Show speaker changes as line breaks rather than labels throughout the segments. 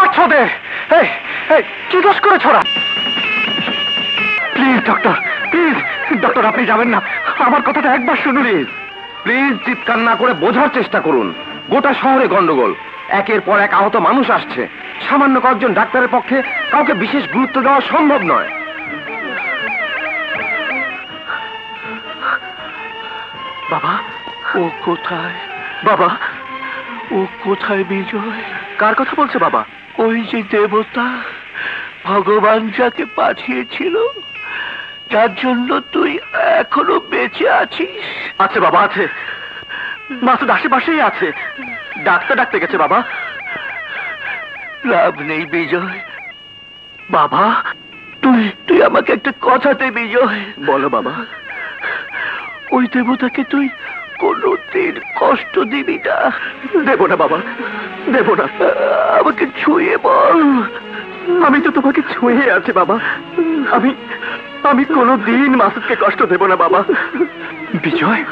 মারছো ওদের? কি দোষ করেছ ওরা? প্লিজ ডক্টর, প্লিজ ডক্টর, আপনি যাবেন না, আমার কথাটা একবার শুনুন।
প্লিজ চিৎকার না করে বোঝার চেষ্টা করুন। গোটা শহরে গন্ডগোল, একের পর এক আহত মানুষ আসছে। সামান্য কয়েকজন ডাক্তারের পক্ষে কাউকে বিশেষ গুরুত্ব দেওয়া সম্ভব নয়।
বাবা, ও কোথায়? বাবা, ও কোথায় বিজয়? কার কথা বলছে বাবা? ওই যে দেবতা, ভগবান যাকে পাঠিয়েছিল, যার জন্য তুই এখনো বেঁচে আছিস। আছে বাবা, আছে। মাসুদ আশেপাশেই আছে, ডাক্তার ডাকতে গেছে বাবা। লাভ নেই বিজয়। বাবা, তুই আমাকে একটা কথা দে বিজয়। বলো বাবা। ওই দেবতাকে তুই কোনদিন কষ্ট দিবি না। দেব না বাবা, দেব না। আমাকে ছুঁয়ে বল। আমি তো তোমাকে ছুঁয়ে আছি বাবা। আমি কোনদিন মাসুদকে কষ্ট দেব না বাবা। বিজয়,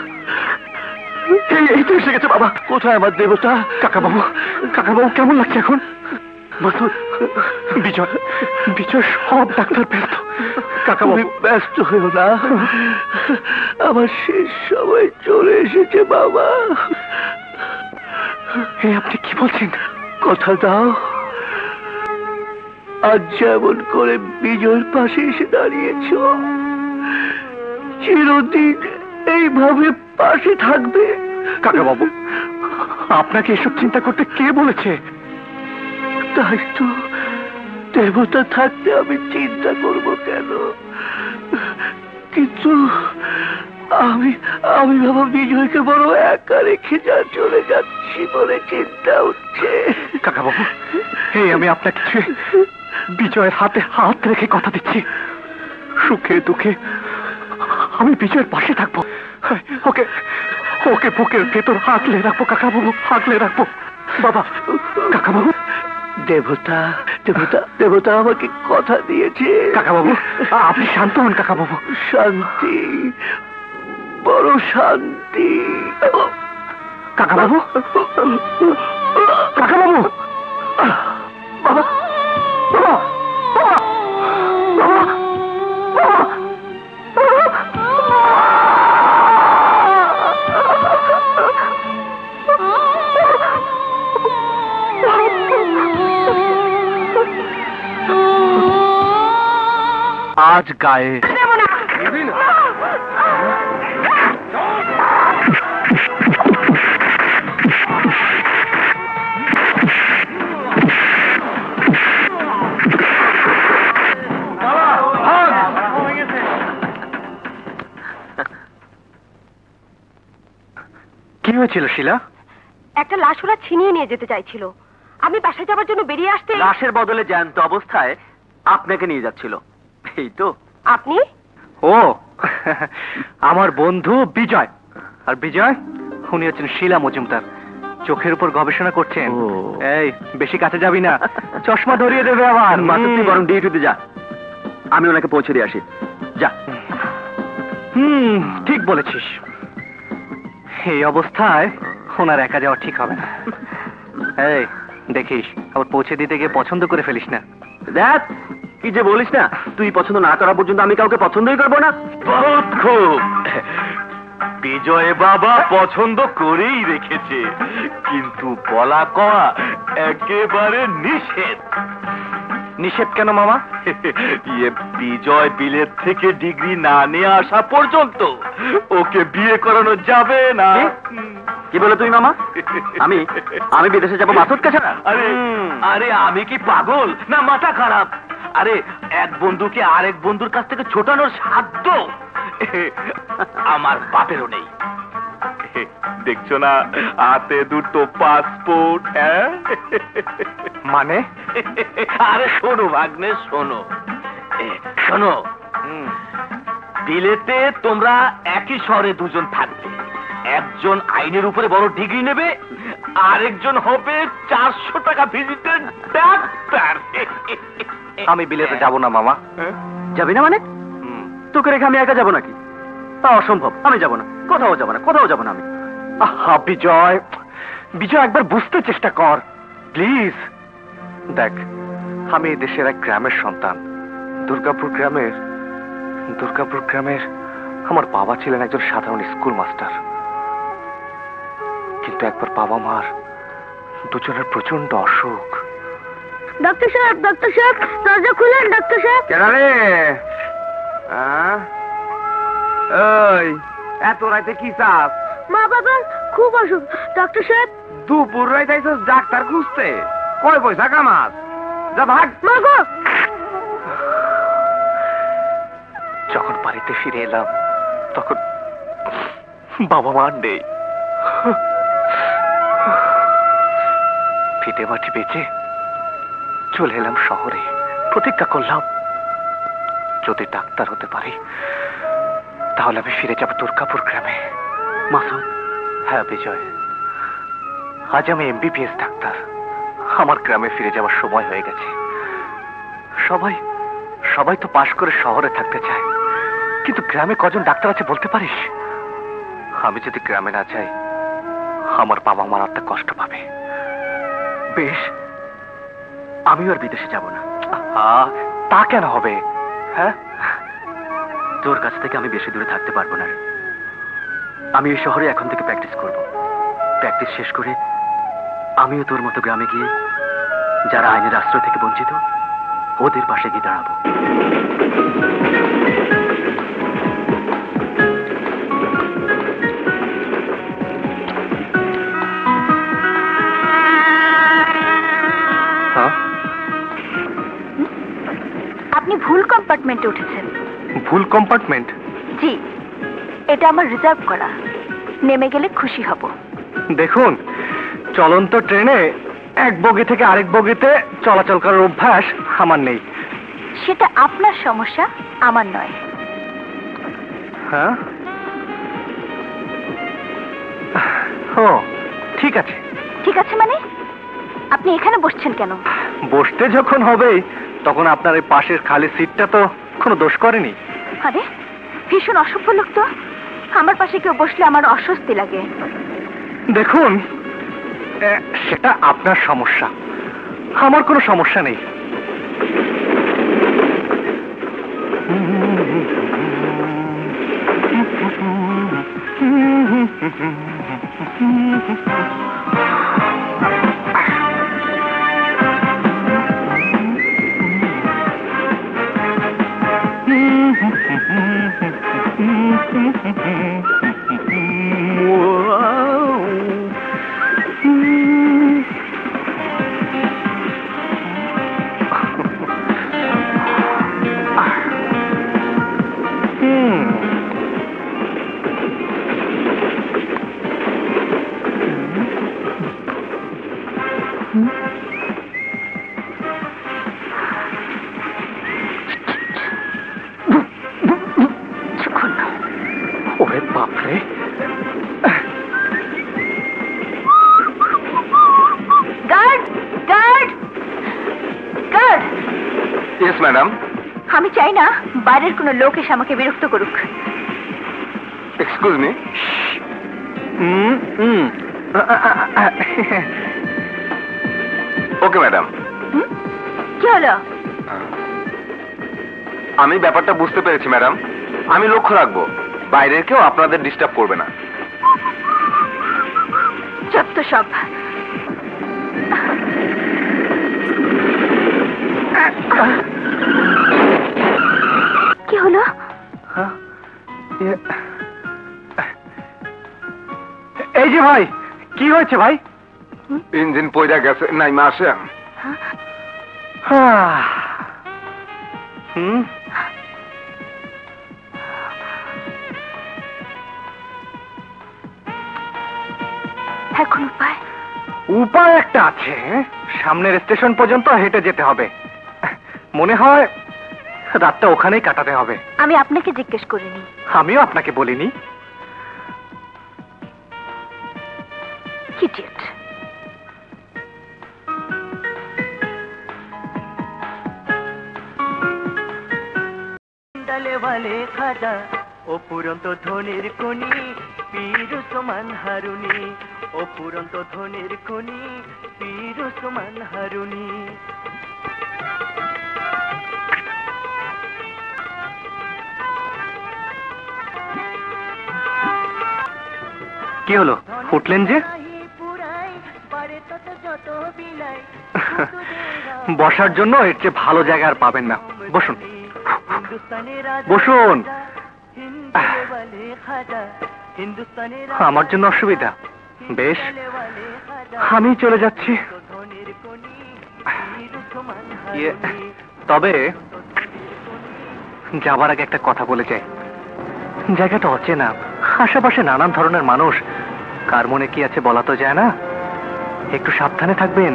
এই তো এসে গেছে বাবা। কোথায় আমার দেবতা? কাকাবাবু, কাকাবাবু কেমন লাগছে এখন? মাসুদ, বিজয়, বিজয় সব ডাক্তার ব্যস্ত। কাকাবাবু ব্যস্ত হয়েও না, আমার শেষ সময় চলে এসেছে বাবা। আপনি কি বলছেন? কথা দাও, আজ যেমন করে বিজয়ের পাশে এসে দাঁড়িয়েছ, চিরদিন এইভাবে পাশে থাকবে। কাকাবাবু, আপনাকে এসব চিন্তা করতে কে বলেছে? তাই তো, দেবতা থাকতে আমি চিন্তা করব কেন? কিন্তু আমি বাবা বিজয়কে বড় একা রেখে চলে যাচ্ছি বলে চিন্তা হচ্ছে। কাকাবাবু, আমি আপনাকে বিজয়ের হাতে হাত রেখে কথা দিচ্ছি, সুখে দুঃখে আমি বিজয়ের পাশে থাকবো। ওকে ওকে বুকের ভেতর হাতলে রাখবো কাকাবাবু, হাতলে রাখবো। বাবা, কাকাবাবু, দেবতা দেবতা দেবতা আমাকে কথা দিয়েছে। কাকাবাবু, আপনি শান্ত হন কাকাবাবু। শান্তি, বড় শান্তি। কাকাবাবু, কাকাবাবু, বাবা, বাবা, বাবা, বাবা, আজ গায়ে কি হয়েছিল শিলা?
একটা লাশ ওরা ছিনিয়ে নিয়ে যেতে চাইছিল। আমি বাসায় যাবার জন্য বেরিয়ে আসতে
লাশের বদলে জ্যান্ত অবস্থায় আপনাকে নিয়ে যাচ্ছিল, এই তো?
আপনি?
ও আমার বন্ধু বিজয়। আর বিজয়, উনি হচ্ছেন শিলা মজুমদার, চোখের উপর গবেষণা করছেন। এই বেশি কাছে যাবি না, চশমা ধরিয়ে দেবে আমার।
মাসুদ, তুই বরং ডিউটিতে যা, আমি ওনাকে পৌঁছে দিয়ে আসি। যা।
ঠিক বলেছিস, এই অবস্থায় ওনার একা যাওয়া ঠিক হবে না। এই দেখিস, আবার পৌঁছে দিতে গিয়ে পছন্দ করে ফেলিস না।
দেখ কি যে বলিস না, তুই পছন্দ না করা পর্যন্ত আমি কাউকে পছন্দই করবো না।
বহুত খুব, বিজয় বাবা পছন্দ করেই রেখেছে, কিন্তু বলা কওয়া একেবারে নিষেধ।
নিষেধ কেন মামা?
বিজয় বিলেত থেকে ডিগ্রি না নিয়ে আসা পর্যন্ত ওকে বিয়ে করানো যাবে না।
কি বলে তুই মামা? আমি বিদেশে যাবো মাসুদকে ছাড়া?
আরে আমি কি পাগল না মাথা খারাপ? আরে এক বন্ধুকে আরেক বন্ধুর কাছ থেকে ছোটানোর সাধ্য আমার বাপেরও নেই। দেখছো না হাতে দুটো পাসপোর্ট?
মানে?
আরে শোনো ভাগ্নে, শোনো শোনো, বিলেতে তোমরা একই শহরে দুজন থাকবে, একজন আইনের উপরে বড় ডিগ্রি নেবে, আরেকজন হবে 400 টাকা ভিজিটের ডাক্তার।
আমি বিলেতে যাব না মামা।
যাবি না মানে? তোকে রেখে আমি একা যাবো নাকি? তা অসম্ভব, আমি যাবো না, কোথাও যাবো না, কোথাও যাবো না আমি।
আহা বিজয়, বিজয় একবার বুঝতে চেষ্টা কর প্লিজ।
দেখ, আমি এই দেশের এক গ্রামের সন্তান। দুর্গাপুর গ্রামের আমার বাবা ছিলেন একজন সাধারণ স্কুল মাস্টার। কিন্তু একবার বাবা মার দুজনের প্রচন্ড অসুখ।
ডক্টর সাহেব দরজা খুলেন। ডক্টর সাহেব।
কেনা রে? ওই এত রাতে কি চাস?
মা বাবার খুব অসুখ ডক্টর সাহেব।
দুপুর রাইতে আইছস ডাক্তার খুঁজতে? কয় পয়সা কামাস? যা ভাগ।
মা গো।
যখন বাড়িতে ফিরে এলাম তখন বাবা মা নেই। ভিটে মাটি বেচে চলে এলাম শহরে। প্রতিজ্ঞা করলাম যদি ডাক্তার হতে পারি তাহলে আমি ফিরে যাব দুর্গাপুর গ্রামে। মাসুদ। হ্যাঁ বিজয়, আজ আমি এমবিবিএস ডাক্তার। আমার গ্রামে ফিরে যাওয়ার সময় হয়ে গেছে। সবাই তো পাশ করে শহরে থাকতে চায়, কিন্তু গ্রামে কজন ডাক্তার আছে বলতে পারিস? আমি যদি গ্রামে না যাই আমার বাবা মার একটা কষ্ট পাবে। বেশ, আমিও আর বিদেশে যাব না। তা কেন হবে? হ্যাঁ, তোর কাছ থেকে আমি বেশি দূরে থাকতে পারবো না। আমি এই শহরে এখন থেকে প্র্যাকটিস করব। প্র্যাকটিস শেষ করে আমিও তোর মতো গ্রামে গিয়ে যারা আইনের আশ্রয় থেকে বঞ্চিত ওদের পাশে গিয়ে দাঁড়াবো।
আপনি ভুল কম্পার্টমেন্টে উঠেছেন।
ভুল কম্পার্টমেন্ট?
জি, এটা আমার রিজার্ভ করা। নেমে গেলে খুশি হব।
দেখুন, চলন্ত ট্রেনে এক বগি থেকে আরেক বগিতে চলাচল করার অভ্যাস আমার নেই।
সেটা আপনার সমস্যা, আমার নয়।
হ্যাঁ, ও ঠিক আছে।
ঠিক আছে মানে? আপনি এখানে বসছেন কেন?
বসতে যখন হবেই তখন আপনার এই পাশের খালি সিটটা তো কোনো দোষ করেনি।
আরে ভীষণ অসভ্য লোক তো। আমার পাশে কেউ বসলে আমার অস্বস্তি লাগে।
দেখুন, সেটা আপনার সমস্যা, আমার কোনো সমস্যা নেই। ওরে বাপরে,
guard guard guard.
Yes madam.
আমি চাই না বাইরের কোনো লোক এসে আমাকে বিরক্ত করুক।
Excuse me. Okay madam.
কি হলো?
আমি ব্যাপারটা বুঝতে পেরেছি ম্যাডাম। আমি লক্ষ্য রাখবো বাইরের কেউ আপনাদের ডিস্টার্ব করবে না।
যত সব। কি হলো?
এই যে ভাই, কি হয়েছে ভাই?
ইঞ্জিন পয়রা গেছে, নাই মাসে।
এখন উপায়?
উপায় একটা আছে। সামনের স্টেশন পর্যন্ত হেঁটে যেতে হবে। মনে হয় রাতটা ওখানেই কাটাতে হবে।
আমি আপনাকে জিজ্ঞেস করিনি।
আমিও আপনাকে বলিনি।
ইডিয়েট।
ডালেওয়ালে খাজা অপুরন্ত ধনির কোনি পীর সমান হারুনি, অপুরন্ত ধনির কোনি পীর সমান হারুনি।
কি হলো, ফুটলেন যে? বসার জন্য এর চেয়ে ভালো জায়গা আর পাবেন না। বসুন বসুন। আমার জন্য অসুবিধা? বেশ, আমি চলে যাচ্ছি। তবে যাবার আগে একটা কথা বলে যাই। জায়গাটা অচেনা, আশেপাশে নানান ধরনের মানুষ, কার মনে কি আছে বলা তো যায় না। একটু সাবধানে থাকবেন।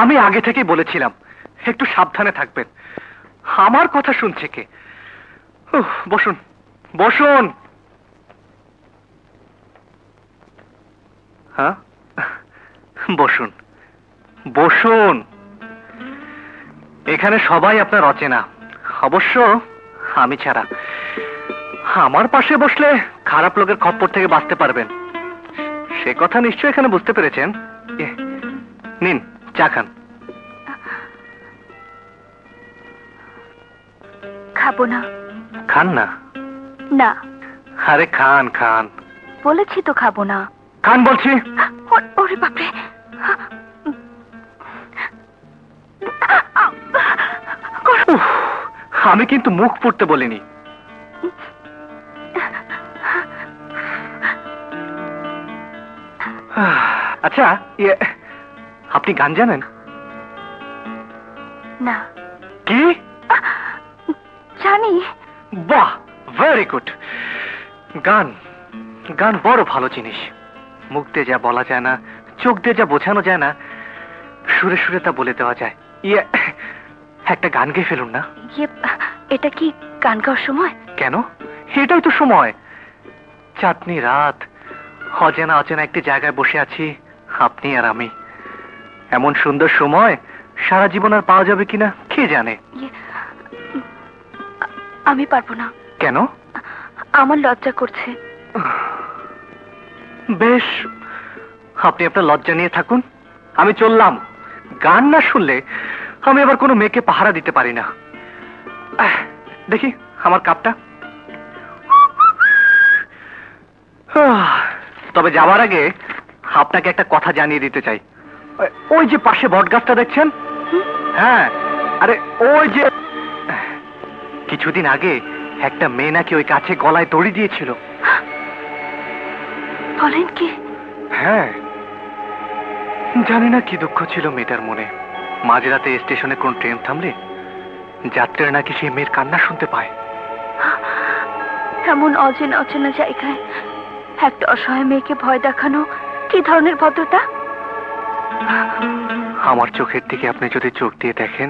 আমি আগে থেকেই বলেছিলাম একটু সাবধানে থাকবেন। আমার কথা শুনছে কে? বসুন বসুন। হ্যাঁ, বসুন বসুন। এখানে সবাই আপনার অচেনা, অবশ্য আমি ছাড়া। আমার পাশে বসলে খারাপ লোকের খপ্পর থেকে বাঁচতে পারবেন, সে কথা নিশ্চয়ই এখানে বুঝতে পেরেছেন। নিন, চা খান।
খাবো না।
খান না?
না।
আরে খান খান।
বলেছি তো খাবো না।
খান বলছি।
ওরে বাপরে,
আমি কিন্তু মুখ পুড়তে বলিনি। আচ্ছা, আপনি গান জানেন?
না।
কি?
জানি।
বাহ, ভেরি গুড। গান গান বড় ভালো জিনিস। মুখ দিয়ে যা বলা যায় না, চোখ দিয়ে যা বোঝানো যায় না, সুরে সুরে তা বলে দেওয়া যায়। একটা গান গেয়ে ফেলুন না।
এটা কি গান গাওয়ার সময়?
কেন, এটাই তো সময়। চাঁদনি রাত, অচেনা অচেনা একটি জায়গায় বসে আছি আপনি আর আমি। এমন সুন্দর সময় সারা জীবন আর পাওয়া যাবে কিনা কে জানে।
আমি পারবো না।
কেন?
আমার লজ্জা করছে।
বেশ, আপনি আপনার লজ্জা নিয়ে থাকুন, আমি চললাম। গান না শুনলে আমি আবার কোনো মেয়েকে পাহারা দিতে পারি না। দেখি আমার কাপটা। তবে যাওয়ার আগে আপনাকে একটা কথা জানিয়ে দিতে চাই। ওই যে পাশে বটগাছটা দেখছেন? হ্যাঁ, আরে ওই যে কিছুদিন আগে একটা মেয়ে নাকি ওই গাছে গলায় দড়ি দিয়েছিল।
বলেন কি?
হ্যাঁ, জানি না কি দুঃখ ছিল মেয়েটার মনে। মাঝরাতে স্টেশনে কোন ট্রেন থামলে যাত্রীরা নাকি সেই মেয়ের কান্না শুনতে পায়।
এমন অচেনা অচেনা জায়গায় একটা অসহায় মেয়েকে ভয় দেখানো কি ধরনের ভদ্রতা?
আমার চোখের দিকে আপনি যদি চোখ দিয়ে দেখেন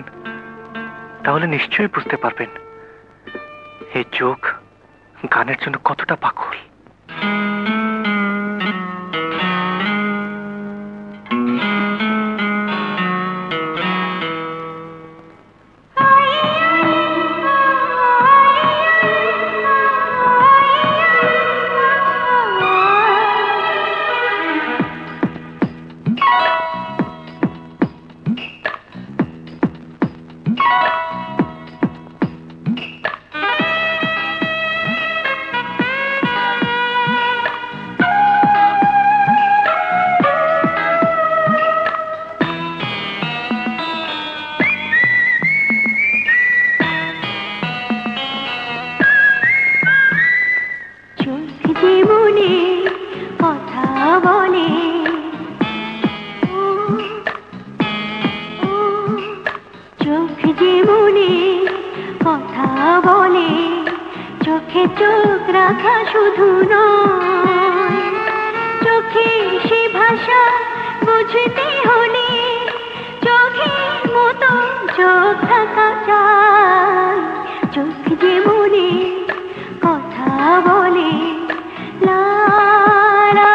তাহলে নিশ্চয়ই বুঝতে পারবেন এই চোখ গানের জন্য কতটা পাগল।
চোখ যে মনে কথা বলে, লা লা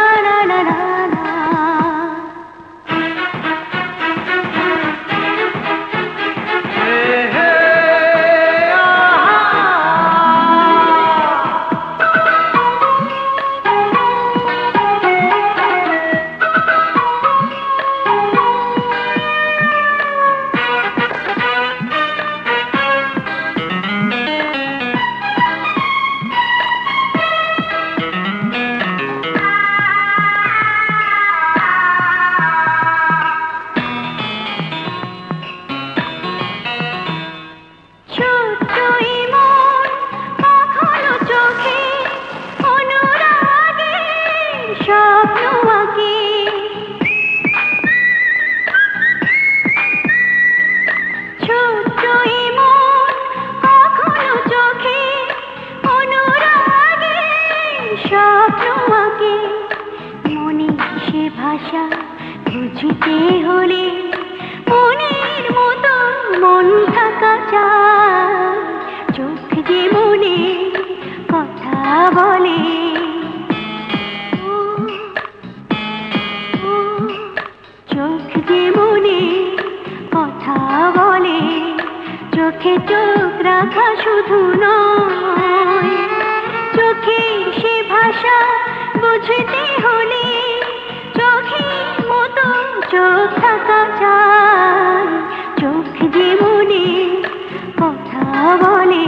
মন থাকা চায়, চোখ যে মনে কথা বলে। চোখ যে মনে কথা বলে, চোখে চোখ রাখা শুধু নয়, চোখে সে ভাষা বুঝতে হলে চোখের মতো চোখ থাকা চায়, চোখ যে মনে কথা বলে।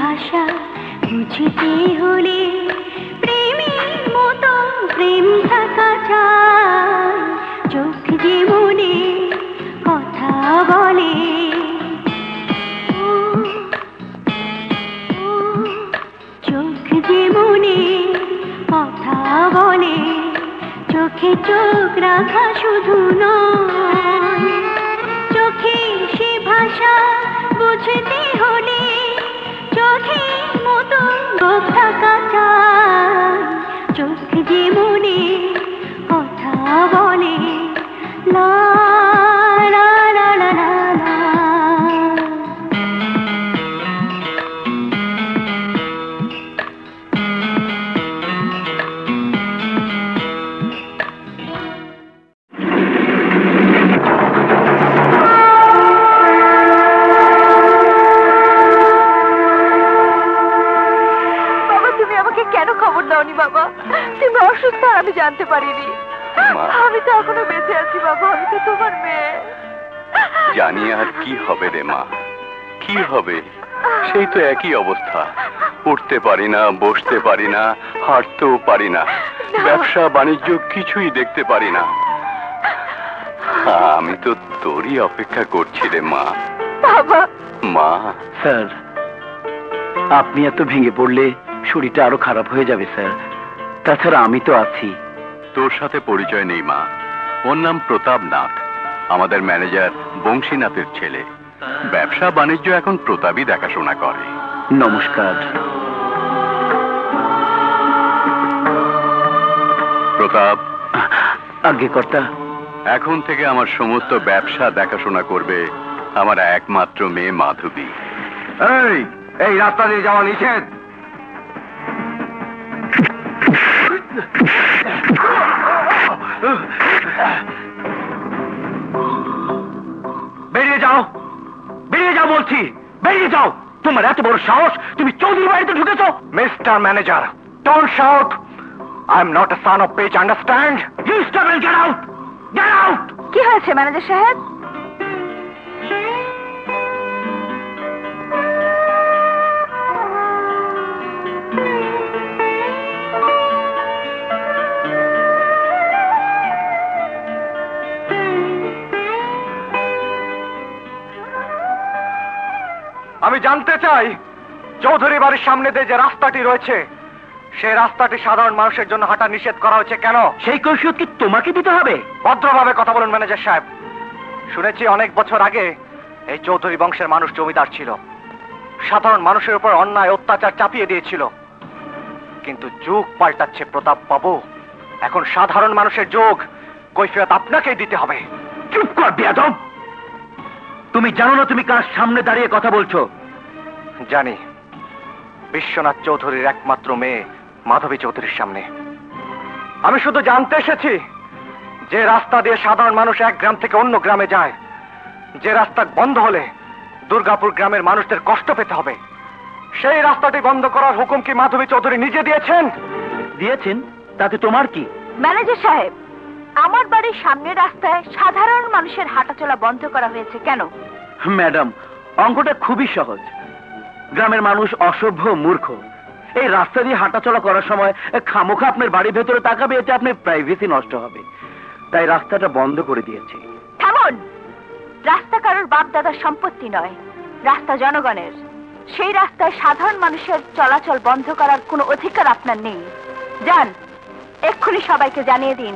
ভাষা বুঝতে হলে প্রেমের মতো প্রেম থাকা চায়, চোখ যে মনে কথা বলে। চোখ যে মনে কথা বলে, চোখে চোখ রাখা শুধু নয়, চোখে সে ভাষা বুঝতে হলে চোখের মতো চোখ থাকা চায়, চোখ যে মনে কথা বলে। লা লা লা লা লা লা। কেন খবর দাওনি বাবা? তুমি অসুস্থ আমি জানতে পারিনি। আমি তো এখনো বেঁচে আছি বাবা, আমি তো তোমার মেয়ে।
জানি আর কি হবে রে মা, কি হবে? সেই তো একই অবস্থা, উঠতে পারি না, বসতে পারি না, হাঁটতেও পারি না, ব্যবসা বাণিজ্য কিছুই দেখতে পারি না। আমি তো তোরই অপেক্ষা করছি রে মা।
বাবা।
মা।
স্যার, আপনি এত ভেঙে পড়লে শরীরটা আরো খারাপ হয়ে যাবে স্যার। তাছাড়া আমি তো আছি।
তোর সাথে পরিচয় নেই মা, ওর নাম প্রতাপ নাথ, আমাদের ম্যানেজার বংশীনাথের ছেলে। ব্যবসা বাণিজ্য এখন প্রতাপই দেখাশোনা করে।
নমস্কার।
প্রতাপ।
আজ্ঞে কর্তা।
এখন থেকে আমার সমস্ত ব্যবসা দেখাশোনা করবে আমার একমাত্র মেয়ে মাধবী।
এই রাস্তা দিয়ে যাওয়া নিষেধ।
বেরিয়ে যাও, বেরিয়ে যাও বলছি, বেরিয়ে যাও। তোমার এত বড় সাহস, তুমি চৌধুরী বাড়িতে ঢুকেছো?
Mister manager, don't shout. I am not a son of bitch, understand?
You stop and get out, get out.
কি হয়েছে ম্যানেজার সাহেব?
আমি জানতে চাই, চৌধুরী বাড়ির সামনে দিয়ে যে রাস্তাটি রয়েছে, সেই রাস্তাটি সাধারণ মানুষের জন্য হাঁটা নিষেধ করা হয়েছে কেন?
সেই কৈফিয়ত কি তোমাকে দিতে হবে?
ভদ্রভাবে কথা বলুন ম্যানেজার সাহেব। শুনেছি অনেক বছর আগে এই চৌধুরী বংশের মানুষ জমিদার ছিল, সাধারণ মানুষের উপর অন্যায় অত্যাচার চাপিয়ে দিয়েছিল। কিন্তু যুগ পাল্টাচ্ছে প্রতাপ বাবু, এখন সাধারণ মানুষের যুগ, কৈফিয়ত আপনাকেই দিতে হবে।
চুপ কর বেয়াদব। তুমি জানো না তুমি কার সামনে দাঁড়িয়ে কথা বলছো?
জানি, বিশ্বনাথ চৌধুরীর একমাত্র মেয়ে মাধবী চৌধুরীর সামনে। আমি শুধু জানতে এসেছি, যে রাস্তা দিয়ে সাধারণ মানুষ এক গ্রাম থেকে অন্য গ্রামে যায়, যে রাস্তা বন্ধ হলে দুর্গাপুর গ্রামের মানুষদের কষ্ট পেতে হবে, সেই রাস্তাটি বন্ধ করার হুকুম কি মাধবী চৌধুরী নিজে দিয়েছেন?
দিয়েছেন, তাতে তোমার কি?
ম্যানেজার সাহেব, আমার বাড়ির সামনের রাস্তায় সাধারণ মানুষের হাঁটাচলা বন্ধ করা হয়েছে কেন?
ম্যাডাম, অঙ্কটা খুবই সহজ। গ্রামের মানুষ অসভ্য, মূর্খ। এই রাস্তা দিয়ে হাঁটাচলা করার সময় খামোখা আপনার বাড়ির ভেতরে তাকাবে, এতে আপনার প্রাইভেসি নষ্ট হবে। তাই রাস্তাটা বন্ধ করে দিয়েছে।
থামুন! রাস্তা কারোর বাপ দাদার সম্পত্তি নয়, রাস্তা জনগণের। সেই রাস্তায় সাধারণ মানুষের চলাচল বন্ধ করার কোনো অধিকার আপনার নেই। যান, এক্ষুনি সবাইকে জানিয়ে দিন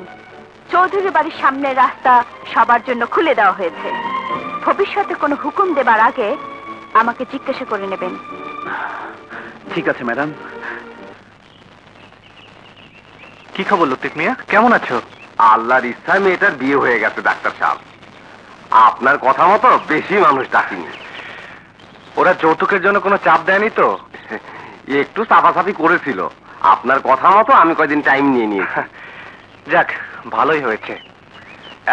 চৌধুরী বাড়ির সামনের রাস্তা সবার জন্য খুলে দেওয়া হয়েছে। ভবিষ্যতে কোনো হুকুম দেবার আগে আমাকে জিজ্ঞাসা করে নেবেন।
ঠিক আছে ম্যাডাম।
কি খবর লতিফ মিয়া, কেমন আছো?
আল্লাহর ইচ্ছায় মেয়েটার বিয়ে হয়ে গেছে ডাক্তার সাহেব। আপনার কথা মতো বেশি মানুষ ডাকিনি।
ওরা যৌতুকের জন্য কোনো চাপ দেয়নি তো?
একটু চাপাচাপি করেছিল। আপনার কথা মতো আমি কয়দিন টাইম নিয়ে নিয়েছি।
যাক, ভালোই হয়েছে।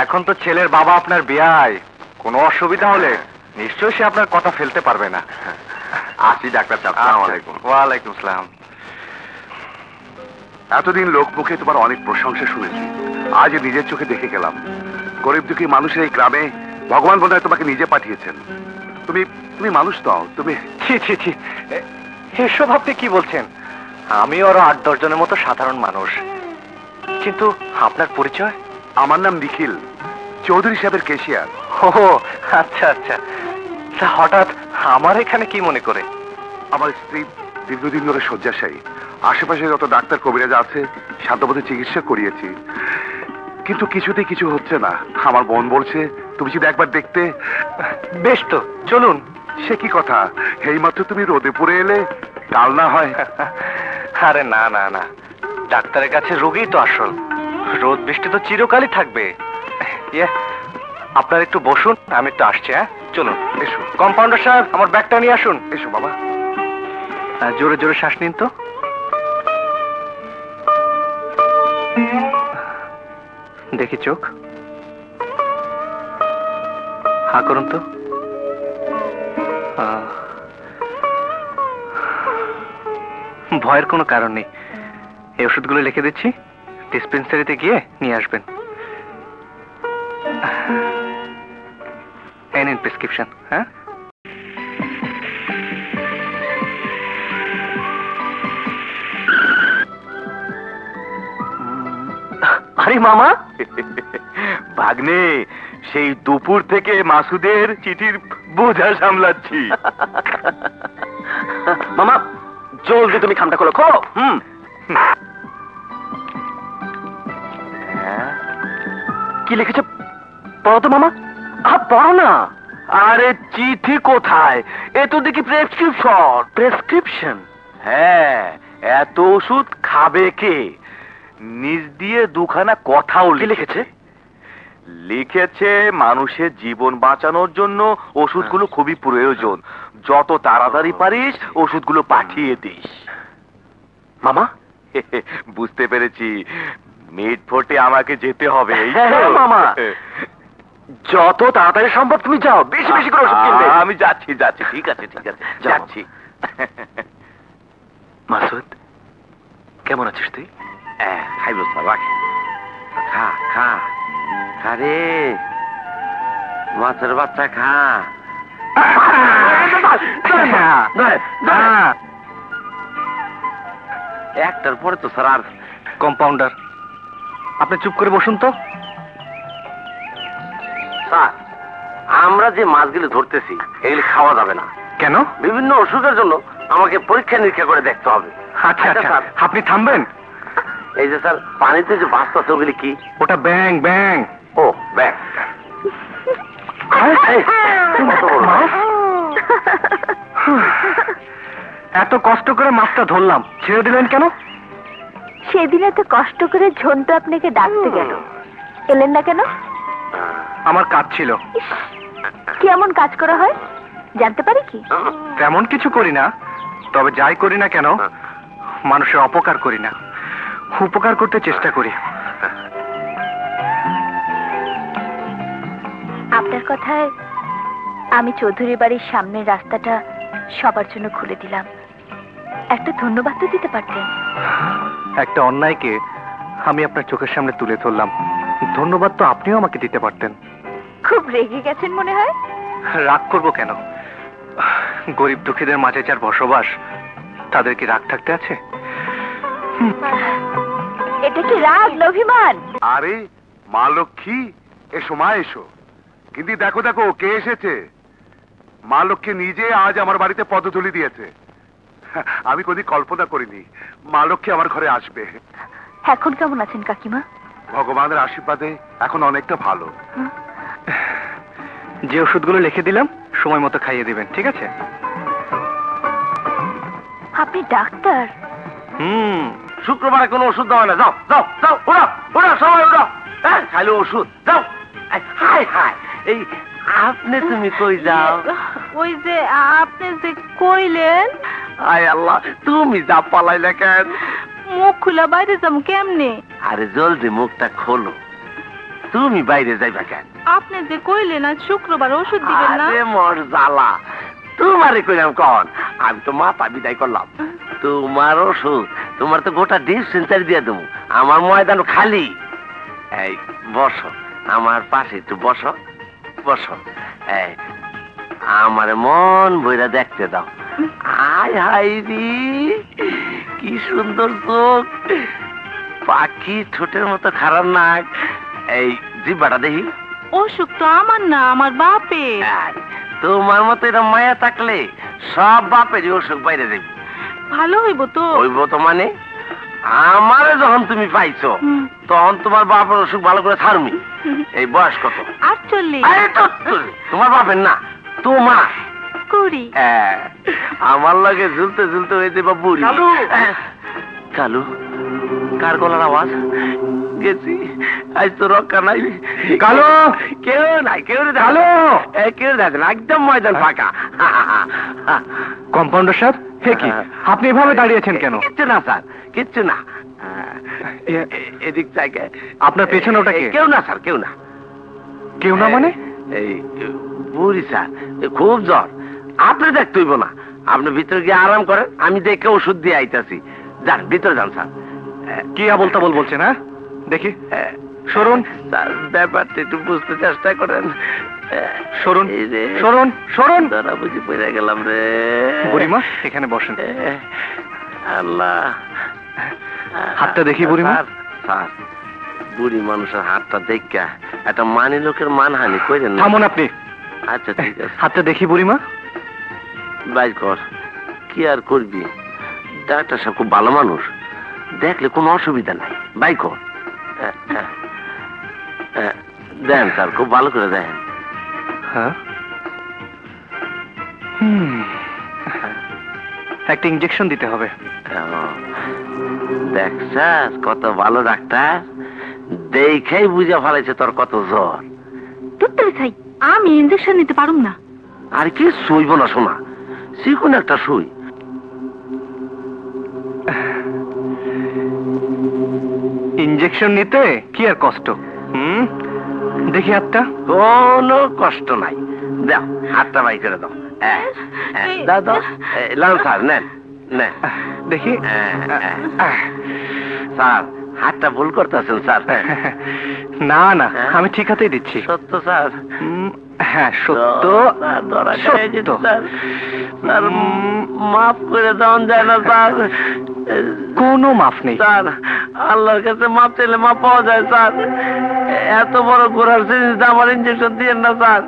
এখন তো ছেলের বাবা আপনার বিয়ায়, কোনো অসুবিধা হলে নিশ্চয়ই সে আপনার কথা ফেলতে পারবে না।
আসি ডাক্তার সাহেব, আসসালামু আলাইকুম।
ওয়ালাইকুম আসসালাম।
এতদিন লোক মুখে তোমার অনেক প্রশংসা শুনেছি, আজ নিজের চোখে দেখে গেলাম। গরিব দুঃখী মানুষের এই গ্রামে ভগবান বোধহয় তোমাকে নিজে পাঠিয়েছেন। তুমি তুমি মানুষ নও, তুমি।
ছি ছি ছি, এসব আপনি কি বলছেন? আমি আরো 8-10 জনের মতো সাধারণ মানুষ। কিন্তু আপনার পরিচয়?
আমার নাম নিখিল, চৌধুরী সাহেবের কেশিয়ার।
ও আচ্ছা আচ্ছা। তা হঠাৎ আমার এখানে কি মনে করে?
আমার স্ত্রী দীর্ঘদিন ধরে শয্যাশায়ী। আশেপাশে যত ডাক্তার কবিরাজ আছে সাধ্যমতো চিকিৎসা করিয়েছি, কিন্তু কিছুতেই কিছু হচ্ছে না। আমার বোন বলছে তুমি যদি একবার দেখতে।
বেশ তো, চলুন।
সে কি কথা, এইমাত্র তুমি রোদে পড়ে এলে, কাল না হয়?
আরে না না না, ডাক্তারের কাছে রোগীই তো আসল। রোদ বৃষ্টি তো চিরকালই থাকবে। আপনার একটু বসুন, আমি একটু আসছি। হ্যাঁ, চলুন।
এসো।
কম্পাউন্ডার সাহেব, আমার ব্যাগটা নিয়ে আসুন।
এসো বাবা।
জোরে জোরে শ্বাস নিন তো। দেখি চোখ, হা করুন তো। ভয়ের কোনো কারণ নেই। এই ওষুধগুলো লিখে দিচ্ছি, ডিসপেন্সারিতে গিয়ে নিয়ে আসবেন। এই নিন প্রেসক্রিপশন। হ্যাঁ,
আরে মামা, ভাগ্নে, সেই দুপুর থেকে মাসুদের চিঠির বোঝা সামলাচ্ছি। মামা, জলদি তুমি খামটা খোলো, খোলো। কি লিখেছে পড়ো তো মামা। পড়ো না। আরে চিঠি কোথায়? এ তো দেখি প্রেসক্রিপশন। প্রেসক্রিপশন? হ্যাঁ, এত ওষুধ খাবে কে? নিজ দিয়ে দুখানা কথাও লিখেছে। লিখেছে মানুষের জীবন বাঁচানোর জন্য ওষুধগুলো খুবই প্রয়োজন, যত তাড়াতাড়ি পারিস ওষুধগুলো পাঠিয়ে দিস। মামা, বুঝতে পেরেছি, মিট ফোর্টে আমাকে যেতে হবে। মামা, যত তাড়াতাড়ি সম্ভব তুমি যাও, বেশি বেশি করে ওষুধ কিনবে। আমি যাচ্ছি যাচ্ছি। ঠিক আছে ঠিক আছে, যাচ্ছি। মাসুদ, কেমন আছিস তুই? খাইব রাখ, খা খা খা রে, মাছের বাচ্চা খা। একটার পরে তো স্যার আর।
কম্পাউন্ডার, আপনি চুপ করে বসুন তো।
স্যার, আমরা যে মাছগুলো ধরতেছি এগুলি খাওয়া যাবে না।
কেন?
বিভিন্ন অসুখের জন্য আমাকে পরীক্ষা নিরীক্ষা করে দেখতে হবে।
আচ্ছা আচ্ছা, আপনি থামবেন।
এই যে স্যার, পানিতে যে ভাসতেছে ওগুলি কি?
ওটা ব্যাং। ব্যাং?
ও ব্যাং।
এত কষ্ট করে মাছটা ধরলাম, ছেড়ে দিলেন কেন?
সেদিন এত কষ্ট করে ঝন্টু আপনাকে ডাকতে গেল, এলেন না কেন?
আমার কাজ ছিল।
ইস, কি এমন কাজ করা হয় জানতে পারি কি?
তেমন কিছু করি না, তবে যাই করি না কেন মানুষের অপকার করি না, উপকার করতে চেষ্টা করি।
আপনার কথায় আমি চৌধুরী বাড়ির সামনের রাস্তাটা সবার জন্য খুলে দিলাম। একটা ধন্যবাদ তো দিতে পারতেন।
একটা অন্যায়কে আমি আপনার চোখের সামনে তুলে ধরলাম, ধন্যবাদ তো আপনিও আমাকে দিতে পারতেন।
খুব রেগে গেছেন মনে হয়।
রাগ করব কেন? গরিব দুঃখীদের মাঝে যার বসবাস, তাদের কি রাগ থাকতে আছে?
এটা কি রাগ, অভিমান?
আরে মা লক্ষ্মী, এসো মা এসো। কিন্তু দেখো দেখো কে এসেছে। মা লক্ষ্মী নিজে আজ আমার বাড়িতে পদধূলি দিয়েছে। আমি কোনদিন কল্পনা করিনি মা লক্ষ্মী আমার ঘরে আসবে।
এখন কেমন আছেন কাকিমা?
ভগবানের আশীর্বাদে এখন অনেকটা ভালো।
যে ওষুধগুলো লিখে দিলাম সময় মতো খাইয়ে দিবেন, ঠিক আছে?
আপনি ডাক্তার?
শুক্রবারে কোনো ওষুধ দেওয়া না। যাও যাও যাও, ওরা ওরা সবাই ওরা। হ্যাঁ, খালি ওষুধ যাও। হাই হাই, এই আপনি তুমি কই যাও?
ওই যে আপনি যে কইলেন।
আয় আল্লাহ, তুমি যা পালাইলে কেন?
মুখ খুলা বাইরে যাবো কেমনে?
আরে জলদি মুখটা খোলো, তুমি বাইরে যাইবা কেন?
আপনি যে কইলেন আজ শুক্রবার ওষুধ দিবেন না।
আরে মোর জ্বালা, তোমারে কইলাম কন? আমি তো মাথা বিদায় করলাম। তোমার ওষুধ, তোমার তো গোটা ডিসপেন্সারি দিয়ে দেবো। আমার ময়দান খালি। এই বসো আমার পাশে, একটু বসো বসো। এই আমার মন বইরা দেখতে দাও। হাই হাই রি, কি সুন্দর চোখ, পাখি ঠোঁটের মতো খারাপ নাক। এই জিব্বাটা দেখি।
অসুখ তো আমার না, আমার বাপের।
তোমার মতো এরকম মায়া থাকলে সব বাপেরই অসুখ বাইরে দেবে।
ভালো হইব তো?
হইব তো মানে? আমারে যখন তুমি পাইছো তখন তোমার বাপের অসুখ ভালো করে ছাড়মি। এই বয়স কত?
48।
তোমার বাপের না, তোমার।
কুড়ি।
আমার লাগে ঝুলতে ঝুলতে হয়ে যাবা বুড়ি। কালু, কার গলার আওয়াজ? গেছি, আজ তো রক্ষা নাই।
কালু,
কেউ নাই, কেউ নেই।
কালু,
কেউ দেখেন, একদম ময়দান ফাঁকা।
কম্পাউন্ডার সাহেব, হে কি আপনি এভাবে দাঁড়িয়েছেন কেন?
কিচ্ছু না স্যার, কিচ্ছু না। এদিক থেকে
আপনার পেছনে ওটা কে?
কেউ না স্যার, কেউ না।
কেউ না মানে?
এই বুড়ি স্যার, খুব জ্বর। আপনি দেখতে হইব না, আপনি ভিতরে গিয়ে আরাম করেন, আমি দেখে ওষুধ দিয়ে আইতাছি। যান ভিতরে যান স্যার।
কি আবলতা বল বলছেন? হ্যাঁ দেখি, সরুন।
স্যার ব্যাপারটা একটু বুঝতে চেষ্টা করেন।
সরুন সরুন সরুন।
ধরা বুঝি পড়ে গেলাম রে।
বুড়িমা এখানে বসেন।
আল্লাহ,
হাতটা দেখি বুড়িমা।
স্যার, বুড়ি মানুষের হাতটা দেখা একটা মানি লোকের মানহানি করেন না।
থামুন আপনি।
আচ্ছা ঠিক আছে।
হাতটা দেখি বুড়িমা।
বাইর কর। কি আর করবি, ডাক্তার সাহেব খুব ভালো মানুষ, দেখলে কোনো অসুবিধা নাই। বাই কর। দেন স্যার, খুব ভালো করে দেন।
হ্যাঁ, একটা ইনজেকশন দিতে হবে।
দেখ স্যার, কত ভালো ডাক্তার, দেখেই বুঝে ফেলাইছে তোর কত জ্বর।
আমি ইনজেকশন নিতে পারুম না।
আর কি শুইব না শোনা, শিখুন একটা শুই।
ইনজেকশন নিতে কি আর কষ্ট? দেখি হাতটা।
কোনো কষ্ট নাই, দাও হাতটা বাই করে দাও। দাও দাও, লাল স্যার নেন নেন
দেখি।
স্যার হাতটা ভুল করতেছেন স্যার।
না না, আমি ঠিক হাতেই দিচ্ছি।
সত্য স্যার?
হ্যাঁ সত্য। সত্য।
মাফ করে দেওয়া যায় না স্যার?
কোনো মাফ নেই
স্যার, আল্লাহর কাছে মাপ চাইলে মাপ পাওয়া যায় স্যার। এত বড় ঘোরার জিনিস আমার ইনজেকশন দিয়েন না স্যার।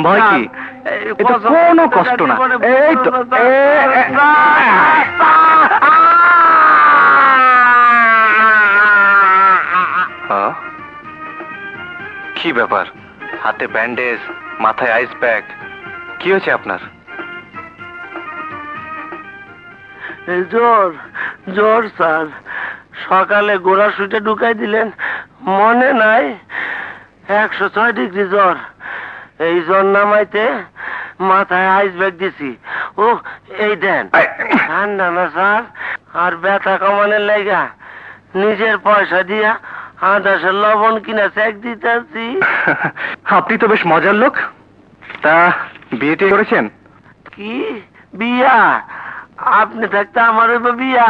ভয় কি? এটা কোনো কষ্ট না। এই তো কি ব্যাপার? হাতে ব্যান্ডেজ, মাথায় আইস প্যাক, কি হয়েছে আপনার?
জ্বর, জ্বর স্যার। সকালে গোড়া সুইটে ঢুকাই দিলেন, মনে নাই? 106 ডিগ্রি জ্বর। এই জ্বর নামাইতে মাথায় আইস ব্যাগ দিছি। ও এই দেন, ঠান্ডা না স্যার? আর ব্যথা কমানোর লাইগা নিজের পয়সা দিয়া 1000 লবণ কিনা চেক দিতেছি।
আপনি তো বেশ মজার লোক। তা বিয়েটি করেছেন?
কি বিয়া? আপনি থাকতে আমার হইব বিয়া?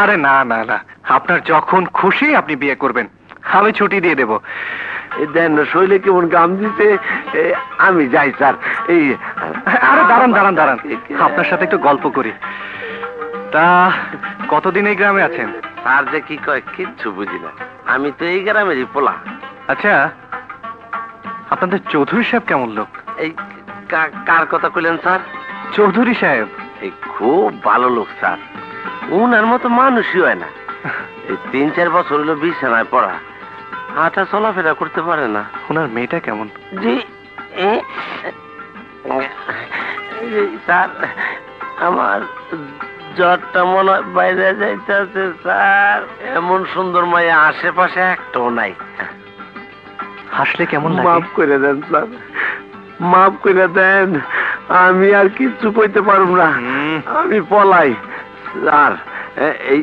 আরে না না না, আপনার যখন খুশি আপনি বিয়ে করবেন, আমি ছুটি দিয়ে দেব।
দেন শৈলে কেমন গাম দিতে। আমি যাই স্যার। এই
আরে দাঁড়ান দাঁড়ান দাঁড়ান, আপনার সাথে একটু গল্প করি। তা কতদিন এই গ্রামে আছেন?
স্যার যে কি কয় কিচ্ছু বুঝি না, আমি তো এই গ্রামেরই পোলা।
আচ্ছা, আপনাদের চৌধুরী সাহেব কেমন লোক?
এই কার কথা কইলেন স্যার?
চৌধুরী সাহেব
এই খুব ভালো লোক স্যার, উনার মতো মানুষই হয় না। এই 3-4 বছর হলো বিছানায় পড়া, হাঁটা চলাফেরা করতে পারে না।
ওনার মেয়েটা কেমন?
জি স্যার, আমার জ্বরটা মনে হয় বাইরে যাইতেছে স্যার। এমন সুন্দর মায়া আশেপাশে একটাও নাই।
হাসলে কেমন লাগে?
মাফ করে দেন স্যার, মাফ করে দেন, আমি আর কিচ্ছু কইতে পারব না, আমি পলাই। স্যার এই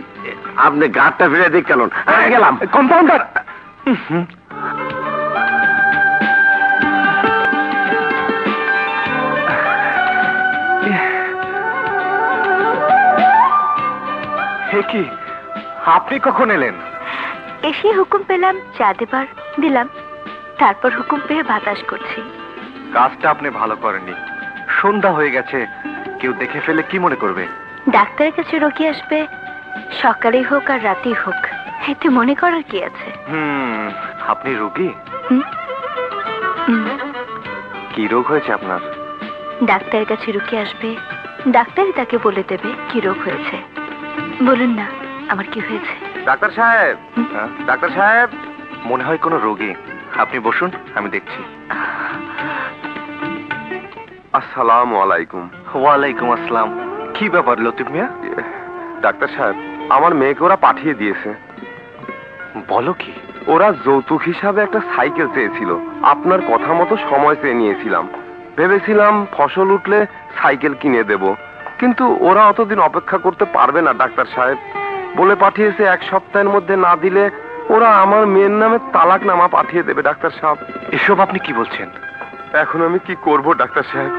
আপনি গাড়টা ফিরে দিক কেন? গেলাম।
কম্পাউন্ডার, কি আপনি কখন এলেন?
এসে হুকুম পেলাম চা দেবার, দিলাম। তারপর হুকুম পেয়ে বাতাস করছি।
কাজটা আপনি ভালো করেননি, সন্ধ্যা হয়ে গেছে, কেউ দেখে ফেলে কি মনে করবে?
ডাক্তারের কাছে রোগী আসবে, সকালেই হোক আর রাতেই হোক, এতে মনে করার কি আছে?
আপনি রোগী?
হুম?
কি রোগ হয়েছে আপনার?
ডাক্তারের কাছে রোগী আসবে, ডাক্তারই তাকে বলে দেবে কি রোগ হয়েছে। বলুন না আমার কি হয়েছে?
ডাক্তার সাহেব, ডাক্তার সাহেব, মনে হয় কোনো রোগী। আপনি বসুন, আমি দেখছি।
আসসালামু আলাইকুম।
ওয়ালাইকুম আসসালাম। কি ব্যাপার লতিফ মিয়া?
ডাক্তার সাহেব, আমার মেয়েকে ওরা পাঠিয়ে দিয়েছে।
বলো কি?
ওরা যৌতুক হিসাবে একটা সাইকেল চেয়েছিল, আপনার কথা মতো সময় চেয়ে নিয়েছিলাম। ভেবেছিলাম ফসল উঠলে সাইকেল কিনে দেব, কিন্তু ওরা অতদিন অপেক্ষা করতে পারবে না ডাক্তার সাহেব। বলে পাঠিয়েছে 1 সপ্তাহের মধ্যে না দিলে ওরা আমার মেয়ের নামে তালাকনামা পাঠিয়ে দেবে ডাক্তার সাহেব।
এসব আপনি কি বলছেন?
এখন আমি কি করব ডাক্তার সাহেব?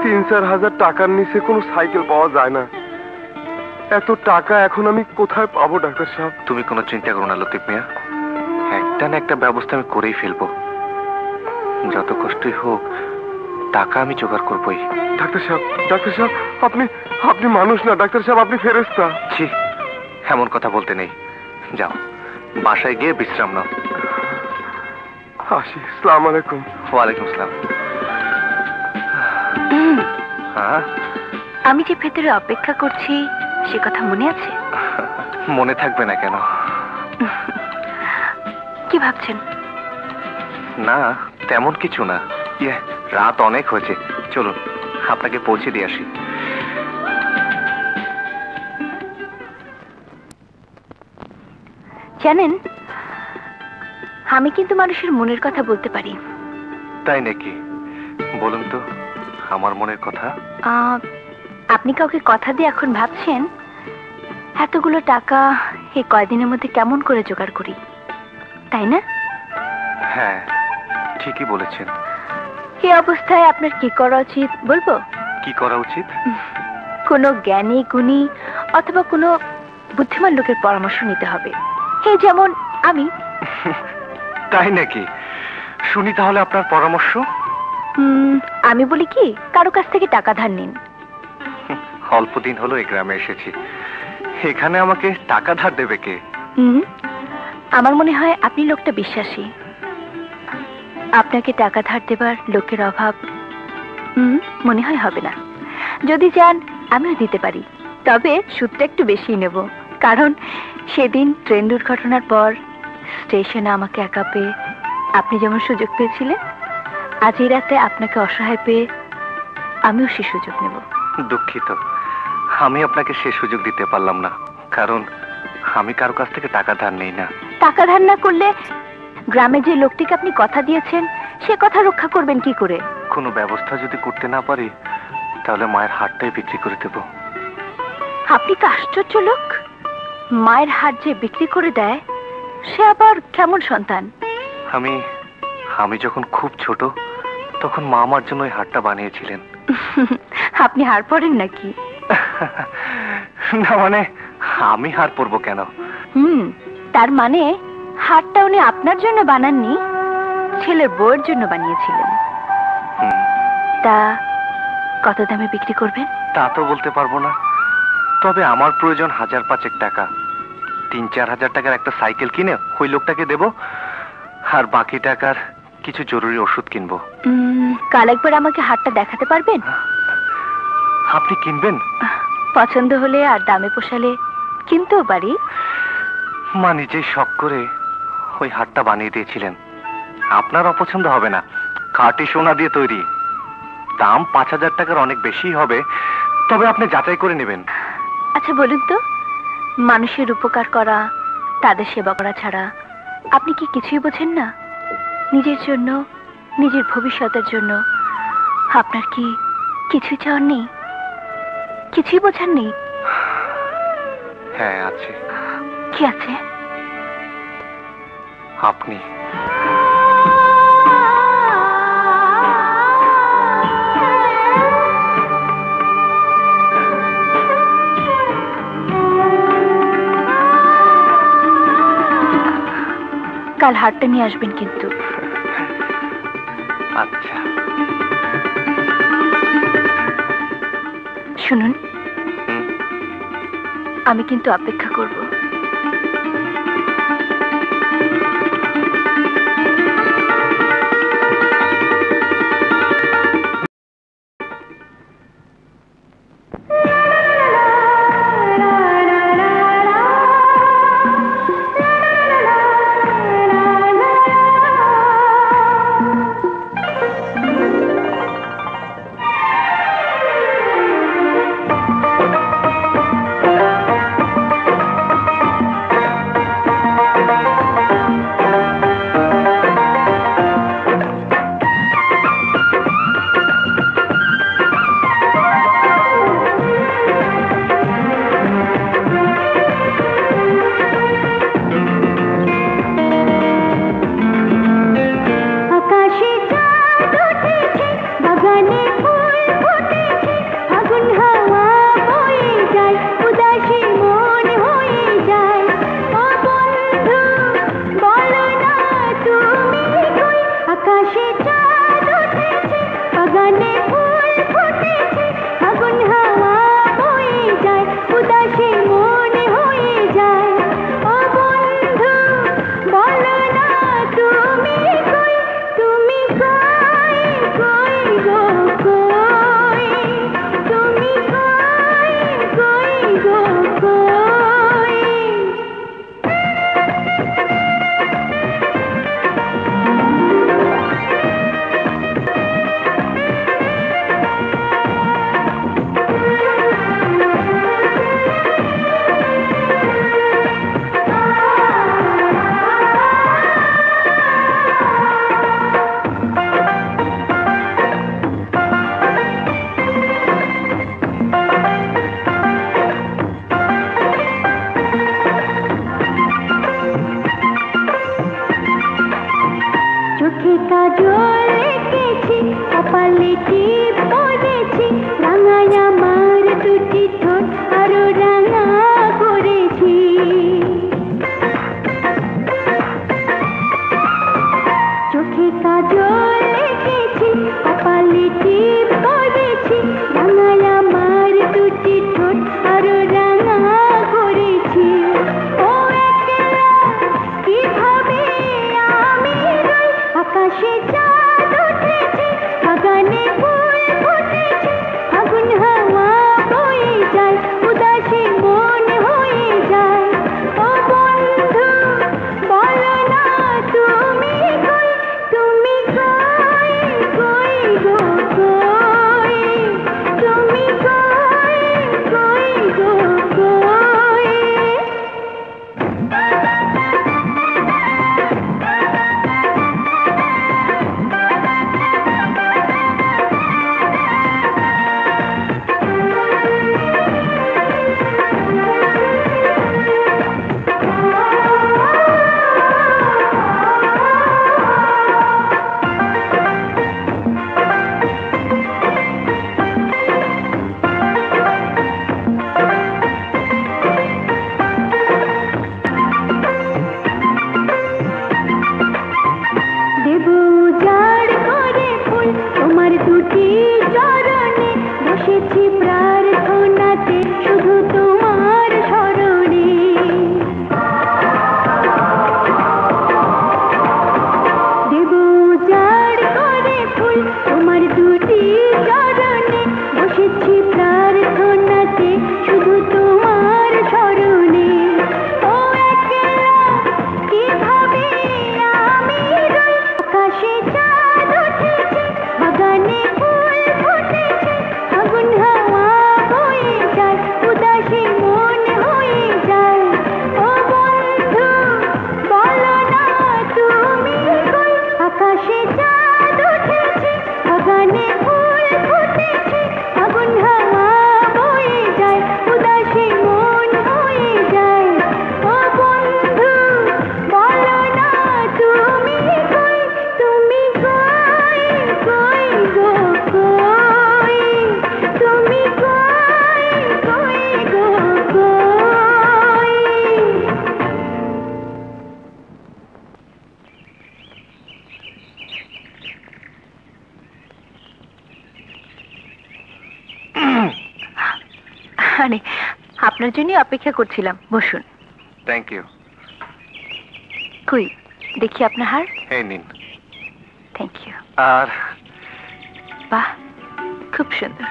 3-4 হাজার টাকার নিচে কোনো সাইকেল পাওয়া যায় না। এত টাকা এখন আমি কোথায় পাবো ডাক্তার সাহেব?
তুমি কোনো চিন্তা করো না লতিফ মিয়া, একটা না একটা ব্যবস্থা আমি করেই ফেলবো। যত কষ্টই হোক টাকা আমি জোগাড় করবোই।
ডাক্তার সাহেব, ডাক্তার সাহেব, আপনি মানুষ না ডাক্তার সাহেব, আপনি ফেরেশতা।
ছি, এমন কথা বলতে নেই। যাও বাসায় গিয়ে বিশ্রাম নাও।
আসি। আসসালামু আলাইকুম।
ওয়ালাইকুম আসসালাম। হ্যাঁ,
আমি যে ভেতরে অপেক্ষা করছি সে কথা মনে আছে?
মনে থাকবে না কেন?
কি ভাবছেন?
না তেমন কিছু না। রাত অনেক হয়েছে, চলুন আপনাকে পৌঁছে দিয়ে আসি।
জানেন, আমি কিন্তু মানুষের মনের কথা বলতে পারি।
তাই নাকি? বলুন তো আমার মনের কথা।
আপনি কাউকে কথা দিয়ে এখন ভাবছেন এতগুলো টাকা এই কয়দিনের মধ্যে কেমন করে জোগাড় করি, তাই না?
হ্যাঁ ঠিকই বলেছেন।
এই অবস্থায় আপনার কি করা উচিত বলবো?
কি করা উচিত?
কোনো জ্ঞানী গুণী অথবা কোনো বুদ্ধিমান লোকের পরামর্শ নিতে হবে, এই যেমন আমি।
তাই নাকি? শুনি তাহলে আপনার পরামর্শ।
আমি বলি কি, কারো কাছ থেকে টাকা ধার নিন।
অল্প দিন হলো এই গ্রামে এসেছি, এখানে আমাকে টাকা ধার দেবে কে?
আমার মনে হয় আপনি লোকটা বিশ্বাসী। আপনাকে টাকা ধার দেবার লোকের অভাব মনে হয় হবে না। যদি চান আমিও দিতে পারি, তবে সুদটা একটু বেশি নেব, কারণ সেদিন ট্রেন দুর্ঘটনার পর স্টেশনে আমাকে একা পেয়ে আপনি যেমন সুযোগ পেয়েছিলেন, আজ এই রাতে আপনাকে অসহায় পেয়ে আমিও সে সুযোগ নেব।
দুঃখিত, আমি আপনাকে সে সুযোগ দিতে পারলাম না, কারণ আমি কারো কাছ থেকে টাকা ধার নেই না।
টাকা ধার না করলে গ্রামে যে লোকটিকে আপনি কথা দিয়েছেন সে কথা রক্ষা করবেন কি করে?
কোনো ব্যবস্থা যদি করতে না পারি তাহলে মায়ের হাড়টাই বিক্রি করে দেব।
আপনি তো আশ্চর্য লোক, মায়ের হাড় যে বিক্রি করে দেয় সে আবার কেমন সন্তান?
আমি যখন খুব ছোট তখন মা আমার জন্য ওই হারটা বানিয়েছিলেন।
আপনি হার পড়েন নাকি?
না মানে আমি হার পরবো কেন?
তার মানে হারটা উনি আপনার জন্য বানাননি, ছেলের বউয়ের জন্য বানিয়েছিলেন। তা কত দামে বিক্রি করবেন?
তা তো বলতে পারবো না, তবে আমার প্রয়োজন 1000-5 টাকা। 3-4 হাজার টাকার একটা সাইকেল কিনে ওই লোকটাকে দেব, আর বাকি টাকার কিছু জরুরি ওষুধ কিনবো।
কাল একবার আমাকে হারটা দেখাতে পারবেন?
আপনি কিনবেন?
পছন্দ হলে আর দামে পোষালে কিনতেও পারি।
মা নিজেই শখ করে ওই হারটা বানিয়ে দিয়েছিলেন। আপনার অপছন্দ হবে না, খাঁটি সোনা দিয়ে তৈরি। দাম 5000 টাকার অনেক বেশি হবে, তবে আপনি যাচাই করে নেবেন।
আচ্ছা বলুন তো, মানুষের উপকার করা, তাদের সেবা করা ছাড়া আপনি কি কিছুই বোঝেন না? নিজের জন্য, নিজের ভবিষ্যতের জন্য আপনার কি কিছুই চাওয়ার নেই? কিছুই বোঝার নেই?
হ্যাঁ আছে।
কি আছে?
আপনি।
কাল হারটা নিয়ে আসবেন কিন্তু।
আচ্ছা।
শুনুন, আমি কিন্তু অপেক্ষা করব।
দুটি চরণে বসেছি প্রার্থনাতে শুধু তোমার স্মরণে। দেব উজাড় করে ফুল তোমার দুটি চরণে বসেছি প্রার্থনাতে শুধু তোমার স্মরণে। ও একলা কিভাবে আমি রই, আকাশে চাঁদ উঠেছে, বাগানে ফুল ফুটেছে, আগুন হাওয়া বয়ে যায়, উদাসী মন হয়ে যায়। ও বন্ধু বলো না তুমি কই, আকাশে চাঁদ উঠেছে, বাগানে ফুল ফুটেছে, আগুন হাওয়া বয়ে যায়, উদাসী মন হয়ে যায়। ও বন্ধু বলো না তুমি কই, তুমি কই কই গো কই, তুমি কই কই গো কই।
আরে আপনার জন্য অপেক্ষা করছিলাম, বসুন।
Thank you.
কই দেখি আপনার হার।
এই নিন।
Thank you.
আর
বাহ, খুব সুন্দর।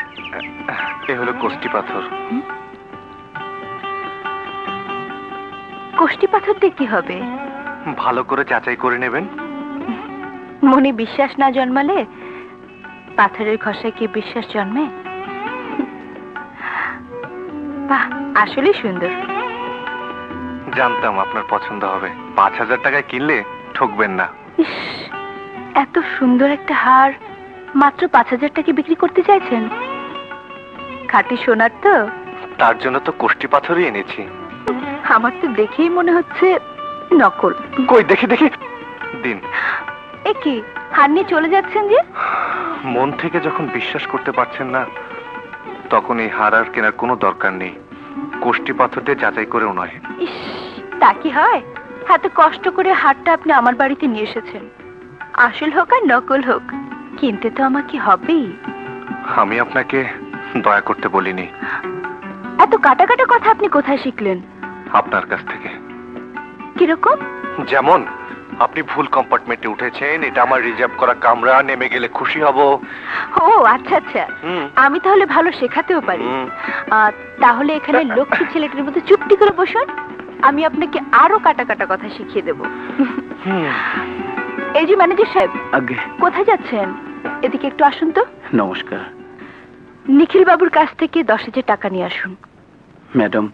এ হলো কোষ্টি পাথর।
কোষ্টি পাথর দিয়ে কি হবে?
ভালো করে যাচাই করে নেবেন।
মনে বিশ্বাস না জন্মালে পাথরের ঘষায় কি বিশ্বাস জন্মে? বাহ, আসলেই সুন্দর।
জানতাম আপনার পছন্দ হবে। 5,000 টাকায় কিনলে ঠকবেন না।
ইস, এত সুন্দর একটা হার মাত্র 5,000 টাকা বিক্রি করতে চাইছেন? খাঁটি সোনার তো?
তার জন্য তো কোষ্টি পাথরই এনেছি।
আমার তো দেখেই মনে হচ্ছে নকল।
কই দেখি দেখি। দিন।
এ কি, হার নিয়ে চলে যাচ্ছেন যে?
মন থেকে যখন বিশ্বাস করতে পারছেন না, তখন এই হার আর কেনার কোনো দরকার নেই। কোষ্টি পাথর দিয়ে যাচাই করেও নয়।
ইস, তা কি হয়? এত কষ্ট করে হারটা আপনি আমার বাড়িতে নিয়ে এসেছেন। আসল হোক আর নকল হোক, কিনতে তো আমাকে হবেই।
আমি আপনাকে দয়া করতে বলিনি।
এত কাটা কাটা কথা আপনি কোথায় শিখলেন?
আপনার কাছ থেকে।
কিরকম?
যেমন আপনি ভুল কম্পার্টমেন্টে উঠেছেন, এটা আমার রিজার্ভ করা কামরা, নেমে গেলে খুশি হব।
ও আচ্ছা আচ্ছা, আমি তাহলে ভালো শেখাতেও পারি। তাহলে এখানে লক্ষ্মী ছেলেটির মধ্যে চুপটি করে বসুন, আমি আপনাকে আরো কাটা কাটা কথা শিখিয়ে দেব। এই যে ম্যানেজার সাহেব,
আগে
কোথায় যাচ্ছেন? এদিকে একটু আসুন তো।
নমস্কার।
নিখিল বাবুর কাছ থেকে 10,000 টাকা নিয়ে আসুন।
ম্যাডাম,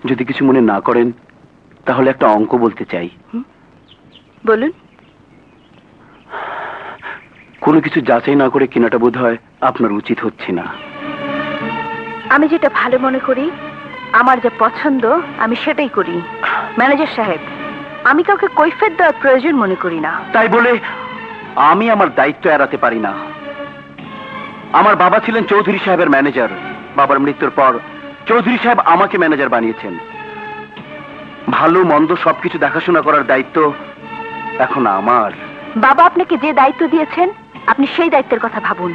যদি কিছু মনে না করেন তাহলে একটা অঙ্ক বলতে চাই।
বলুন।
কোনো কিছু যাচাই না করে কেনাটা বোধ হয় আপনার উচিত হচ্ছে না।
আমি যেটা ভালো মনে করি, আমার যা পছন্দ আমি সেটাই করি। ম্যানেজার সাহেব, আমি কাউকে কৈফিয়ত দেওয়ার প্রয়োজন মনে করি না।
তাই বলে আমি আমার দায়িত্ব এড়াতে পারি না। আমার বাবা ছিলেন চৌধুরী সাহেবের ম্যানেজার। বাবার মৃত্যুর পর চৌধুরী সাহেব আমাকে ম্যানেজার বানিয়েছেন। ভালো মন্দ সবকিছু দেখাশোনা করার দায়িত্ব এখন আমার।
বাবা আপনাকে যে দায়িত্ব দিয়েছেন, আপনি সেই দায়িত্বের কথা ভাবুন।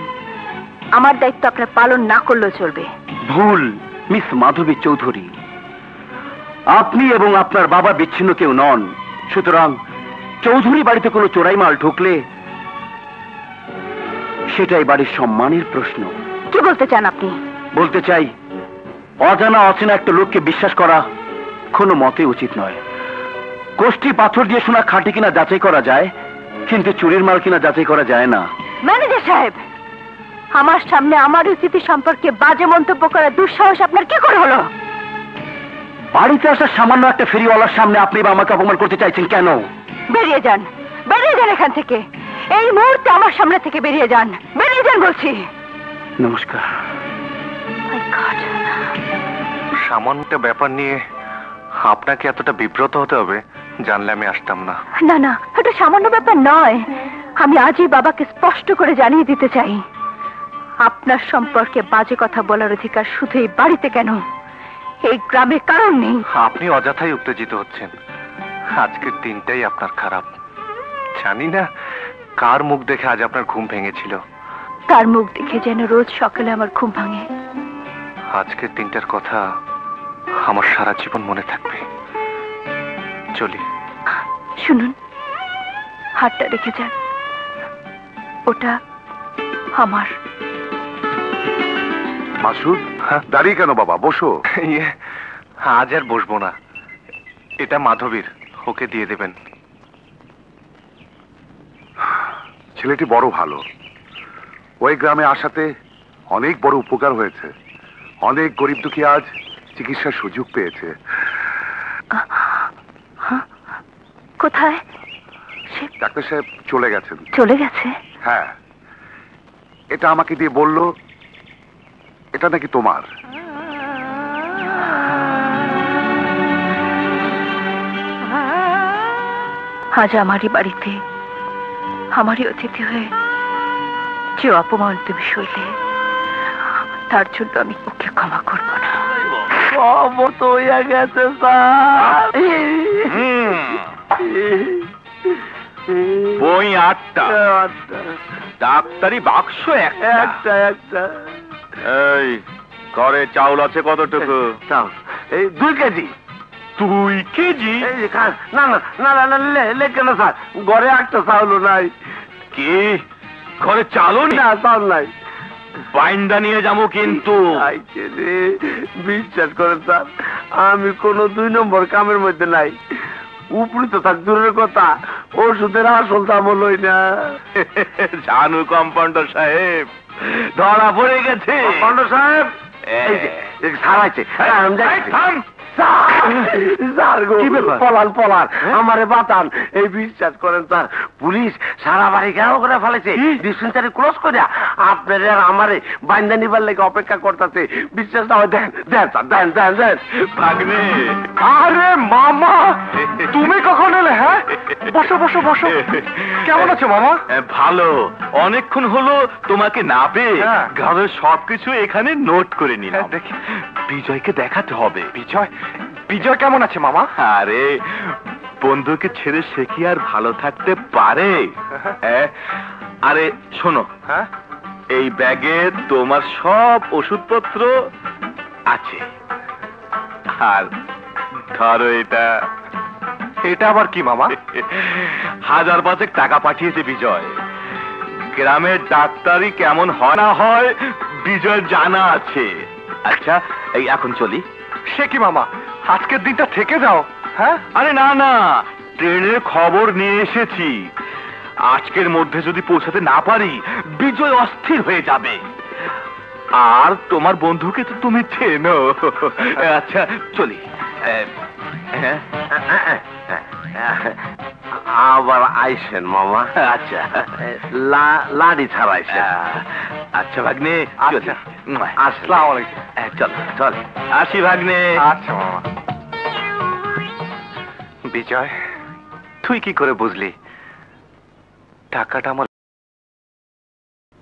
আমার দায়িত্ব আপনার পালন না করলেও চলবে।
ভুল মিস মাধবী চৌধুরী, আপনি এবং আপনার বাবা বিচ্ছিন্ন কেউ নন। সুতরাং চৌধুরী বাড়িতে কোনো চোরাই মাল ঢুকলে সেটাই বাড়ির সম্মানের প্রশ্ন।
কি বলতে চান আপনি?
বলতে চাই, অজানা অচেনা একটা লোককে বিশ্বাস করা কোনো মতে উচিত নয়। কোষ্টি পাথর দিয়ে সোনা খাঁটি কিনা যাচাই করা যায়, কিন্তু চুরির মাল কিনা যাচাই করা যায় না।
ম্যানেজার সাহেব, আমার সামনে আমার উচিতি সম্পর্কে বাজে মন্তব্য করার দুঃসাহস আপনার কি করে হলো?
বাড়িতে আসা সামান্য একটা ফেরিওয়ালার সামনে আপনি বা আমাকে অপমান করতে চাইছেন কেন?
বেরিয়ে যান, বেরিয়ে যান এখান থেকে। এই মুহূর্তে আমার সামনে থেকে বেরিয়ে যান, বেরিয়ে যান বলছি।
নমস্কার।
My God!
সামান্য একটা ব্যাপার নিয়ে আপনাকে এতটা বিব্রত হতে হবে জানলে আমি আসতাম না।
না না, এটা সামান্য ব্যাপার নয়। আমি আজই বাবাকে স্পষ্ট করে জানিয়ে দিতে চাই, আপনার সম্পর্কে বাজে কথা বলার অধিকার শুধু এই বাড়িতে কেন, এই গ্রামে কারণ নেই।
আপনি অযথাই উত্তেজিত হচ্ছেন। আজকের দিনটাই আপনার খারাপ। জানি না কার মুখ দেখে আজ আপনার ঘুম ভেঙেছিল।
তার মুখ দেখে যেন রোজ সকালে আমার ঘুম ভাঙে।
আজকের দিনটার কথা আমার সারা জীবন মনে থাকবে। চলি।
শুনুন, হাতটা রেখে যান, ওটা আমার।
মাসুদ, দাঁড়িয়ে কেন বাবা, বসো।
আজ আর বসবো না, এটা মাধবীর, ওকে দিয়ে দেবেন।
ছেলেটি বড় ভালো, ওই গ্রামে আসাতে অনেক বড় উপকার হয়েছে। অনেক গরিব দুঃখী আজ চিকিৎসার সুযোগ পেয়েছে।
কোথায়?
ডাক্তার সাহেব চলে গেছেন।
চলে গেছে?
হ্যাঁ, এটা আমাকে দিয়ে বলল এটা নাকি তোমার।
আজ আমারই বাড়িতে আমারই অতিথি হয়ে যে অপমান তুমি সইলে, তার জন্য আমি ওকে ক্ষমা করবো না।
তো হইয়া গেছে স্যার।
বই 8টা, ডাক্তারি বাক্স একটা। এই ঘরে চাউল আছে কতটুকু?
এই 2 কেজি।
2 কেজি?
না না না না, লেখে না স্যার, ঘরে একটা চাউলও নাই।
কি ঘরে চালও
না, চাউল নাই।
বাইন্দা নিয়ে যাবো কিন্তু।
বিশ্বাস করেন স্যার, আমি কোনো 2 নম্বর কামের মধ্যে নাই। উপরে তো থাক দূরের কথা, ওষুধের আসল দামও লই না।
জানু কম্পাউন্ডার সাহেব ধরা পড়ে গেছে।
কম্পাউন্ডার সাহেব ছাড়াইছে। আমারে বাতান, এই বিশ্বাস করেন স্যার, পুলিশ সারা বাড়ি ঘেরাও করে ফেলেছে, ডিসপেন্সারি ক্লোজ করে আপনার আর আমারে বাইন্দা নিবার লেগে অপেক্ষা করতেছে। বিশ্বাস না হয় দেন দেন স্যার, দেন দেন দেন।
ভাগ্নে,
আরে মামা, তুমি কখন এলে? হ্যাঁ, বসো বসো বসো। কেমন আছো মামা?
ভালো। অনেকক্ষণ হলো তোমাকে না পেয়ে গ্রামের সবকিছু এখানে নোট করে নিলাম।
দেখি,
বিজয়কে দেখাতে হবে।
বিজয়? বিজয় কেমন আছে মামা?
আরে বন্ধুকে ছেড়ে সে কি আর ভালো থাকতে পারে? আরে শোনো, এই ব্যাগে তোমার সব ওষুধপত্র আছে। আর ধরো এটা।
এটা আবার কি মামা?
1000 টাকা পাঠিয়েছে বিজয়। গ্রামের ডাক্তারি কেমন হয় না হয় বিজয় জানা আছে। আচ্ছা, এই এখন চলি।
সে কি মামা, আজকের দিনটা থেকে যাও। হ্যাঁ,
আরে না না, ট্রেনের খবর নিয়ে এসেছি। আজকের মধ্যে যদি পৌঁছাতে না পারি বিজয় অস্থির হয়ে যাবে। আর তোমার বন্ধুকে তো তুমি চেনো। আচ্ছা চলি।
আবার আইসেন মামা।
আচ্ছা,
লাড়ি ছাড়াইছেন।
আচ্ছা ভাগ্নে,
আচ্ছা,
আসসালামু আলাইকুম। চল চল, আসি ভাগ্নে।
আচ্ছা মামা। বিজয়, তুই কি করে বুঝলি টাকাটা আমার?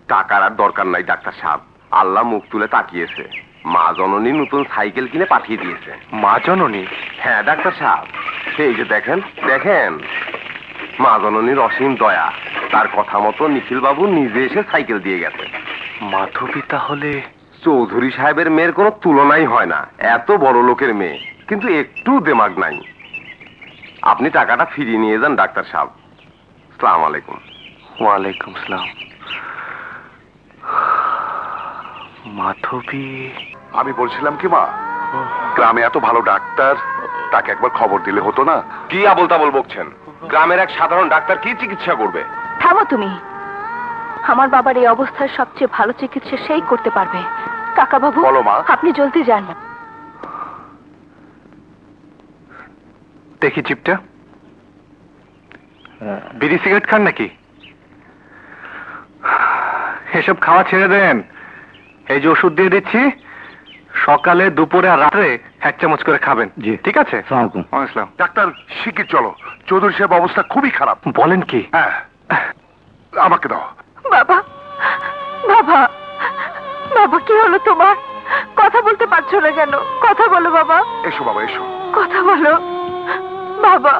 টাকার আর দরকার নাই ডাক্তার সাহেব, আল্লাহ মুখ তুলে তাকিয়েছে। মা জননী নতুন সাইকেল কিনে পাঠিয়ে দিয়েছে।
মা জননী?
হ্যাঁ ডাক্তার সাহেব, সেই যে দেখেন দেখেন, মা জননীর অসীম দয়া। তার কথা মতো নিখিল বাবু নিজে এসে সাইকেল দিয়ে গেছে।
মাধবী তাহলে
চৌধুরী সাহেবের মেয়ের কোনো তুলনাই হয় না। এত বড় লোকের মেয়ে, কিন্তু একটু দেমাগ নাই। আপনি টাকাটা ফিরিয়ে নিয়ে যান ডাক্তার সাহেব। আসসালামু আলাইকুম।
ওয়ালাইকুম সালাম। মাধবী?
আমি বলছিলাম কি মা, গ্রামে এত ভালো ডাক্তার, তাকে একবার খবর দিলে হতো না?
কি আবল তাবল বকছেন? গ্রামের এক সাধারণ ডাক্তার কি চিকিৎসা করবে?
থামো তুমি। আমার বাবার এই অবস্থায় সবচেয়ে ভালো চিকিৎসা সেই করতে পারবে। কাকা বাবু,
বলো মা।
আপনি জলদি যান।
দেখি চিপটা। বিড়ি সিগারেট খান নাকি? এসব খাওয়া ছেড়ে দেন। এই যে ওষুধ দিয়ে দিচ্ছি, সকালে দুপুরে আর রাত্রে 1 চামচ করে খাবেন। জি ঠিক আছে। আসসালাম।
ডাক্তার শিগগির চলো, চৌধুরী সাহেব অবস্থা খুবই খারাপ।
বলেন কি?
হ্যাঁ, আমাকে দাও।
বাবা, বাবা, বাবা, কি হলো তোমার? কথা বলতে পারছো না কেন? কথা বলো বাবা।
এসো বাবা, এসো।
কথা বলো বাবা।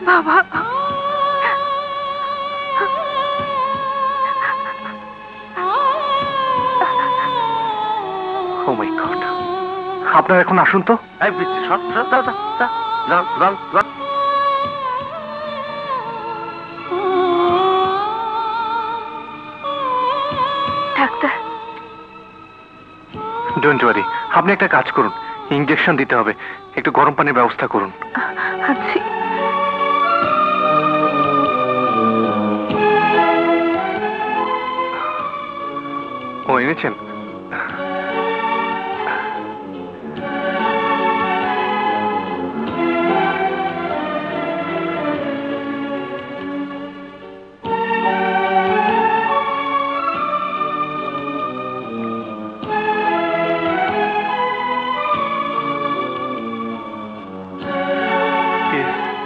বাবা,
মাই গড, আপনারা এখন আসুন তো।
ডাক্তার,
ডোন্ট ওয়ারি, আপনি একটা কাজ করুন, ইঞ্জেকশন দিতে হবে, একটু গরম পানির ব্যবস্থা করুন।
আচ্ছা।
ও এনেছেন?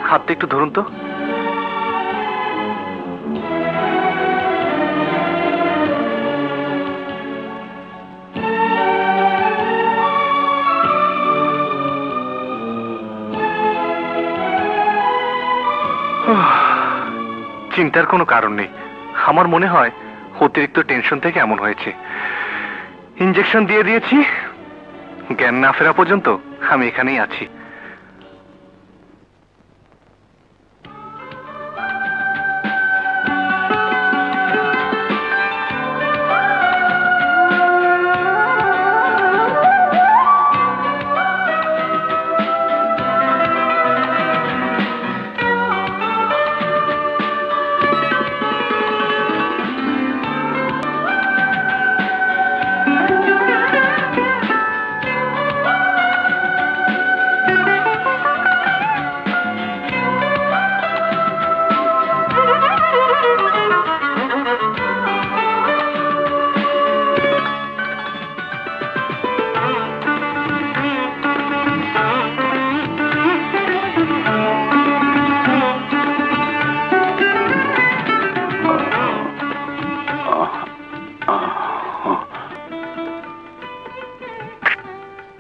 হাতটা একটু ধরুন তো। চিন্তার কোনো কারণ নেই, আমার মনে হয় অতিরিক্ত টেনশন থেকে এমন হয়েছে। ইঞ্জেকশন দিয়ে দিয়েছি, জ্ঞান না ফেরা পর্যন্ত আমি এখানেই আছি।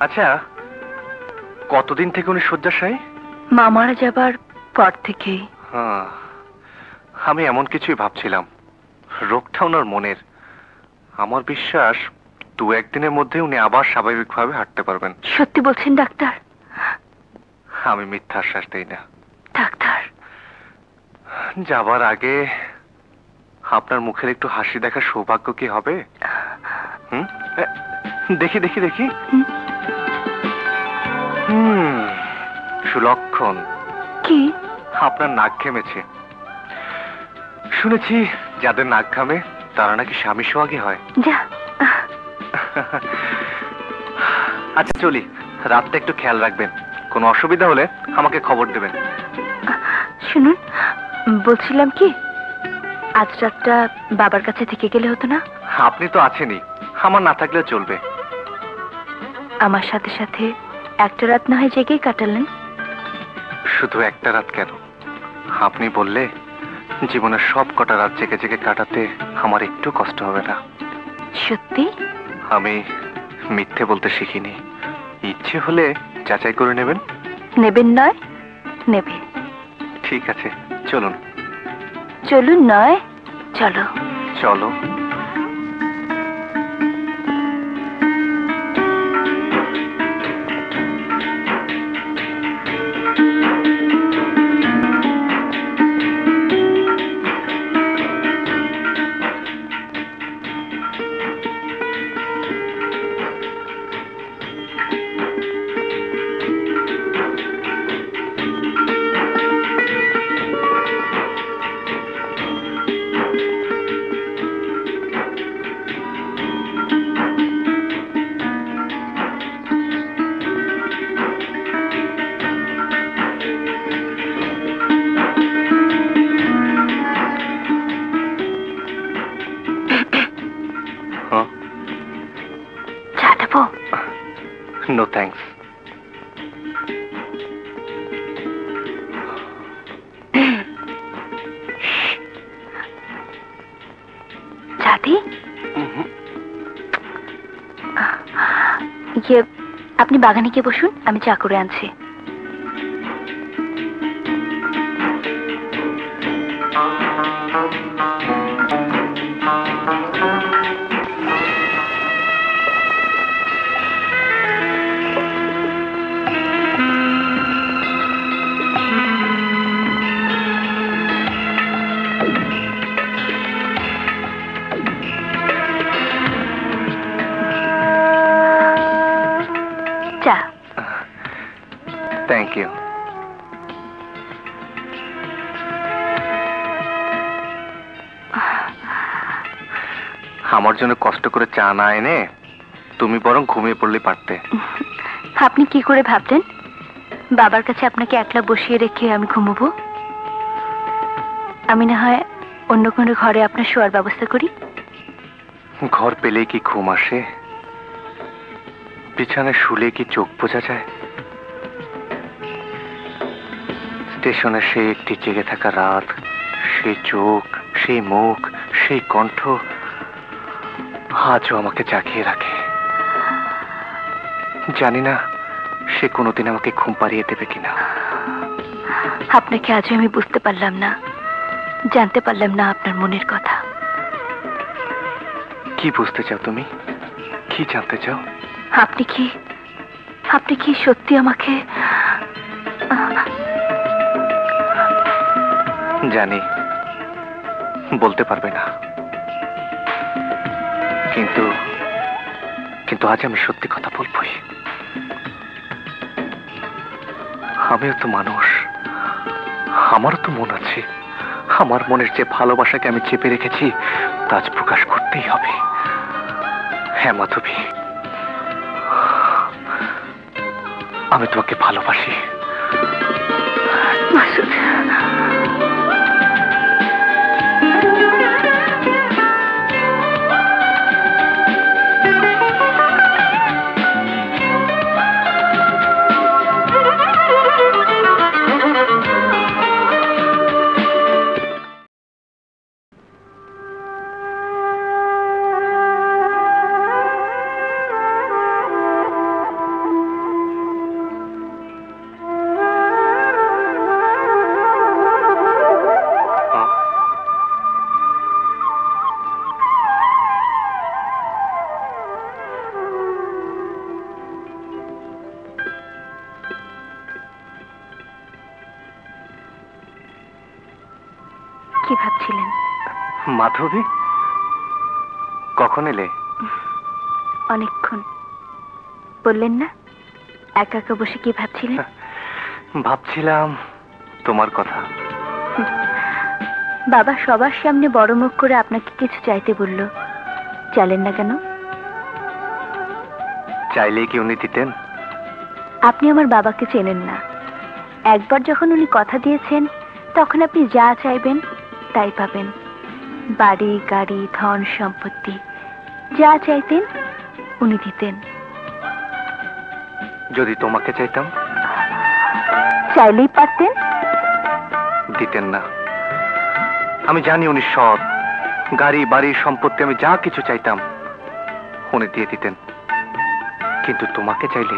আচ্ছা, কতদিন থেকে উনি শয্যাশায়ী?
মা মারা যাবার পর থেকেই।
হ্যাঁ, আমি এমন কিছুই ভাবছিলাম, রোগটা ওনার মনের। আমার বিশ্বাস 2-1 দিনের মধ্যে উনি আবার স্বাভাবিকভাবে হাঁটতে পারবেন।
সত্যি বলছেন ডাক্তার?
আমি মিথ্যা আশ্বাস দেই না।
ডাক্তার,
যাবার আগে আপনার মুখের একটু হাসি দেখার সৌভাগ্য কি হবে? দেখি দেখি দেখি। সুলক্ষণ।
কি?
আপনার নাক ঘেমেছে। শুনেছি যাদের নাক ঘামে তারা নাকি স্বামী সোহাগী হয়।
যা।
আচ্ছা চলি, রাতটা একটু খেয়াল রাখবেন, কোনো অসুবিধা হলে আমাকে খবর দেবেন।
শুনুন, বলছিলাম কি, আজ রাতটা বাবার কাছে থেকে গেলে হতো না?
আপনি তো আছেনই, আমার না থাকলেও চলবে।
আমার সাথে সাথে একটা রাত না হয় জেগেই কাটালেন।
শুধু একটা রাত কেন, আপনি বললে জীবনের সব কটা রাত জেগে জেগে কাটাতে আমার একটু কষ্ট হবে না।
সত্যি?
আমি মিথ্যে বলতে শিখিনি, ইচ্ছে হলে যাচাই করে নেবেন।
নেবেন নয় নেবে।
ঠিক আছে, চলুন।
চলুন নয় চলো।
চলো। No thanks.
চাঁদি, আপনি বাগানে গিয়ে বসুন, আমি চা করে আনছি। চা।
Thank you. আমার জন্য কষ্ট করে চা না এনে তুমি বরং ঘুমিয়ে পড়লে পারতে।
আপনি কি করে ভাবতেন বাবার কাছে আপনাকে একলা বসিয়ে রেখে আমি ঘুমোবো? আমি না হয় অন্য কোনো ঘরে আপনার শোয়ার ব্যবস্থা করি।
ঘর পেলে কি ঘুম আসে? বিছানায় শুলে কি চোখ বোঝা যায়? স্টেশনে সেই একটি জেগে থাকা রাত, সেই চোখ, সেই মুখ, সেই কণ্ঠ আজও আমাকে জাগিয়ে রাখে। জানি না সে কোনোদিন আমাকে ঘুম পাড়িয়ে দেবে কিনা।
আপনাকে আজও আমি বুঝতে পারলাম না, জানতে পারলাম না আপনার মনের কথা।
কি বুঝতে চাও তুমি? কি জানতে চাও?
আপনি কি সত্যি আমাকে?
জানি বলতে পারবে না, কিন্তু আজ আমি সত্যি কথা বলবই। আমিও তো মানুষ, আমারও তো মন আছে। আমার মনের যে ভালোবাসাকে আমি চেপে রেখেছি তা আজ প্রকাশ করতেই হবে। হ্যাঁ মাধবী, আমি তোমাকে ভালোবাসি।
কি ভাবছিলেন?
মাধবী, কখন এলে?
অনেকক্ষণ। বললেন না একা একা বসে কি ভাবছিলেন?
ভাবছিলাম তোমার কথা।
বাবা সবার সামনে বড় মুখ করে আপনাকে কিছু চাইতে বলল, চাইলেন না কেন?
চাইলেই কি উনি দিতেন?
আপনি আমার বাবাকে চেনেন না। একবার যখন উনি কথা দিয়েছেন তখন আপনি যা চাইবেন তাই পাবেন। বাড়ি, গাড়ি, ধন সম্পত্তি যা চাইতেন উনি দিতেন।
যদি তোমাকে চাইতাম?
চাইলেই পারতেন।
দিতেন না। আমি জানি উনি সৎ। গাড়ি, বাড়ি, সম্পত্তি আমি যা কিছু চাইতাম উনি দিয়ে দিতেন, কিন্তু তোমাকে চাইলে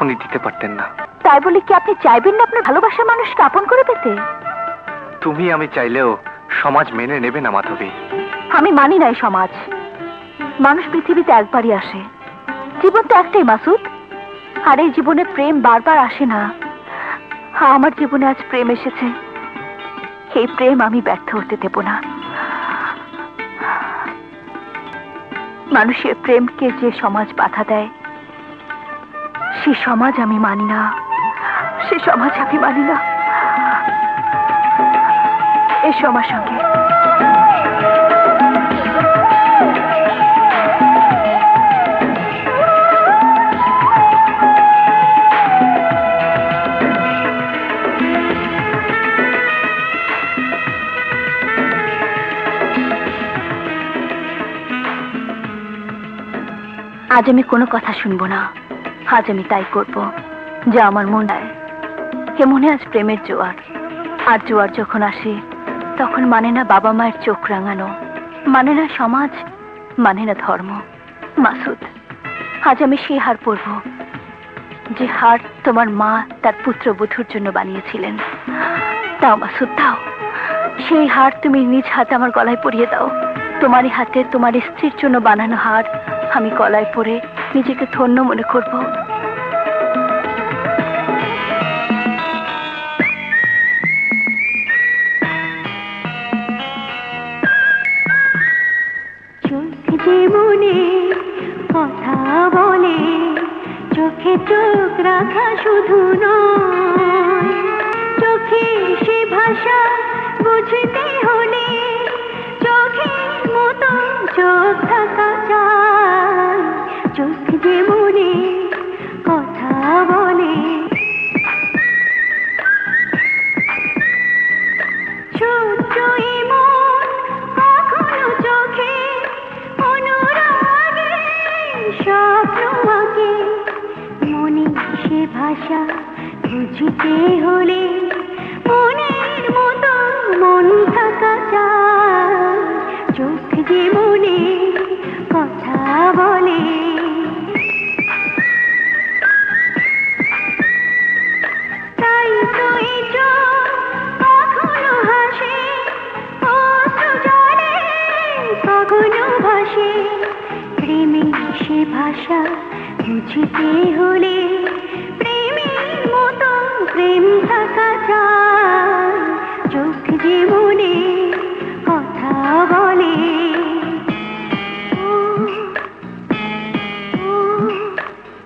উনি দিতে পারতেন না।
তাই বলে কি আপনি চাইবেন না আপনার ভালোবাসার মানুষকে আপন করে পেতে?
তুমি আমি চাইলেও সমাজ মেনে নেবে না মাধবী।
আমি মানি না এই সমাজ। মানুষ পৃথিবীতে একবারই আসে, জীবন তো একটাই মাসুদ। আর এই জীবনে প্রেম বারবার আসে না। আমার জীবনে আজ প্রেম এসেছে, এই প্রেম আমি ব্যর্থ হতে দেব না। মানুষের প্রেমকে যে সমাজ বাধা দেয় সে সমাজ আমি মানি না, সে সমাজ আমি মানি না। এসো আমার সঙ্গে। আজ আমি কোনো কথা শুনবো না। আজ আমি তাই করব যা আমার মন চায়। হে মনে আজ প্রেমের জোয়ার, আর জোয়ার যখন আসে তখন মানে না বাবা মায়ের চোখ রাঙানো, মানে না সমাজ, মানে না ধর্ম। মাসুদ, আজ আমি সেই হার পরব যে হার তোমার মা তার পুত্রবধূর জন্য বানিয়েছিলেন। দাও মাসুদ, দাও সেই হার তুমি নিজ হাতে আমার গলায় পরিয়ে দাও। তোমারই হাতে তোমার স্ত্রীর জন্য বানানো হার আমি গলায় পরে নিজেকে ধন্য মনে করব।
চোখ যে মনে কথা বলে, চোখে চোখ রাখা শুধু নয়, চোখে সে ভাষা বুঝতে হলে চোখের মতো চোখ থাকা চাই। চোখ যে মনে কথা বলে, ছোট্ট এমন কখনো চোখে অনুরাগে স্বপ্ন আঁকে। মনে সে ভাষা বুঝতে হলে মনের মতো মন থাকা চাই। চোখ যে মনে কথা বলে। তাই তো এই চোখ কখনো হাসে, অশ্রু জলে কখনো ভাসে। প্রেমে সে ভাষা বুঝতে হলে প্রেমের মতো প্রেম থাকা চাই। চোখ যে মনে কথা বলে।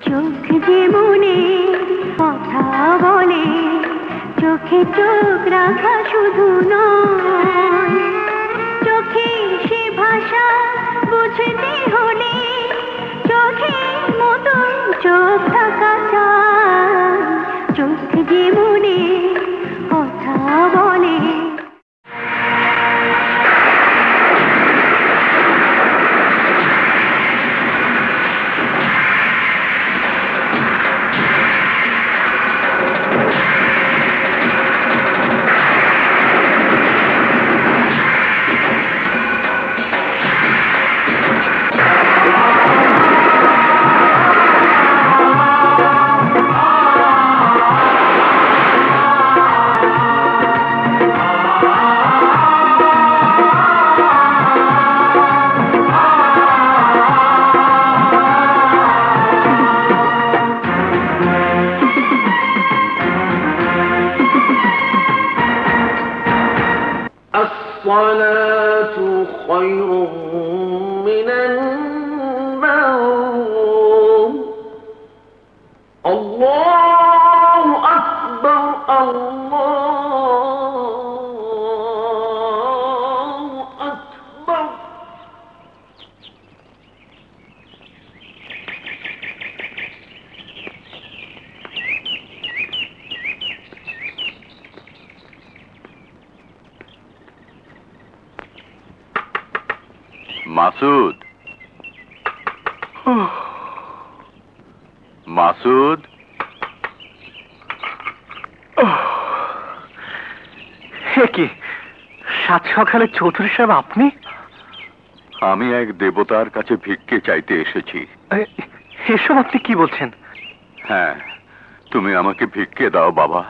চোখ যে মনে কথা বলে, চোখে চোখ রাখা শুধু নয়, চোখে সে ভাষা বুঝতে হলে চোখের মতো চোখ থাকা চাই। চোখ যে মনে কথা বলে।
الصلاة خير من النوم. الله أكبر الله أكبر.
মাসুদ, মাসুদ,
হে কি সাত সকালে চৌধুরী সাহেব আপনি?
আমি এক দেবতার কাছে ভিক্ষে চাইতে এসেছি।
এসব আপনি কি বলছেন?
হ্যাঁ, তুমি আমাকে ভিক্ষে দাও বাবা।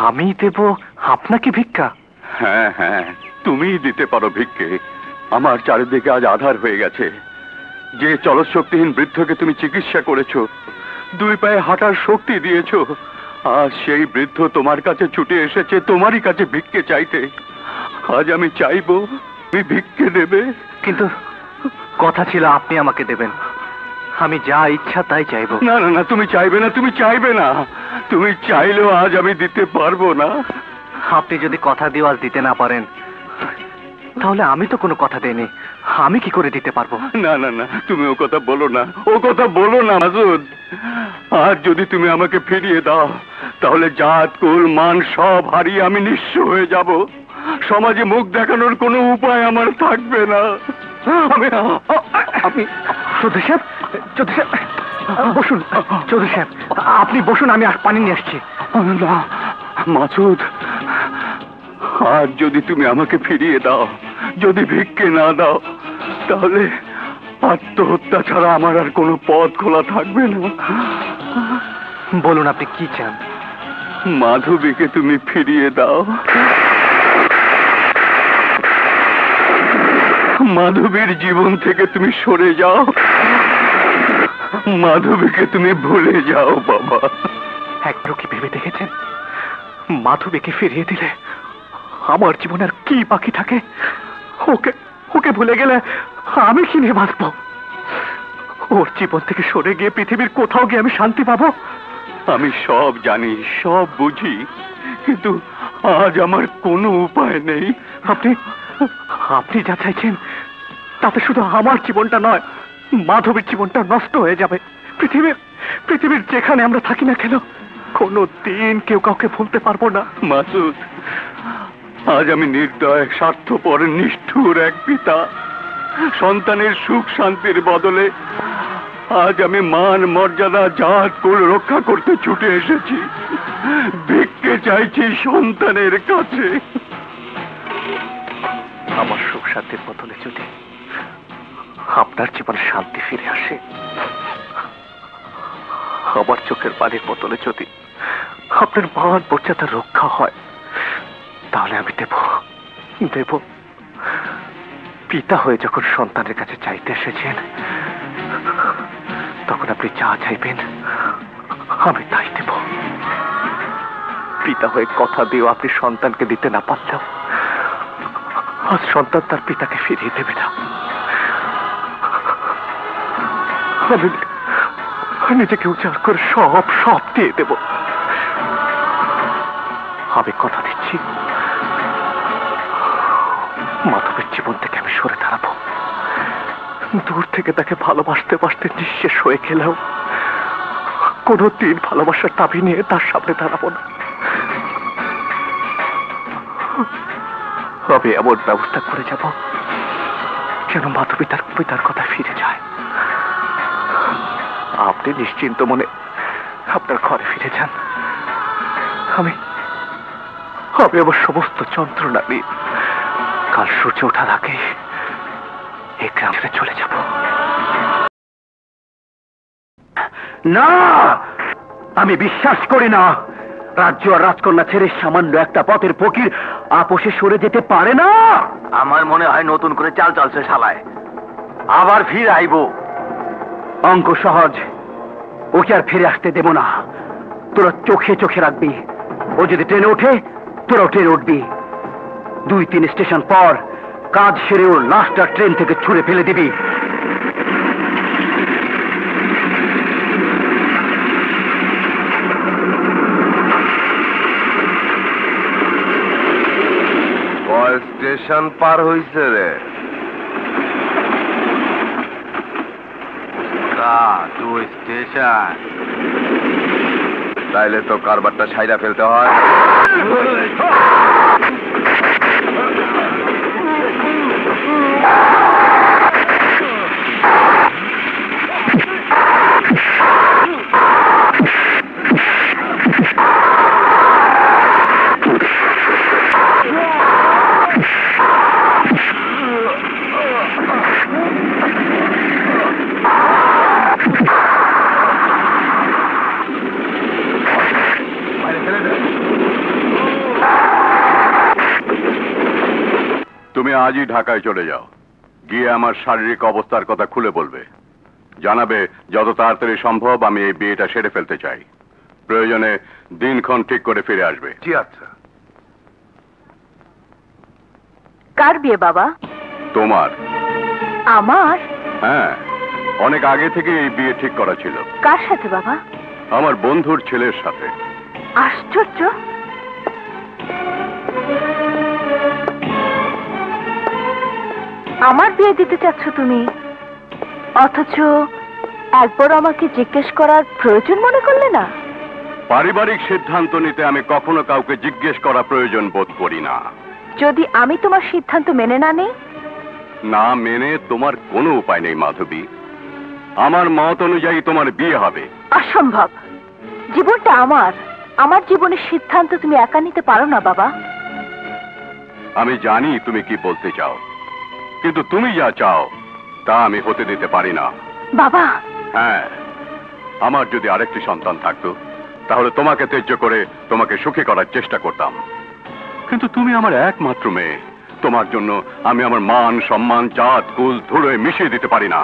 আমি দেব আপনাকে ভিক্ষা?
হ্যাঁ হ্যাঁ, তুমিই দিতে পারো ভিক্ষে। আমার চারিদিকে আজ আধার হয়ে গেছে। যে চলৎশক্তিহীন বৃদ্ধকে তুমি চিকিৎসা করেছো, দুই পায়ে হাঁটার শক্তি দিয়েছো, আজ সেই বৃদ্ধ তোমার কাছে ছুটে এসেছে তোমারই কাছে ভিক্ষে চাইতে। আজ আমি চাইবো তুমি ভিক্ষে দেবে।
কিন্তু কথা ছিল আপনি আমাকে দেবেন, আমি যা ইচ্ছা তাই চাইবো।
না না না, তুমি চাইবে না, তুমি চাইবে না। তুমি চাইলেও আজ আমি দিতে পারবো না।
আপনি যদি কথা দিয়ে আজ দিতে না পারেন, তাহলে আমি তো কোনো কথা দেইনি, আমি কি করে দিতে পারবো?
না না না, তুমি ও কথা বলো না, ও কথা বলো না মাসুদ। আজ যদি তুমি আমাকে ফিরিয়ে দাও, তাহলে জাত কুল মান সব হারিয়ে আমি নিঃস্ব হয়ে যাব। সমাজে মুখ দেখানোর কোনো উপায় আমার থাকবে না।
আমি চৌধুরী সাহেব, চৌধুরী সাহেব বসুন। চৌধুরী সাহেব আপনি বসুন, আমি পানি নিয়ে আসছি।
না মাসুদ, আজ যদি তুমি আমাকে ফিরিয়ে দাও, যদি ভিক্ষে না দাও, তাহলে আত্মহত্যা ছাড়া আমার আর কোনো পথ খোলা থাকবে না।
বলুন আপনি কি চান?
মাধবীকে তুমি ফিরিয়ে দাও। মাধবীর জীবন থেকে তুমি সরে যাও, মাধবীকে তুমি ভুলে যাও বাবা।
একবারও কি ভেবে দেখেছেন মাধবীকে ফিরিয়ে দিলে আমার জীবনে আর কি বাকি থাকে? ওকে ওকে ভুলে গেলে আমি কি নিয়ে বাঁচবো?
ওর জীবন থেকে সরে গিয়ে পৃথিবীর কোথাও গিয়ে আমি শান্তি পাবো?
আমি সব জানি, সব বুঝি, কিন্তু আজ আমার কোনো উপায় নেই।
আপনি আপনি যা চাইছেন তাতে শুধু আমার জীবনটা নয়, মাধবীর জীবনটা নষ্ট হয়ে যাবে। পৃথিবীর যেখানে আমরা থাকি না কেন, কোনো দিন কেউ কাউকে ভুলতে পারবো না।
মাসুদ, আজ আমি নির্দয়, স্বার্থপর, নিষ্ঠুর এক পিতা। সন্তানের সুখ শান্তির বদলে আজ আমি মান মর্যাদা জাত কুল রক্ষা করতে ছুটে এসেছি। ভিক্ষে চাইছি সন্তানের কাছে।
আমার সুখ শান্তির বদলে যদি আপনার জীবনে শান্তি ফিরে আসে, আমার চোখের পানির বদলে যদি আপনার মান মর্যাদা রক্ষা হয়, তাহলে আমি দেব। পিতা হয়ে যখন সন্তানের কাছে চাইতে এসেছেন, তখন আপনি যা চাইবেন আমি তাই দেব। পিতা হয়ে কথা দিয়েও আপনি সন্তানকে দিতে না পারলেও আজ সন্তান তার পিতাকে ফিরিয়ে দেবে না। আমি নিজেকে উজাড় করে সব দিয়ে দেব। আমি কথা দিচ্ছি, মাধবের জীবন থেকে আমি সরে দাঁড়াবো। দূর থেকে তাকে ভালোবাসতে নিঃশেষ হয়ে গেলেও কোনোদিন ভালোবাসার দাবি নিয়ে তার সামনে দাঁড়াবো না। আমি এমন ব্যবস্থা করে যাব যেন মাধবী তার পিতার কথা ফিরে যায়। আপনি নিশ্চিন্ত মনে আপনার ঘরে ফিরে যান। আমি আমার সমস্ত যন্ত্রণা নিয়ে কাল সূর্য ওঠার আগে এই গ্রাম ছেড়ে চলে যাব।
না, আমি বিশ্বাস করি না রাজ্য আর রাজকন্যা ছেড়ে সামান্য একটা পথের ফকির আপোষে সরে যেতে পারে না। আমার মনে হয় নতুন করে চাল চলছে শালায়, আবার ফিরে আইব। অঙ্ক সহজ, ওকে আর ফিরে আসতে দেব না। তোরা চোখে রাখবি, ও যদি ট্রেনে ওঠে তোরাও ট্রেনে উঠবি। 2-3 স্টেশন পর কাজ সেরে ওর লাশটা ট্রেন থেকে ছুঁড়ে ফেলে দিবি।
স্টেশন পার হইছে রে? 2 স্টেশন। তাইলে তো কারবারটা ছাইরা ফেলতে হয়।
তুমি আজই ঢাকায় চলে যাও, গিয়ে আমার শারীরিক অবস্থার কথা খুলে বলবে। জানাবে যত তাড়াতাড়ি সম্ভব আমি এই বিয়েটা সেরে ফেলতে চাই। প্রয়োজনে দিনক্ষণ ঠিক করে ফিরে আসবে।
জি আচ্ছা।
কার বিয়ে বাবা?
তোমার।
আমার?
হ্যাঁ, অনেক আগে থেকে এই বিয়ে ঠিক করা ছিল।
কার সাথে বাবা?
আমার বন্ধুর ছেলের সাথে।
আশ্চর্য, আমার বিয়ে দিতে চাচ্ছ তুমি, অথচ একবার আমাকে জিজ্ঞেস করার প্রয়োজন মনে করলে না?
পারিবারিক সিদ্ধান্ত নিতে আমি কখনো কাউকে জিজ্ঞেস করা প্রয়োজন বোধ করি না।
যদি আমি তোমার সিদ্ধান্ত মেনে না নেই?
না মেনে তোমার কোনো উপায় নেই মাধবী। আমার মত অনুযায়ী তোমার বিয়ে হবে।
অসম্ভব। জীবনটা আমার জীবনের সিদ্ধান্ত তুমি একা নিতে পারো না বাবা।
আমি জানি তুমি কি বলতে চাও, কিন্তু তুমি যা চাও তা আমি হতে দিতে পারি না।
বাবা।
হ্যাঁ, আমার যদি আরেকটি সন্তান থাকতো তাহলে তোমাকে ত্যায্য করে তোমাকে সুখী করার চেষ্টা করতাম, কিন্তু তুমি আমার একমাত্র মেয়ে। তোমার জন্য আমি আমার মান সম্মান জাত কুল ধুলোয় মিশিয়ে দিতে পারি না।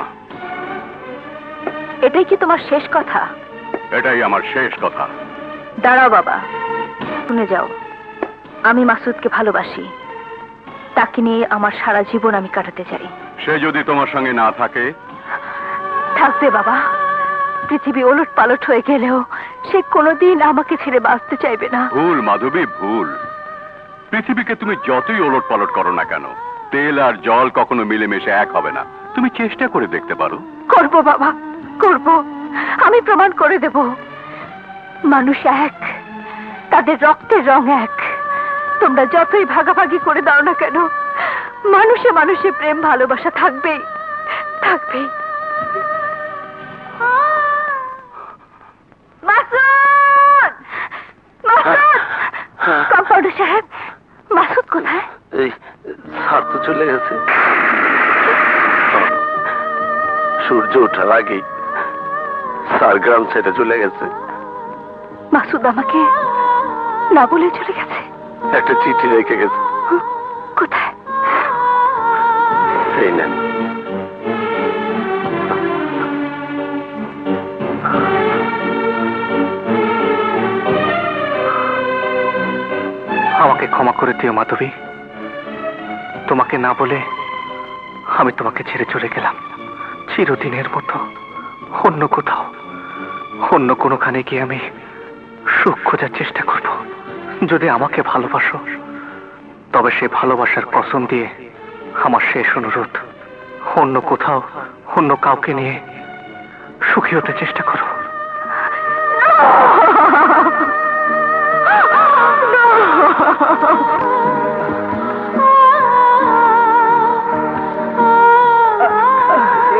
এটাই কি তোমার শেষ কথা?
এটাই আমার শেষ কথা।
দাঁড়াও বাবা, শুনে যাও। আমি মাসুদকে ভালোবাসি, তাকে নিয়ে আমার সারা জীবন আমি কাটাতে চাই।
সে যদি তোমার সঙ্গে না থাকে?
থাকবে বাবা, পৃথিবী ওলট পালট হয়ে গেলেও সে কোনোদিন আমাকে ছেড়ে বাঁচতে চাইবে না।
ভুল মাধবী, ভুল। পৃথিবীকে তুমি যতই ওলট পালট করো না কেন, তেল আর জল কখনো মিলেমিশে এক হবে না। তুমি চেষ্টা করে দেখতে পারো।
করব বাবা, করব। আমি প্রমাণ করে দেব মানুষ এক, তাদের রক্তের রং এক। তোমরা যতই ভাগাভাগি করে দাও না কেন, মানুষে মানুষে প্রেম ভালোবাসা থাকবেই, থাকবেই। মাসুদ, মাসুদ, কম্পাউন্ডার সাহেব, মাসুদ কোথায়?
এই স্যার তো চলে গেছে। সূর্য ওঠার আগেই স্যার গ্রাম ছেড়ে চলে গেছে।
মাসুদ আমাকে না বলে চলে গেছে?
একটা চিঠি রেখে গেছে।
কোথায়?
এই নেন।
আমাকে ক্ষমা করে দিও মাধবী, তোমাকে না বলে আমি তোমাকে ছেড়ে চলে গেলাম চিরদিনের মতো অন্য কোথাও, অন্য কোনোখানে গিয়ে আমি সুখ খোঁজার চেষ্টা করব। যদি আমাকে ভালোবাসো তবে সে ভালোবাসার কসম দিয়ে আমার শেষ অনুরোধ, অন্য কোথাও অন্য কাউকে নিয়ে সুখী হতে চেষ্টা করো।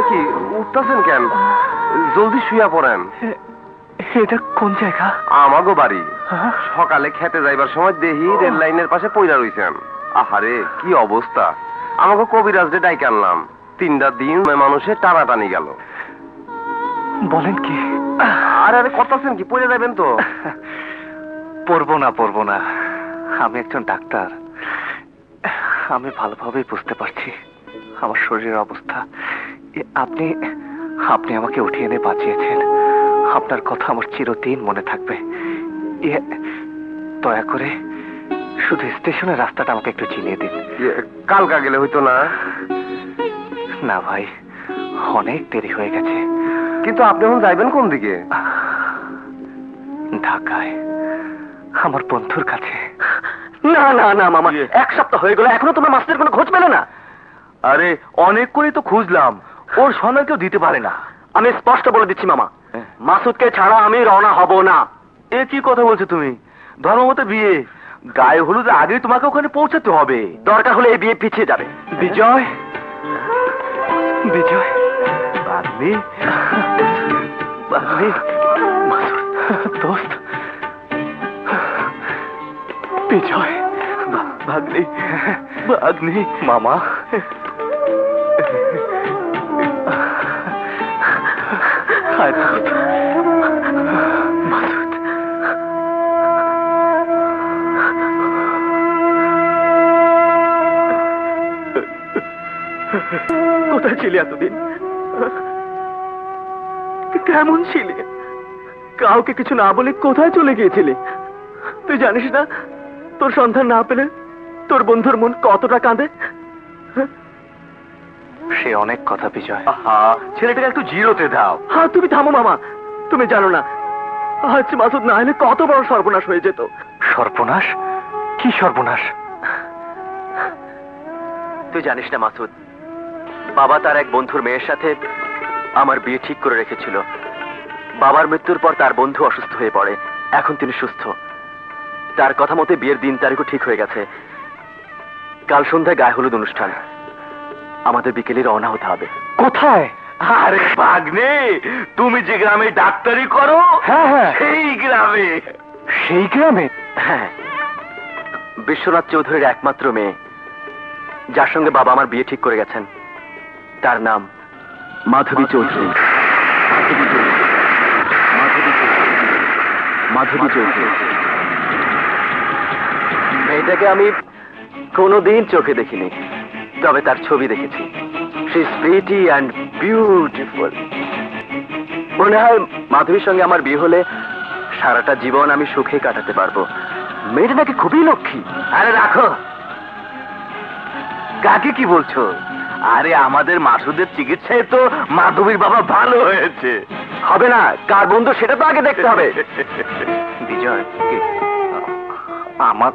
কি উঠতেছেন কেন? জলদি শুয়া পড়েন।
এটা কোন জায়গা?
আমাগো বাড়ি। সকালে খেতে যাইবার সময় দেহি রেল লাইনের পাশে পইরা রইছেন। আহারে কি অবস্থা! আমাকে কবিরাজরে ডাইকে আনলাম। 3টা দিন মানুষে টানাটানি গেল।
বলেন কি?
আরে আরে করতেছেন কি? পড়ে যাবেন তো।
পড়বো না, আমি একজন ডাক্তার। আমি ভালোভাবেই বুঝতে পারছি আমার শরীরের অবস্থা। আপনি আপনি আমাকে উঠিয়ে এনে বাঁচিয়েছেন। আপনার কথা আমার চিরদিন মনে থাকবে। দয়া করে শুধু স্টেশনের রাস্তাটা আমাকে একটু চিনিয়ে দিন।
কালকা গেলে হইতো না?
না ভাই, অনেক দেরি হয়ে গেছে।
কিন্তু আপনি এখন যাইবেন কোন দিকে?
ঢাকায়, আমার বন্ধুর কাছে।
না না না মামা, 1 সপ্তাহ হয়ে গেল এখনো তোমার মাস্টারের কোনো খোঁজ পেলে না? আরে অনেক করে তো খুঁজলাম, ওর সময় কেউ দিতে পারে না। আমি স্পষ্ট বলে দিচ্ছি মামা, মাসুদকে ছাড়া আমি রওনা হব না। এ কি কথা বলছো তুমি? ধর্মমতে বিয়ে, গায়ে হলুদের আগে তোমাকে ওখানে পৌঁছাতে হবে। দরকার হলে এই বিয়ে পিছিয়ে যাবে।
বিজয়, বিজয়,
বাগনি, বাগনি,
দোস্ত, বিজয়,
ভাগ্নি, ভাগ্নি,
মামা। মাসুদ,
কোথায় ছিলে এতদিন? কেমন ছিলে? কাউকে কিছু না বলে কোথায় চলে গিয়েছিলে? তুই জানিস না তোর সন্ধান না পেলে তোর বন্ধুর মন কতটা কাঁদে?
সে অনেক কথা বিজয়।
ছেলেটাকে একটু জিরোতে দাও। হ্যাঁ তুমি থামো মামা, তুমি জানো না আজ মাসুদ না হলে কত বড় সর্বনাশ হয়ে যেত।
সর্বনাশ? কি সর্বনাশ?
তুই জানিস না মাসুদ, বাবা তার এক বন্ধুর মেয়ের সাথে আমার বিয়ে ঠিক করে রেখেছিল। বাবার মৃত্যুর পর তার বন্ধু অসুস্থ হয়ে পড়ে, এখন তিনি সুস্থ। তার কথা মতে বিয়ের দিন তারিখও ঠিক হয়ে গেছে। কাল সন্ধ্যায় গায়ে হলুদ অনুষ্ঠান, আমাদের বিকেলে রওনা হতে হবে।
কোথায়?
আরে ভাগ্নে, তুমি যে গ্রামে ডাক্তারি করো,
হ্যাঁ হ্যাঁ,
সেই গ্রামে।
সেই গ্রামে?
হ্যাঁ, বিশ্বনাথ চৌধুরীর একমাত্র মেয়ে, যার সঙ্গে বাবা আমার বিয়ে ঠিক করে গেছেন। তার নাম মাধবী চৌধুরী। মাধবী চৌধুরী। মেয়েটাকে আমি কোনোদিন চোখে দেখিনি, তবে তার ছবি দেখেছি। She is pretty and beautiful. মনে হয় মাধবীর সঙ্গে আমার বিয়ে হলে সারাটা জীবন আমি সুখে কাটাতে পারবো। মেয়েটা নাকি খুবই লক্ষ্মী। আরে রাখো, কাকে কি বলছো? আরে আমাদের মাসুদের চিকিৎসায় তো মাধবীর বাবা ভালো হয়েছে। হবে না, কার বন্ধু সেটা তো আগে দেখতে হবে।
বিজয়, আমার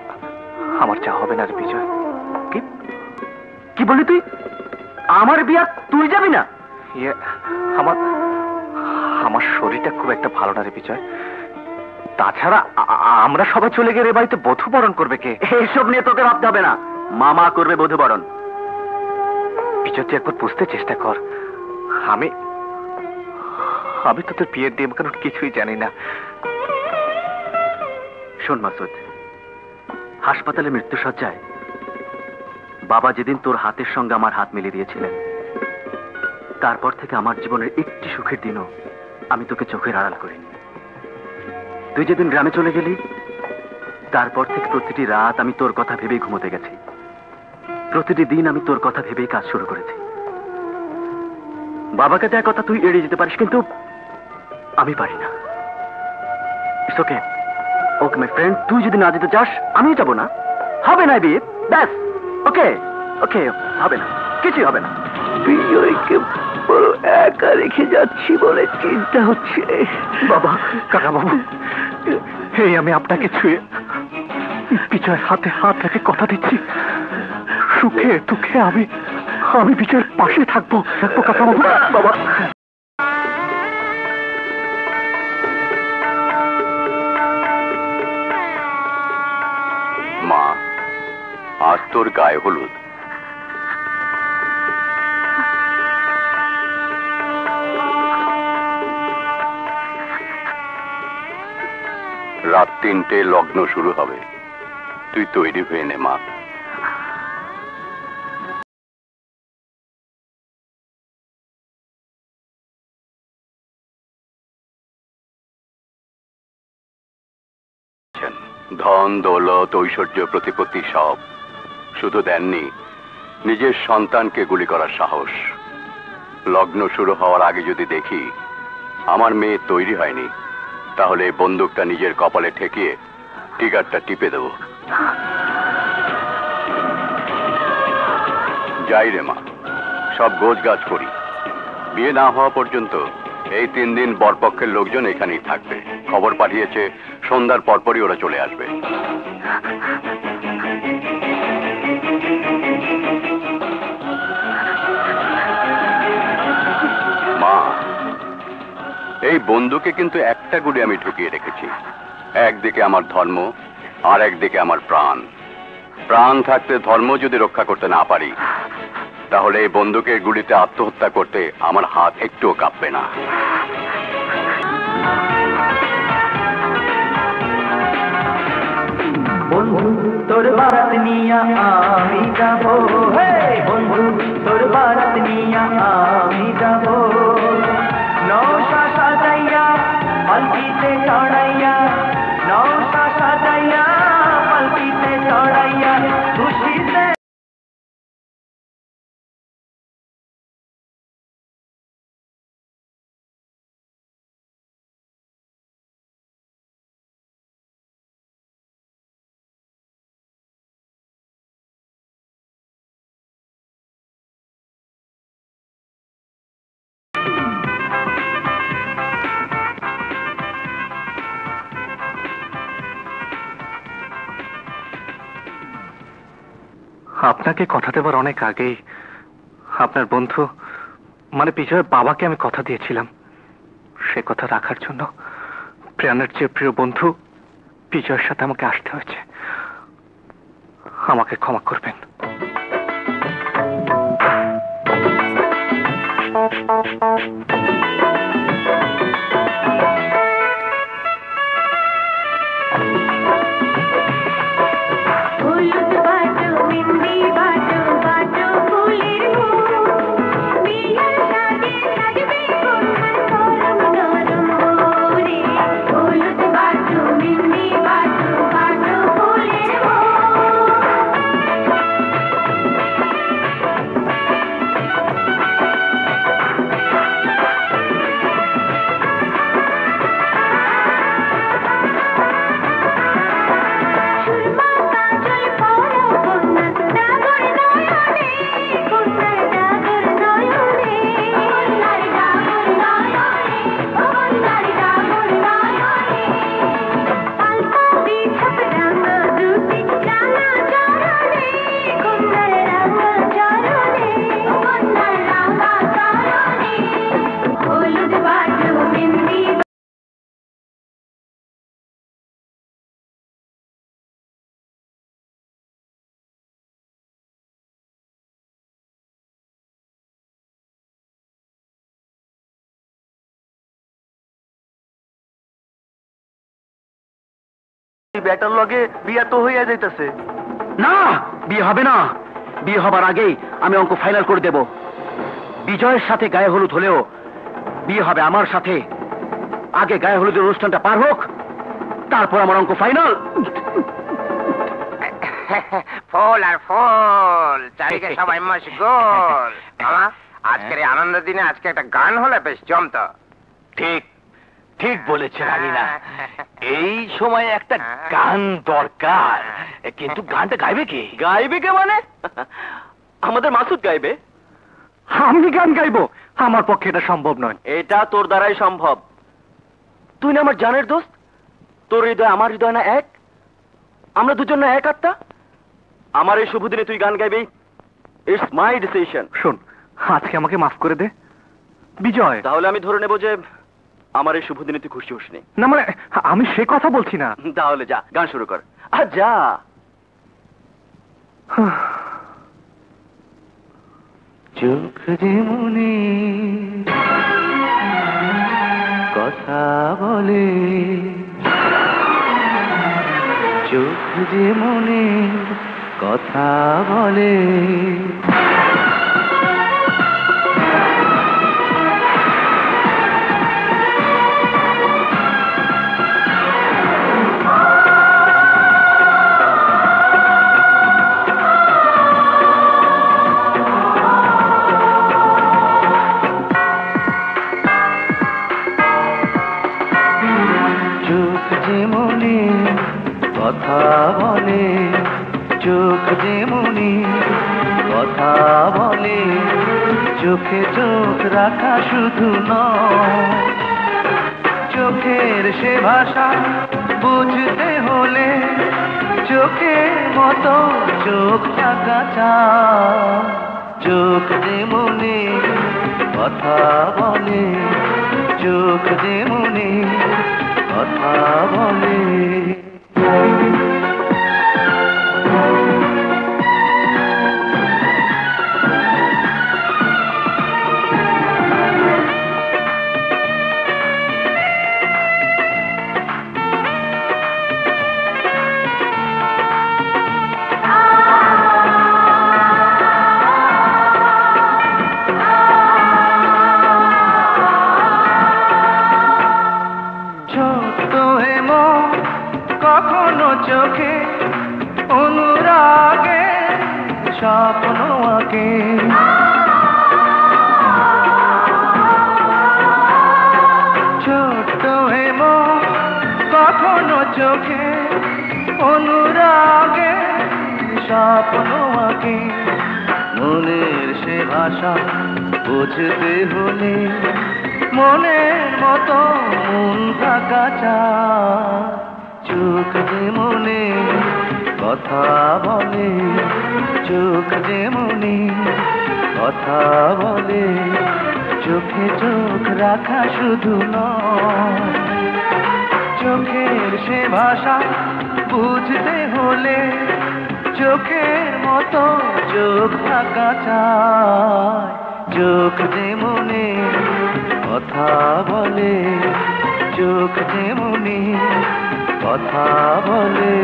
আমার চা হবে না রে বিজয়।
কি বললি তুই? আমার বিয়া তুই যাবি না?
ইয়ে, আমার আমার শরীরটা খুব একটা ভালো না রে বিজয়। তাছাড়া আমরা সবাই চলে গেলে বাড়িতে বধূ বরণ করবে কে?
এইসব নিয়ে তোকে ভাবতে হবে না, মামা করবে বধূ বরণ।
বিজয়, তুই একবার বুঝতে চেষ্টা কর। আমি তো তোর বিয়ের নিয়ম কানুন কিছুই জানি না।
শোন মাসুদ, হাসপাতালে মৃত্যুসজ্জায় বাবা যেদিন তোর হাতের সঙ্গে আমার হাত মিলিয়ে দিয়েছিলেন, তারপর থেকে আমার জীবনের একটি সুখের দিনও আমি তোকে চোখের আড়াল করিনি। তুই যেদিন গ্রামে চলে গেলি, তারপর থেকে প্রতিটি রাত আমি তোর কথা ভেবেই ঘুমোতে গেছি। প্রতিটি দিন আমি তোর কথা ভেবেই কাজ শুরু করেছি। বাবাকে দেয়া কথা তুই এড়িয়ে যেতে পারিস, কিন্তু আমি পারি না। It's okay, okay my friend, তুই যদি না যেতে চাস আমিও যাবো না। হবে না বিয়ে, ব্যাস। ওকে ওকে, হবে না, কিছুই হবে না।
বিজয়কে বড় একা রেখে যাচ্ছি বলে চিন্তা হচ্ছে।
বাবা, কাকা বাবু, এই আমি আপনাকে ছুঁয়ে বিজয়ের হাতে হাত রেখে কথা দিচ্ছি, সুখে দুঃখে আমি বিজয়ের পাশে থাকবো কাকা বাবু। বাবা,
মা, আজ তোর গায়ে হলুদ। রাত 3টে লগ্ন শুরু হবে, তুই তৈরি হয়ে নে মা। ধন দৌলত ঐশ্বর্য প্রতিপত্তি সব, শুধু দেননি নিজের সন্তানকে গুলি করার সাহস। লগ্ন শুরু হওয়ার আগে যদি দেখি আমার মেয়ে তৈরি হয়নি, তাহলে বন্দুকটা নিজের কপালে ঠেকিয়ে ট্রিগারটা টিপে দেব। যাই রে মা, সব গোছগাছ করি। বিয়ে না হওয়া পর্যন্ত এই 3 দিন বরপক্ষের লোকজন এখানেই থাকবে। খবর পাঠিয়েছে সন্ধ্যার পরপরই ওরা চলে আসবে। মা, এই বন্দুকে কিন্তু একটা গুলি আমি ঢুকিয়ে রেখেছি। একদিকে আমার ধর্ম, আর একদিকে আমার প্রাণ। প্রাণ থাকতে ধর্ম যদি রক্ষা করতে না পারি, তাহলে এই বন্দুকের গুলিতে আত্মহত্যা করতে আমার হাত একটুও কাঁপবে না।
বন্ধু তোর বারাত নিয়া আমি যাব, বন্ধু তোর বারাত নিয়া আমি যাব। নৌকা সাজাইয়া পালকিতে চড়াইয়া, নৌকা সাজাইয়া পালকিতে চড়াইয়া, খুশিতে
আপনাকে কথা দেবার অনেক আগেই আপনার বন্ধু মানে বিজয়ের বাবাকে আমি কথা দিয়েছিলাম। সে কথা রাখার জন্য প্রাণের চেয়ে প্রিয় বন্ধু বিজয়ের সাথে আমাকে আসতে হয়েছে। আমাকে ক্ষমা করবেন।
হলুদ বাজো মেহেন্দি বাজো, বাজো ফুলের ঘুম, বিয়ের সাজে সাজবে কন্যার পরম নরম রে। হলুদ বাজো মেহেন্দি বাজো, বাজো ফুলের ঘুম।
বেটার লগে বিয়া তো হইয়া যাইতেছে।
না, বিয়ে হবে না। বিয়ে হবার আগেই আমি অঙ্ক ফাইনাল করে দেব। বিজয়ের সাথে গায়ে হলুদ হলেও বিয়ে হবে আমার সাথে। আগে গায়ে হলুদের অনুষ্ঠানটা পার হোক, তারপর আমার অঙ্ক ফাইনাল।
ফুল আর ফুল, চারিদিকে সবাই মশগুল। মামা, আজকের এই আনন্দ দিনে আজকে একটা গান হলে বেশ জমতো।
ঠিক ঠিক বলেছে রানীনা, এই সময় একটা গান দরকার। কিন্তু গানটা গাইবে কে? গাইবে কে মানে? আমাদের মাসুদ গাইবে।
আমি গান গাইবো? আমার পক্ষে এটা সম্ভব নয়।
এটা তোর দ্বারাই সম্ভব। তুই না আমার জানের দোস্ত, তোর হৃদয় আমার হৃদয় না এক? আমরা দুজন না এক আত্মা? আমার এই শুভ দিনে তুই গান গাইবি, ইটস মাই ডিসিশন।
শোন, আজকে আমাকে মাফ করে দে বিজয়।
তাহলে আমি ধরে নেব যে আমার এই শুভ দিনে তুই খুশি হসনি।
না মানে আমি সে কথা বলছি না।
তাহলে যা, গান শুরু কর। আর যা।
চোখ যে মনে কথা বলে, চোখ যে মনে কথা বলে, চোখ যে মনে কথা বলে, চোখ যে মনে কথা বলে, চোখে চোখ রাখা শুধু নয়, চোখের সে ভাষা বুঝতে হলে চোখের মতো চোখ থাকা চায়। চোখ যে মনে কথা বলে, চোখ যে মনে কথা বলে। ছোট্ট হেমো কখনো চোখে অনুরাগে স্বপ্ন আঁকে, ছোট্ট হেমো কখনো চোখে অনুরাগে স্বপ্ন আঁকে। মনের সে ভাষা বুঝতে হলে মনের মতো মন থাকা চায়। চোখ যে মনে কথা বলে, চোখ যে মনে কথা বলে, চোখে চোখ রাখা শুধু নয়, চোখের সে ভাষা বুঝতে হলে চোখের মতো চোখ থাকা চায়। চোখ যে মনে কথা বলে, চোখ যে মনে কথা বলে।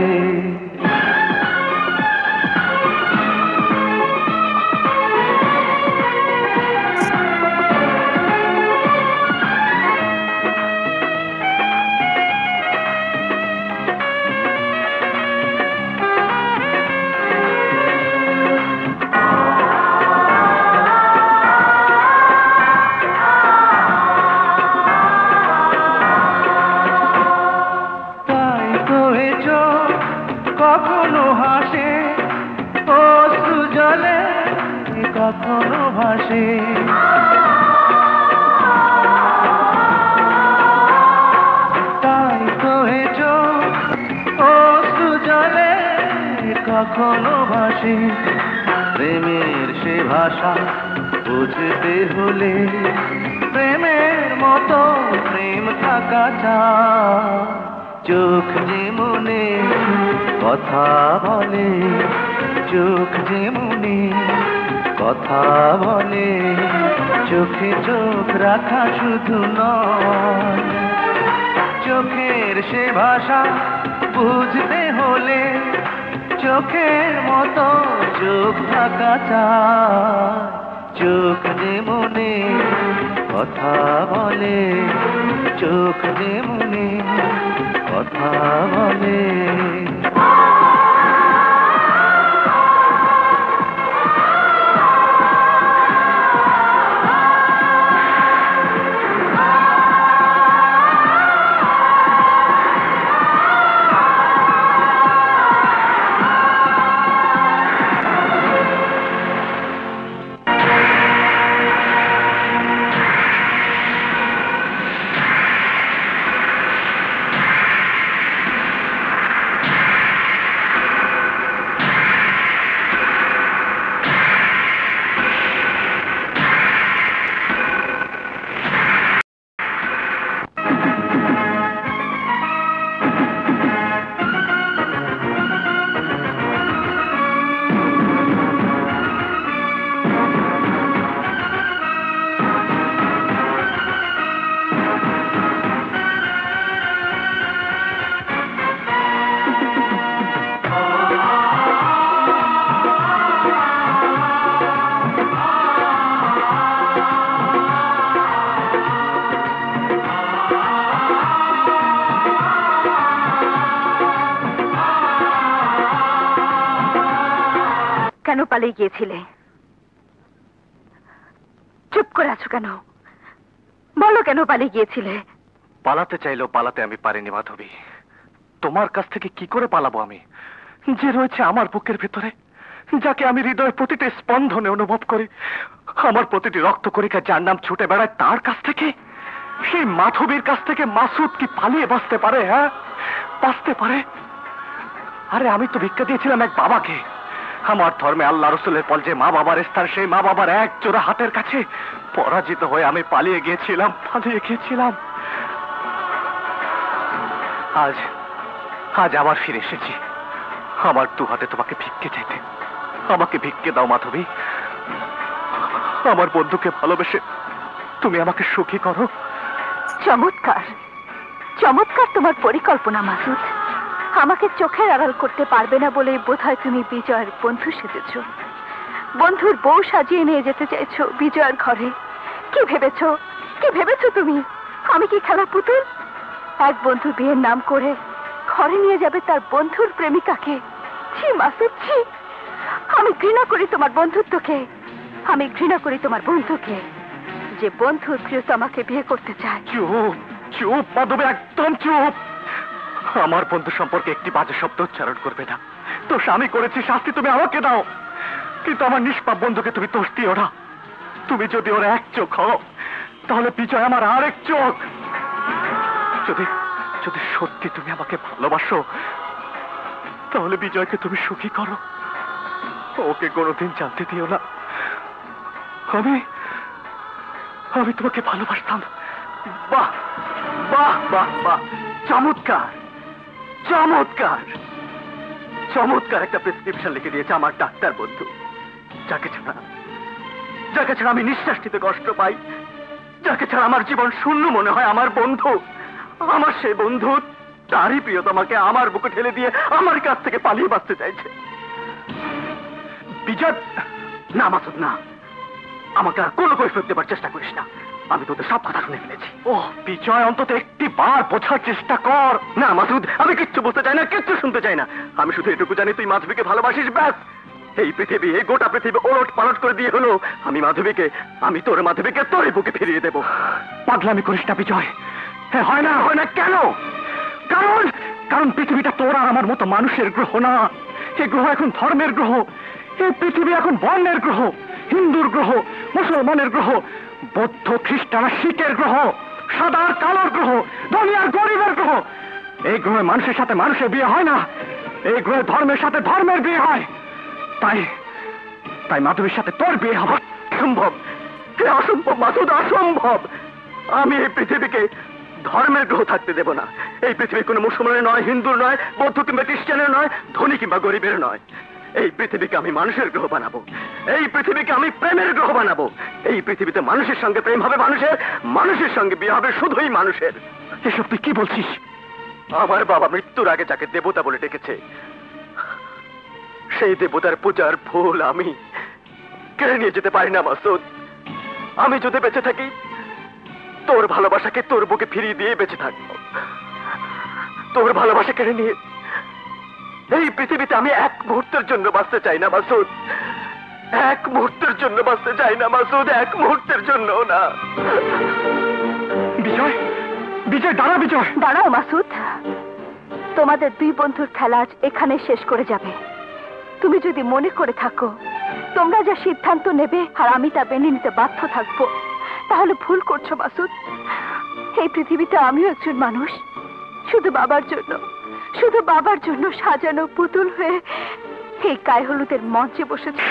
কখনো হাসে অশ্রু জলে, কখনো ভাসে, তাই তো এ চোখ অশ্রু জলে কখনো ভাসে। প্রেমের সে ভাষা বুঝতে হলে প্রেমের মতো প্রেম থাকা চায়। চোখ যে মনে কথা বলে, চোখ যে মনে কথা বলে, চোখে চোখ রাখা শুধু নয়, চোখের সে ভাষা বুঝতে হলে চোখের মতো চোখ ঢাকা চায়, চোখ যে মনে কথা বলে, চোখ যে মনে কথা বলে।
কেন পালিয়ে গিয়েছিলে? চুপ করে আছো কেন? বলো কেন পালিয়ে গিয়েছিলে?
পালাতে চাইলেও পালাতে আমি পারিনি মাধবী। তোমার কাছ থেকে কি করে পালাবো আমি, যে রয়েছে আমার বুকের ভেতরে, যাকে আমি হৃদয়ের প্রতিটি স্পন্দনে অনুভব করি, আমার প্রতিটি রক্তকণিকা যার নাম ছুটে বেড়ায়, তার কাছ থেকে, সেই মাধবীর কাছ থেকে মাসুদ কি পালিয়ে বাঁচতে পারে? হ্যাঁ, বাঁচতে পারে? আরে আমি তো ভিক্ষা দিয়েছিলাম এক বাবাকে। আমার ধর্মে আল্লাহ রসুলের পল যে মা বাবার স্থান, সেই মা বাবার এক জোড়া হাতের কাছে পরাজিত হয়ে আমি পালিয়ে গিয়েছিলাম। আজ আজ আবার ফিরে এসেছি আমার দু হাতে তোমাকে ভিক্ষে চাইতে। আমাকে ভিক্ষে দাও মাধবী, আমার বন্ধুকে ভালোবেসে তুমি আমাকে সুখী করো।
চমৎকার, চমৎকার তোমার পরিকল্পনা মাসুদ। আমাকে চোখের আড়াল করতে পারবে না বলে বোধহয় তুমি বিজয়ের বন্ধু সেজেছ। বন্ধুর বউ সাজিয়ে নিয়ে যেতে চাইছো বিজয়ের ঘরে। কি ভেবেছো, কি ভেবেছো তুমি? আমি কি খেলা পুতুল? এক বন্ধু বিয়ের নাম করে ঘরে নিয়ে যাবে তার বন্ধুর প্রেমিকাকে। ছি মাসুদ, ছি। আমি ঘৃণা করি তোমার বন্ধুত্বকে, আমি ঘৃণা করি তোমার বন্ধুকে, যে বন্ধুর প্রিয়তমাকে বিয়ে করতে চায়।
চুপ চুপ মাধবী, একদম চুপ। আমার বন্ধু সম্পর্কে একটি বাজে শব্দ উচ্চারণ করবে না। তো স্বামী করেছি, শাস্তি তুমি আমাকে দাও, কিন্তু আমার নিষ্পাপ বন্ধুকে তুমি দোষ দিও না। তুমি যদি ওর এক চোখ হও, তাহলে বিজয় আমার আরেক চোখ। যদি যদি সত্যি তুমি আমাকে ভালোবাসো, তাহলে বিজয়কে তুমি সুখী করো, ওকে কোনোদিন জানতে দিও না আমি আমি তোমাকে ভালোবাসতাম। বাহ বাহ বাহ বাহ, চমৎকার চমৎকার চমৎকার একটা প্রেসক্রিপশন লিখে দিয়েছে আমার ডাক্তার বন্ধু, যাকে ছাড়া আমি নিঃশ্বাস নিতে কষ্ট পাই, যাকে ছাড়া আমার জীবন শূন্য মনে হয়। আমার বন্ধু, আমার সেই বন্ধু, তারই প্রিয়তমাকে আমার বুকে ঠেলে দিয়ে আমার কাছ থেকে পালিয়ে বাঁচতে চাইছে। বিজয়, না মাসুদ না, আমাকে আর কোনো কৈফিয়ত দেবার চেষ্টা করিস না। আমি তোদের সব কথা শুনে ফেলেছি। ও বিজয়, অন্তত একটি বার বোঝার চেষ্টা কর। না মাসুদ, আমি কিচ্ছু বুঝতে চাই না, কিচ্ছু শুনতে চাই না। আমি শুধু এটুকু জানি তুই মাধবীকে ভালোবাসিস, ব্যাস। এই পৃথিবী, এই গোটা পৃথিবী ওলট পালট করে দিয়ে হলো আমি তোর মাধবীকে তোর বুকে ফিরিয়ে দেব। পাগলামি করিস না বিজয়। হয় না, হয় না কেন? কারণ পৃথিবীটা তোর আর আমার মতো মানুষের গ্রহ না। এই গ্রহ এখন ধর্মের গ্রহ। এই পৃথিবী এখন বর্ণের গ্রহ, হিন্দুর গ্রহ, মুসলমানের গ্রহ, বৌদ্ধ খ্রিস্টান শিখের গ্রহ, সাদা আর কালোর গ্রহ, ধনী আর গরিবের গ্রহ। এই গ্রহে মানুষের সাথে মানুষের বিয়ে হয় না, এই গ্রহে ধর্মের সাথে ধর্মের বিয়ে হয়। তাই মাধবীর সাথে তোর বিয়ে হবে অসম্ভব। অসম্ভব মাসুদ, অসম্ভব। আমি এই পৃথিবীকে ধর্মের গ্রহ থাকতে দেব না। এই পৃথিবী কোনো মুসলমানের নয়, হিন্দুর নয়, বৌদ্ধ কিংবা খ্রিস্টানের নয়, ধনী কিংবা গরিবের নয়। এই পৃথিবীকে আমি মানুষের গ্রহ বানাবো, এই পৃথিবীকে আমি প্রেমের গ্রহ বানাবো। এই পৃথিবীতে মানুষের সঙ্গে প্রেম হবে মানুষের, মানুষের সঙ্গে বিয়ে হবে শুধুই মানুষের। এসব তুই কি বলছিস?
আমার বাবা মৃত্যুর আগে যাকে দেবতা বলে ডেকেছে, সেই দেবতার পূজার ফুল আমি কেড়ে নিয়ে যেতে পারি না মাসুদ। আমি যদি বেঁচে থাকি, তোর ভালোবাসাকে তোর বুকে ফিরিয়ে দিয়ে বেঁচে থাকবো। তোর ভালোবাসা কেড়ে নিয়ে এই পৃথিবীতে আমি এক মুহূর্তের জন্য বাঁচতে চাই না মাসুদ। এক মুহূর্তের জন্য বাঁচতে চাই না মাসুদ, এক মুহূর্তের জন্য না। বিজয়, বিজয় দাঁড়া, বিজয়
দাঁড়াও মাসুদ। তোমাদের দুই বন্ধুর খেলা আজ এখানে শেষ করে যাবে। তুমি যদি মনে করে থাকো তোমরা যা সিদ্ধান্ত নেবে আর আমি তা মেনে নিতে বাধ্য থাকবো, তাহলে ভুল করছো মাসুদ। এই পৃথিবীতে আমিও একজন মানুষ, শুধু বাবার জন্য, শুধু বাবার জন্য সাজানো পুতুল হয়ে এই গায়ে হলুদের মঞ্চে বসেছি।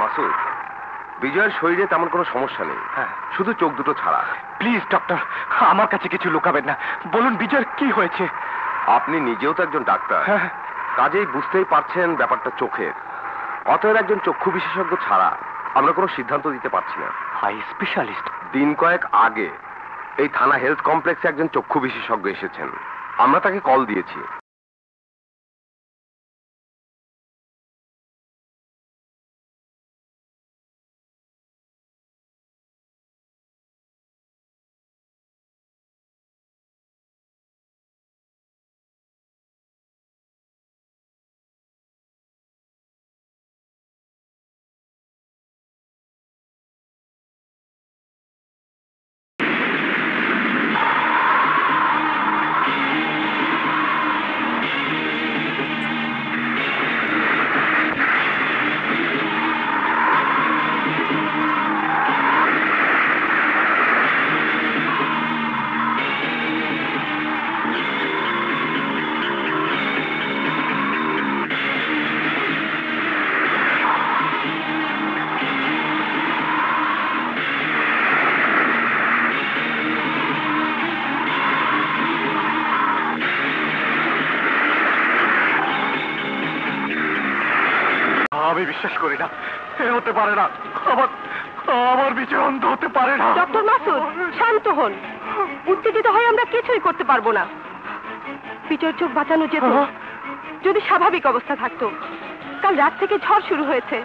মাসুদ, বিজয়ের শরীরে তেমন কোনো সমস্যা নেই, শুধু চোখ দুটো ছাড়া।
প্লিজ ডক্টর, আমার কাছে কিছু লুকাবেন না, বলুন বিজয়ের কি হয়েছে।
আপনি নিজেও তো একজন ডাক্তার, কাজেই বুঝতেই পারছেন ব্যাপারটা চোখের। অতএব একজন চক্ষু বিশেষজ্ঞ ছাড়া আমরা কোনো সিদ্ধান্ত দিতে পারছি না।
Hi specialist?
দিন কয়েক আগে এই থানা হেলথ কমপ্লেক্সে একজন চক্ষু বিশেষজ্ঞ এসেছেন, আমরা তাকে কল দিয়েছি।
আমি বিশ্বাস করি না, এ হতে পারে না। আমার বিজয় অন্ধ হতে পারে না।
ডক্টর মাসুদ, শান্ত হন। উত্তেজিত হয়ে আমরা কিছুই করতে পারবো না। বিজয়ের চোখ বাঁচানো যেত যদি স্বাভাবিক অবস্থা থাকতো। কাল রাত থেকে ঝড় শুরু হয়েছে।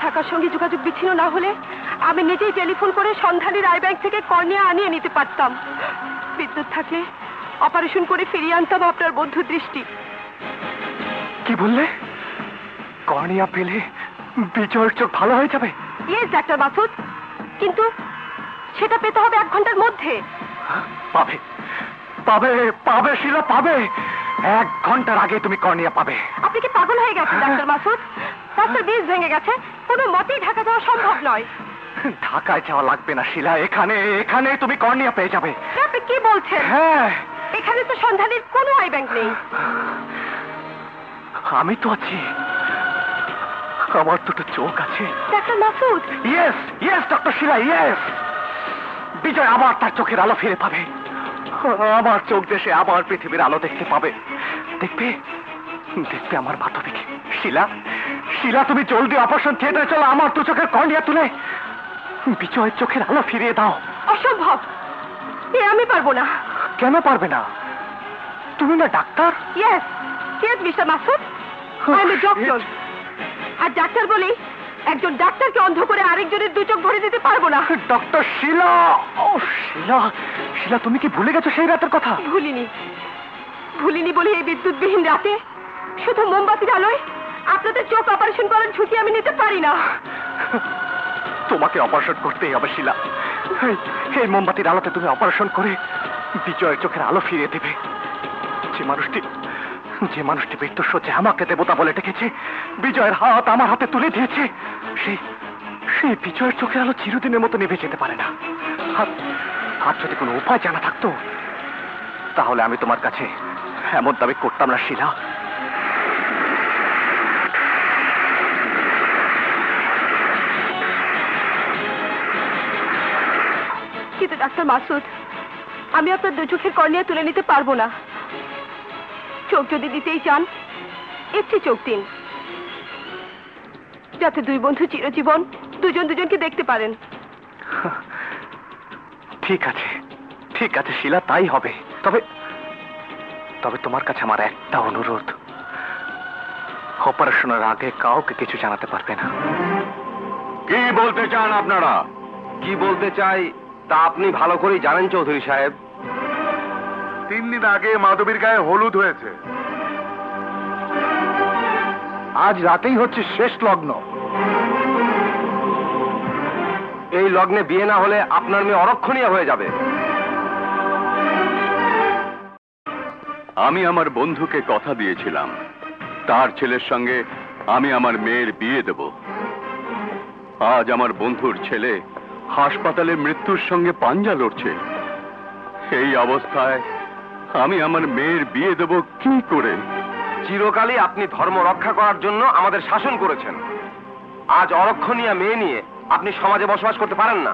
ঢাকার সঙ্গে যোগাযোগ বিচ্ছিন্ন না হলে আমি নিজেই টেলিফোন করে সন্ধানী রায়ব্যাংক থেকে কর্নিয়া আনিয়ে নিতে পারতাম। বিদ্যুৎ থাকলে অপারেশন করে ফিরিয়ে আনতাম আপনার বন্ধু দৃষ্টি।
কি বললে? কর্নিয়া পেলে বিজয়ের চোখ ভালো হয়ে যাবে?
ইয়েস ডাক্তার মাসুদ, কিন্তু সেটা পেতে হবে 1 ঘন্টার মধ্যে।
পাবে পাবে পাবে শিলা, পাবে। 1 ঘন্টার আগে তুমি কর্নিয়া পাবে।
আপনি কি পাগল হয়ে গেছেন ডাক্তার মাসুদ? রাস্তার বীজ ভেঙে গেছে, কোনো মতেই ঢাকা যাওয়া সম্ভব নয়।
ঢাকায় যাওয়া লাগবে না শিলা, এখানে এখানে তুমি কর্নিয়া পেয়ে যাবে।
আপনি কি বলছেন?
হ্যাঁ,
এখানে তো সন্ধানের কোনো আই ব্যাংক নেই।
আমি তো আছি, আমার দুটো চোখ আছে।
Doctor Masud,
yes yes doctor Shila, yes. Bijoy আবার তার চোখের আলো ফিরে পাবে, আমার চোখ দেশে আবার পৃথিবীর আলো দেখতে পাবে। দেখবে দেখবে আমার মাধবীকে। শিলা শিলা, তুমি জলদি অপারেশন থিয়েটারে চলো, আমার দু চোখের কর্নিয়া তুলে বিজয়ের চোখের আলো ফিরিয়ে দাও।
অসম্ভব, এ আমি পারবো না।
কেন পারবে না? তুমি না ডাক্তার?
Yes yes mister Masud, I am a doctor. আর ডাক্তার বলি একজন ডাক্তারকে অন্ধ করে আরেকজনের 2 চোখ ভরে দিতে পারবো না।
ডক্টর শিলা, ও শিলা শিলা, তুমি কি ভুলে গেছো সেই রাতের কথা?
ভুলিনি, ভুলিনি বলে এই বিদ্যুৎবিহীন রাতে শুধু মোমবাতির আলোয় আপনাদের চোখ অপারেশন করার ঝুঁকি আমি নিতে পারি না।
তোমাকে অপারেশন করতেই হবে শিলা। এই মোমবাতির আলোতে তুমি অপারেশন করে বিজয়ের চোখের আলো ফিরিয়ে দেবে। যে মানুষটি মৃত্যু সজ্জে আমাকে দেবতা বলে ডেকেছে, বিজয়ের হাত আমার হাতে তুলে দিয়েছে, সেই বিজয়ের চোখের আলো চিরদিনের মতো নিভে যেতে পারে না। আর যদি কোনো উপায় জানা থাকতো তাহলে আমি তোমার কাছে এমন দাবি করতাম না শিলা।
কিন্তু ডাক্তার মাসুদ, আমি আপনার 2 চোখের কর্নিয়া তুলে নিতে পারবো না। চোখ যদি দিতেই চান, একটি চোখ দিন, যাতে 2 বন্ধু চিরজীবন দুজন দুজনকে দেখতে পারেন।
ঠিক আছে ঠিক আছে শিলা, তাই হবে। তবে তবে তোমার কাছে আমার একটা অনুরোধ, অপারেশনের আগে কাউকে কিছু জানাতে পারবে না।
কি বলতে চান আপনারা? কি বলতে চাই তা আপনি ভালো করেই জানেন চৌধুরী সাহেব।
3 দিন আগে মাধবীর গায়ে হলুদ হয়েছে।
আজ রাতেই হচ্ছে শেষ লগ্ন।
এই লগ্নে বিয়ে না হলে আপনার মেয়ে অরক্ষণীয় হয়ে যাবে।
আমি আমার বন্ধুকে কথা দিয়েছিলাম, তার ছেলের সঙ্গে আমি আমার মেয়ের বিয়ে দেব। আজ আমার বন্ধুর ছেলে হাসপাতালে মৃত্যুর সঙ্গে পাঞ্জা লড়ছে। এই অবস্থায় আমি আমার মেয়ের বিয়ে দেব কি করে?
চিরকালই আপনি ধর্ম রক্ষা করার জন্য আমাদের শাসন করেছেন। আজ অরক্ষণীয় মেয়ে নিয়ে আপনি সমাজে বসবাস করতে পারেন না।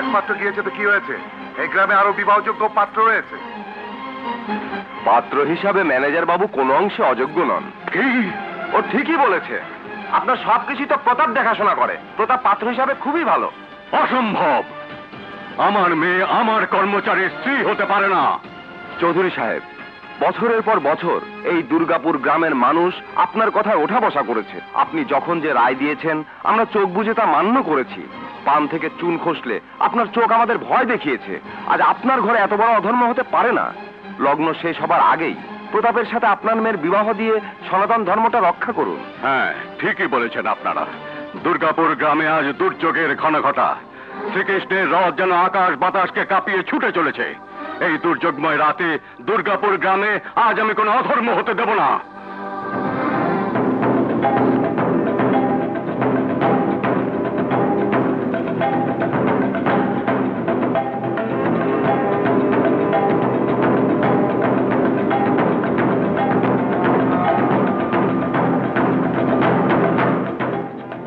একমাত্র গিয়েছে তো কি হয়েছে? এই গ্রামে আরো বিবাহযোগ্য পাত্র রয়েছে।
পাত্র হিসাবে ম্যানেজার বাবু কোনো অংশে অযোগ্য নন।
কি?
ও ঠিকই বলেছে। আপনার সবকিছু তো প্রতাপ দেখাশোনা করে। প্রতাপ পাত্র হিসাবে খুবই ভালো।
অসম্ভব! আমার মেয়ে আমার কর্মচারীর স্ত্রী হতে পারে না।
চৌধুরী সাহেব, বছরের পর বছর এই দুর্গাপুর গ্রামের মানুষ আপনার কথায় ওঠা বসা করেছে। আপনি যখন যে রায় দিয়েছেন আমরা চোখ বুজে তা মান্য করেছি। পান থেকে চুন খসলে আপনার চোখ আমাদের ভয় দেখিয়েছে। আজ আপনার ঘরে এত বড় অধর্ম হতে পারে না। লগ্ন শেষ হবার আগেই প্রতাপের সাথে আপনার মেয়ের বিবাহ দিয়ে সনাতন ধর্মটা রক্ষা করুন।
হ্যাঁ, ঠিকই বলেছেন আপনারা। দুর্গাপুর গ্রামে আজ দুর্যোগের ঘনঘটা। শ্রীকৃষ্ণের রথ যেন আকাশ বাতাসকে কাঁপিয়ে ছুটে চলেছে। এই দুর্যোগময় রাতে দুর্গাপুর গ্রামে আজ আমি কোনো অধর্ম হতে দেব না।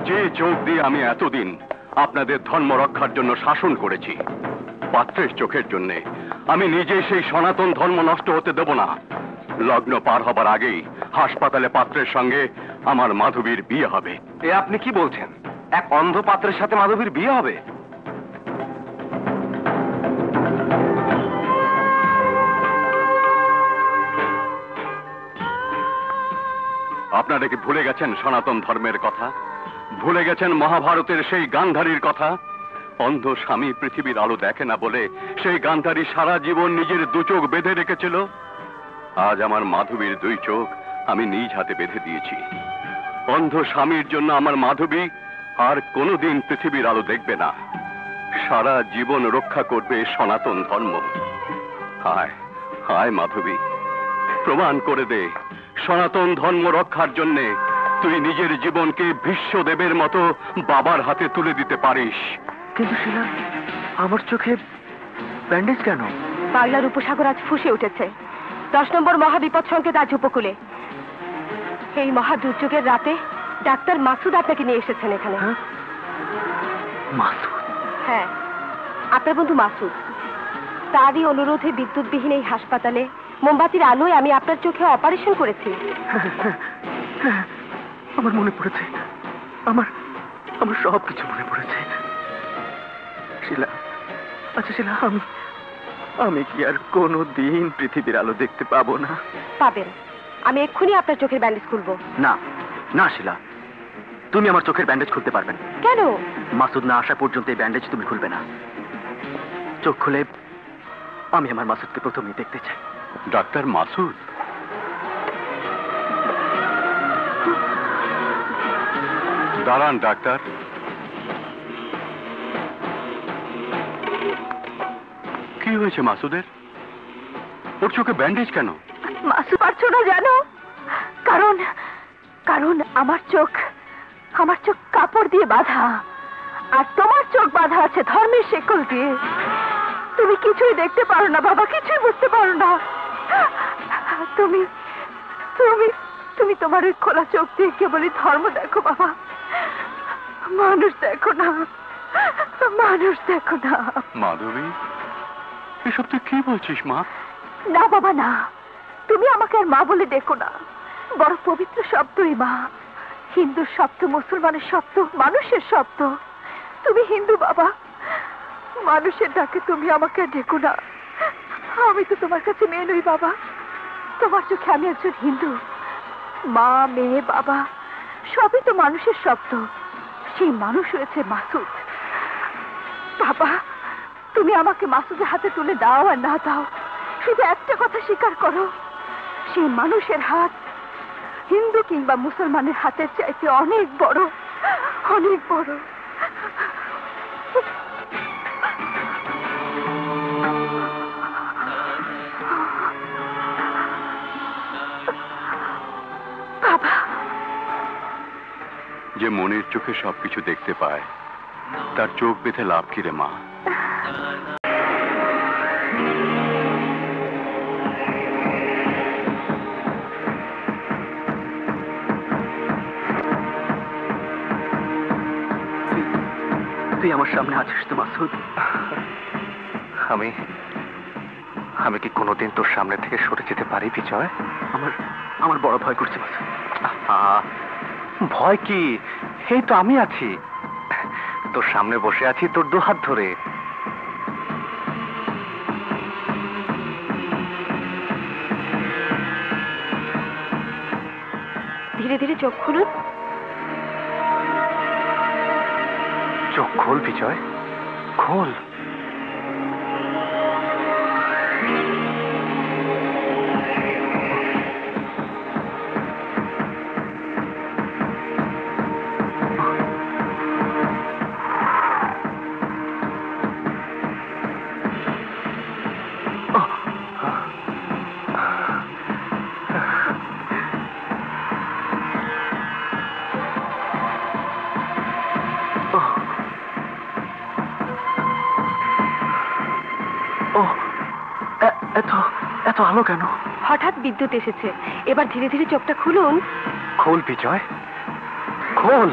যে চোখ দিয়ে আমি এতদিন আপনাদের ধর্ম রক্ষার জন্য শাসন করেছি, পাত্রের চোখের জন্যে আমি নিজে সেই সনাতন ধর্ম নষ্ট হতে দেব না। লগ্ন পার হবার আগেই হাসপাতালে পাত্রের সঙ্গে আমার মাধবীর বিয়ে হবে।
এ আপনি কি বলছেন? এক অন্ধ পাত্রের সাথে মাধবীর বিয়ে হবে?
আপনারা কি ভুলে গেছেন সনাতন ধর্মের কথা? ভুলে গেছেন মহাভারতের সেই গান্ধারীর কথা? অন্ধ স্বামী পৃথিবীর আলো দেখে না বলে সেই গান্ধারী সারা জীবন নিজের 2 চোখ বেঁধে রেখেছিল। আজ আমার মাধবীর 2 চোখ আমি নিজ হাতে বেঁধে দিয়েছি। অন্ধ স্বামীর জন্য আমার মাধবী আর কোনোদিন পৃথিবীর আলো দেখবে না। সারা জীবন রক্ষা করবে সনাতন ধর্ম। হায় হায় মাধবী, প্রমাণ করে দে সনাতন ধর্ম রক্ষার জন্যে তুই নিজের জীবনকে বিশ্বদেবের মতো বাবার হাতে তুলে দিতে পারিস।
কিন্তু শিলা, আমার চোখে ব্যান্ডেজ কেন?
বাংলার উপসাগর আজ ফুঁসে উঠেছে। 10 নম্বর মহাবিপদ সংকেত আজ উপকূলে। এই মহা দুর্যোগের রাতে ডাক্তার মাসুদ আপনাকে নিয়ে এসেছেন এখানে।
মাসুদ?
হ্যাঁ, আপনার বন্ধু মাসুদ। তারই অনুরোধে বিদ্যুৎবিহীন এই হাসপাতালে মোমবাতির আলোয় আমি আপনার চোখে অপারেশন করেছি।
আমার মনে পড়েছে, আমার আমার সব কিছু মনে পড়েছে। শিলা, আচ্ছা শিলা, আমি কি আর কোনো দিন পৃথিবীর আলো দেখতে পাবো না?
পাবেন। আমি এক্ষুনি আপনার চোখের ব্যান্ডেজ খুলবো।
না না শিলা, তুমি আমার চোখের ব্যান্ডেজ খুলতে পারবে না।
কেন?
মাসুদ না আসা পর্যন্ত এই ব্যান্ডেজ তুমি খুলবে না। চোখ খুলে আমি আমার মাসুদকে প্রথমেই দেখতে চাই।
ডাক্তার মাসুদ? দাঁড়ান ডাক্তার। কি হয়েছে মাসুদের? ওর চোখে ব্যান্ডেজ কেন?
মাসুদ পারছো না জানো? কারণ কারণ আমার চোখ কাপড় দিয়ে বাঁধা, আর তোমার চোখ বাঁধা আছে ধর্মের শেকল দিয়ে। তুমি কিছুই দেখতে পারো না বাবা, কিছুই বুঝতে পারো না। তুমি তুমি তুমি তোমার ওই খোলা চোখ দিয়ে কেবলই ধর্ম দেখো বাবা, মানুষ দেখো না, মানুষ দেখো না।
মাধবী, এসব তুই কি বলছিস মা?
না বাবা না, তুমি আমাকে আর মা বলে ডেকো না। বড় পবিত্র শব্দই মা। হিন্দুর শব্দ, মুসলমানের শব্দ, মানুষের শব্দ। তুমি হিন্দু বাবা, মানুষের ডাকে তুমি আমাকে আর ডেকো না। আমি তো তোমার কাছে মেয়ে নই বাবা, তোমার চোখে আমি একজন হিন্দু। মা, মেয়ে, বাবা সবই তো মানুষের শব্দ। সেই মানুষ হয়েছে মাসুদ। বাবা, তুমি আমাকে মাসুদের হাতে তুলে দাও আর না দাও, শুধু একটা কথা স্বীকার করো, সেই মানুষের হাত হিন্দু কিংবা মুসলমানের হাতের চাইতে অনেক বড়, অনেক বড়। বাবা,
যে মনের চোখে সবকিছু দেখতে পায় তার চোখ বেঁধে লাভ কি রে মা?
তুই আমার সামনে আছিস তো মাসুদ?
আমি কি কোনোদিন তোর সামনে থেকে সরে যেতে পারি বিজয়?
আমার বড় ভয় করছে মাসুদ।
ভয় কি? এই তো আমি আছি, তোর সামনে বসে আছি তোর দুহাত ধরে।
ধীরে ধীরে চোখ খুলুন।
চোখ খোল বিজয়, খোল।
এত আলো কেন?
হঠাৎ বিদ্যুৎ এসেছে। এবার ধীরে ধীরে চোখটা খুলুন।
খোল বিজয়, খোল।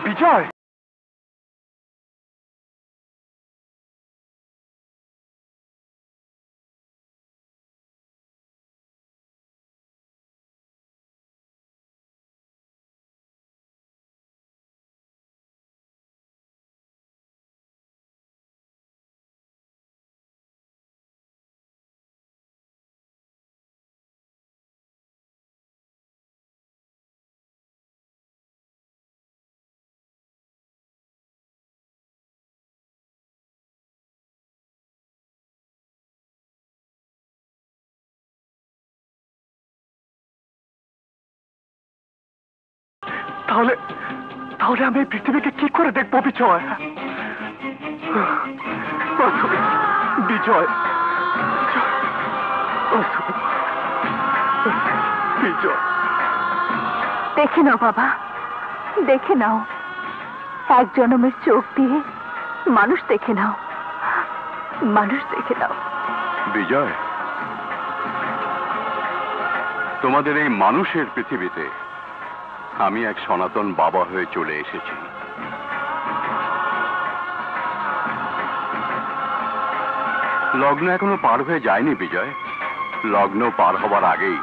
বিজয়,
তাহলে তাহলে আমি এই পৃথিবীকে কি করে দেখবো বিজয়? বিজয়, বিজয়,
দেখে নাও বাবা, দেখে নাও, এক জনমের চোখ দিয়ে মানুষ দেখে নাও, মানুষ দেখে নাও।
বিজয়, তোমাদের এই মানুষের পৃথিবীতে আমি এক সনাতন বাবা হয়ে চলে এসেছি। লগ্ন এখনো পার হয়ে যায়নি বিজয়। লগ্ন পার হবার আগেই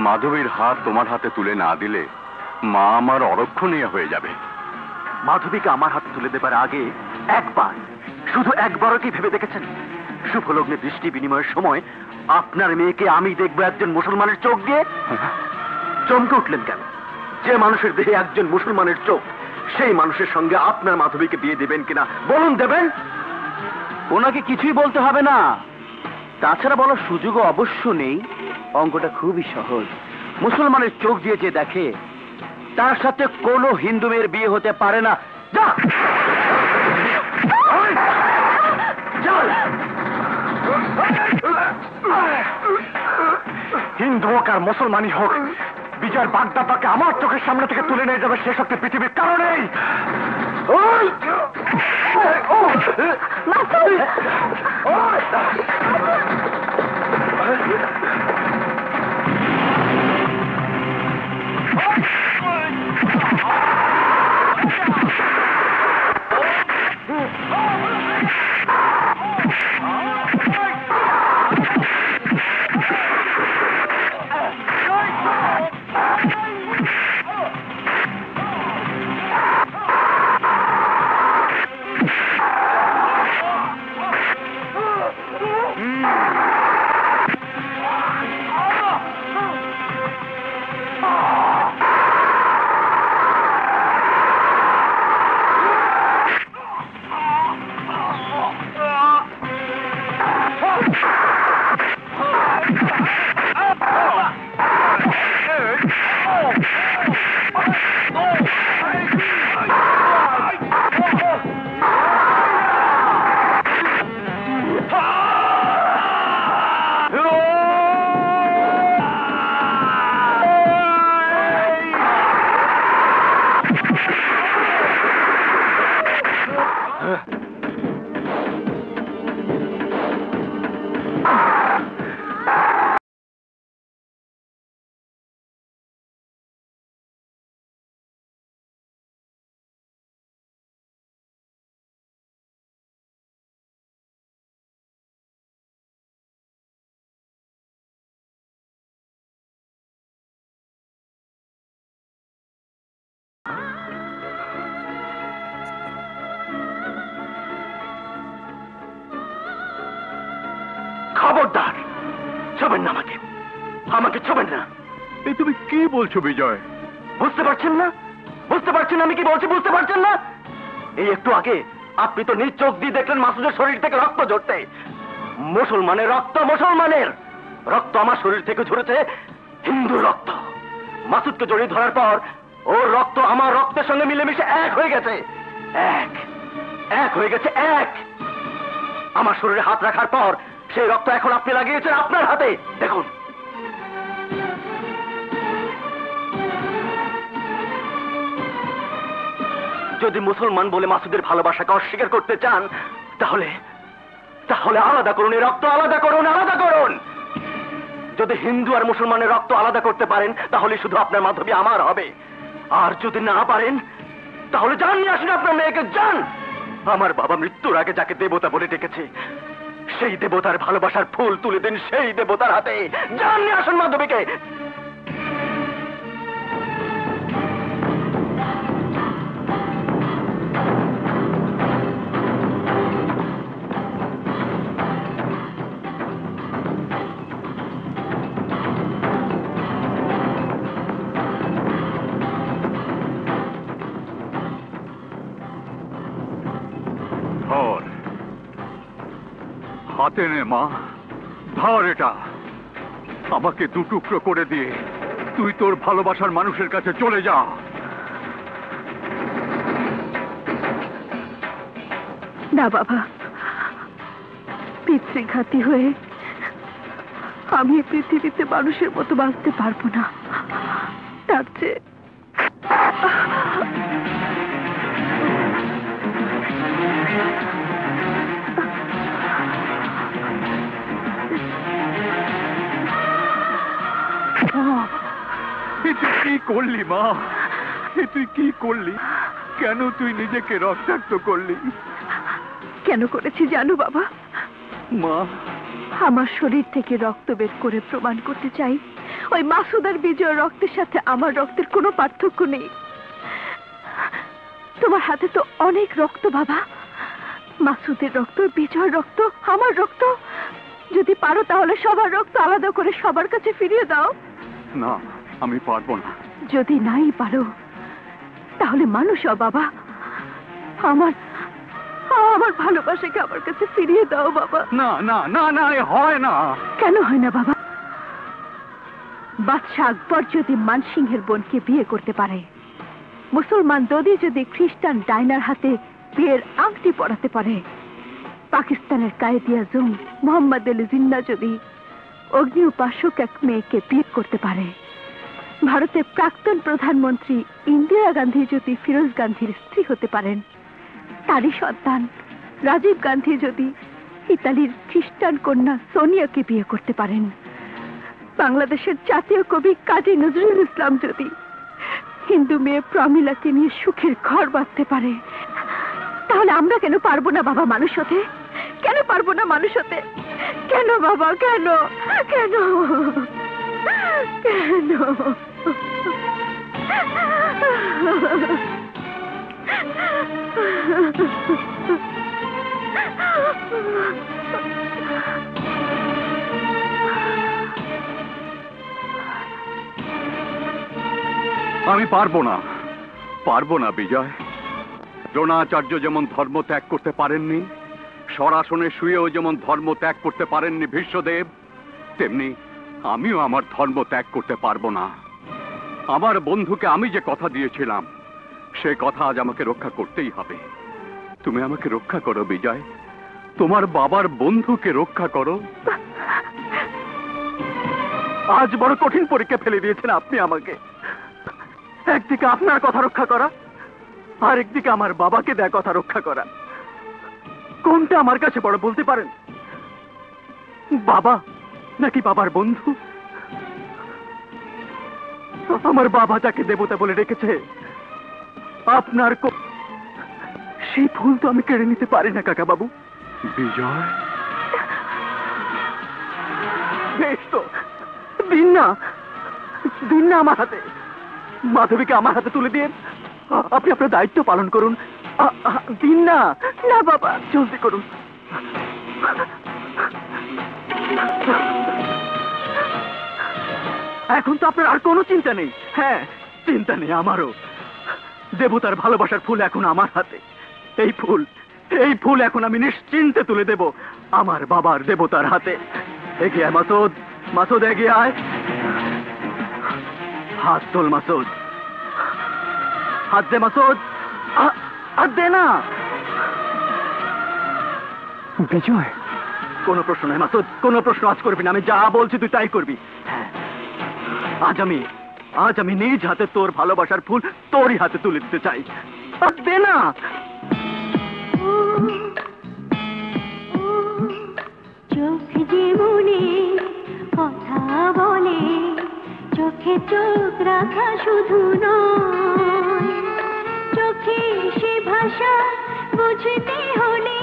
মাধবীর হাত তোমার হাতে তুলে না দিলে মা আমার অরক্ষণীয় হয়ে যাবে।
মাধবীকে আমার হাতে তুলে দেবার আগে একবার, শুধু একবারও কি ভেবে দেখেছেন শুভ লগ্নে দৃষ্টি বিনিময়ের সময় আপনার মেয়েকে আমি দেখবো একজন মুসলমানের চোখ দিয়ে? চমকে উঠলেন কেন? যে মানুষের দেহে একজন মুসলমানের চোখ, সেই মানুষের সঙ্গে আপনার মাধবীকে বিয়ে দেবেন কিনা বলুন? দেবেন? ওনাকে কিছুই বলতে হবে না, তাছাড়া বলার সুযোগও অবশ্য নেই। অঙ্কটা খুবই সহজ। মুসলমানের চোখ দিয়ে যে দেখে তার সাথে কোনো হিন্দু মেয়ের বিয়ে হতে পারে না। যা! হিন্দু হোক আর মুসলমানই হোক, বিজয়ের বাগদাদাকে আমার চোখের সামনে থেকে তুলে নিয়ে যাবে সে শক্তি পৃথিবীর কারণেই। খবরদার, ছবেন না আমাকে, আমাকে ছবেন না।
এই তুমি কি বলছো বিজয়?
বুঝতে পারছেন না? বুঝতে পারছেন আমি কি বলছি? বুঝতে পারছেন না? এই একটু আগে আপনি তো নিজ চোখ দিয়ে দেখলেন মাসুদের শরীর থেকে রক্ত ঝরতে। মুসলমানের রক্ত, মুসলমানের রক্ত আমার শরীর থেকে ঝরেছে হিন্দু রক্ত। মাসুদকে জড়িয়ে ধরার পর ওর রক্ত আমার রক্তের সঙ্গে মিলেমিশে এক হয়ে গেছে। এক হয়ে গেছে, এক। আমার শরীরে হাত রাখার পর সেই রক্ত এখন আপনি লাগিয়েছেন আপনার হাতে। দেখুন, যদি মুসলমান বলে মাসুদের ভালোবাসাকে অস্বীকার করতে চান তাহলে তাহলে আলাদা করুন, এই রক্ত আলাদা করুন, আলাদা করুন। যদি হিন্দু আর মুসলমানের রক্ত আলাদা করতে পারেন তাহলে শুধু আপনার মাধবী আমার হবে। আর যদি না পারেন তাহলে যান, নিয়ে আসুন আপনার মেয়েকে, যান। আমার বাবা মৃত্যুর আগে যাকে দেবতা বলে ডেকেছে সেই দেবতার ভালোবাসার ফুল তুলে দিন সেই দেবতার হাতে। যান, নিয়ে আসুন মাধবীকে।
হাতে নে মা, ধর এটা। আমাকে দুটুকরো করে দিয়ে তুই তোর ভালোবাসার মানুষের কাছে চলে যা।
না বাবা, পিতৃঘাতী হয়ে আমি এই পৃথিবীতে মানুষের মতো বাঁচতে পারবো না। তার চেয়ে
তুই কি করলি মা? তুই কি করলি? কেন তুই নিজেকে রক্তাক্ত করলি?
কেন করেছি জানো বাবা?
মা,
আমার শরীর থেকে রক্ত বের করে প্রমাণ করতে চাই ওই মাসুদ আর বিজয়ের রক্তের সাথে আমার রক্তের কোনো পার্থক্য নেই। তোমার হাতে তো অনেক রক্ত বাবা, মাসুদের রক্ত, বিজয়ের রক্ত, আমার রক্ত। যদি পারো তাহলে সবার রক্ত আলাদা করে সবার কাছে ফিরিয়ে দাও।
না, আমি পারবো না।
যদি নাই পারো তাহলে মানুষ হও বাবা, আমার আমার ভালোবাসাকে আমার কাছে ফিরিয়ে দাও বাবা।
না না না না, এ হয় না।
কেন হয় না বাবা? বাদশাহ আকবর যদি মানসিংহের বোনকে বিয়ে করতে পারে, মুসলমান দদি যদি খ্রিস্টান ডাইনার হাতে বিয়ের আংটি পরাতে পারে, পাকিস্তানের কায়েদে আজম মোহাম্মদ আলী জিন্না যদি অগ্নি উপাসক এক মেয়েকে বিয়ে করতে পারে, ভারতের প্রাক্তন প্রধানমন্ত্রী ইন্দিরা গান্ধী যদি ফিরোজ গান্ধীর স্ত্রী হতে পারেন, তারই সন্তান রাজীব গান্ধী যদি ইতালির খ্রিস্টান কন্যা সোনিয়াকে বিয়ে করতে পারেন, বাংলাদেশের জাতীয় কবি কাজী নজরুল ইসলাম যদি হিন্দু মেয়ে প্রমিলাকে নিয়ে সুখের ঘর বাঁধতে পারে, তাহলে আমরা কেন পারবো না বাবা মানুষ হতে? কেন পারবো না মানুষ হতে? কেন বাবা, কেন কেন কেন?
আমি পারবো না, পারবো না বিজয়। দ্রোণাচার্য যেমন ধর্ম ত্যাগ করতে পারেননি, স্বরাসনে শুয়েও যেমন ধর্ম ত্যাগ করতে পারেননি ভীষ্মদেব, তেমনি আমিও আমার ধর্ম ত্যাগ করতে পারবো না। আমার বন্ধুকে আমি যে কথা দিয়েছিলাম সে কথা আজ আমাকে রক্ষা করতেই হবে। তুমি আমাকে রক্ষা করো বিজয়, তোমার বাবার বন্ধুকে রক্ষা করো। আজ বড় কঠিন পরীক্ষা ফেলে দিয়েছেন আপনি আমাকে। একদিকে আপনার কথা রক্ষা করা, আর একদিকে আমার বাবাকে দেয়া কথা রক্ষা করা। কোনটা আমার কাছে বড় বলতে পারেন? বাবা নাকি বাবার বন্ধু? আমার বাবা যাকে দেবতা বলে রেখেছে, আপনার সেই ফুল তো আমি কেড়ে নিতে পারি না কাকা বাবু। বিজয়, বেশ তো দিন না, দিন না আমার হাতে। মাধবীকে আমার হাতে তুলে দিয়ে আপনি আপনার দায়িত্ব পালন করুন। দিন না। না বাবা, জলদি করুন। এখন তো আপনার আর কোনো চিন্তা নেই। হ্যাঁ, চিন্তা নেই আমারও। দেবতার ভালোবাসার ফুল এখন আমার হাতে। এই ফুল এখন আমি নিশ্চিন্তে তুলে দেব আমার বাবার দেবতার হাতে। এগিয়ে আয় মাসুদ, মাসুদ এগিয়ে আয়। হাত তোল মাসুদ, হাত দে মাসুদ, হাত দে না। বিজয়, কোনো প্রশ্ন নাই মাসুদ, কোনো প্রশ্ন আজ করবি না। আমি যা বলছি তুই তাই করবি। হ্যাঁ, আজ আমি নিজ হাতে তোর ভালোবাসার ফুল তোরই হাতে তুলে দিতে চাই। হাত দে না।
চোখ যে মনে কথা বলে, চোখে চোখ রাখা শুধু নয়, চোখে সে ভাষা বুঝতে হলে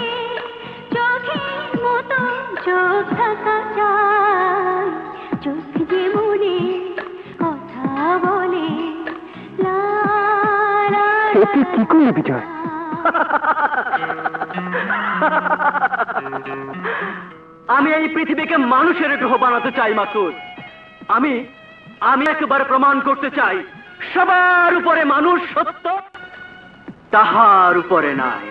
চোখের মতো চোখ থাকা চাই। চোখ যে মনে কথা বলে, লা লা লা।
কি করলি বিজয়? আমি এই পৃথিবীকে মানুষের গ্রহ বানাতে চাই মাসুদ। আমি একেবারে প্রমাণ করতে চাই সবার উপরে মানুষ সত্য, তাহার উপরে নাই।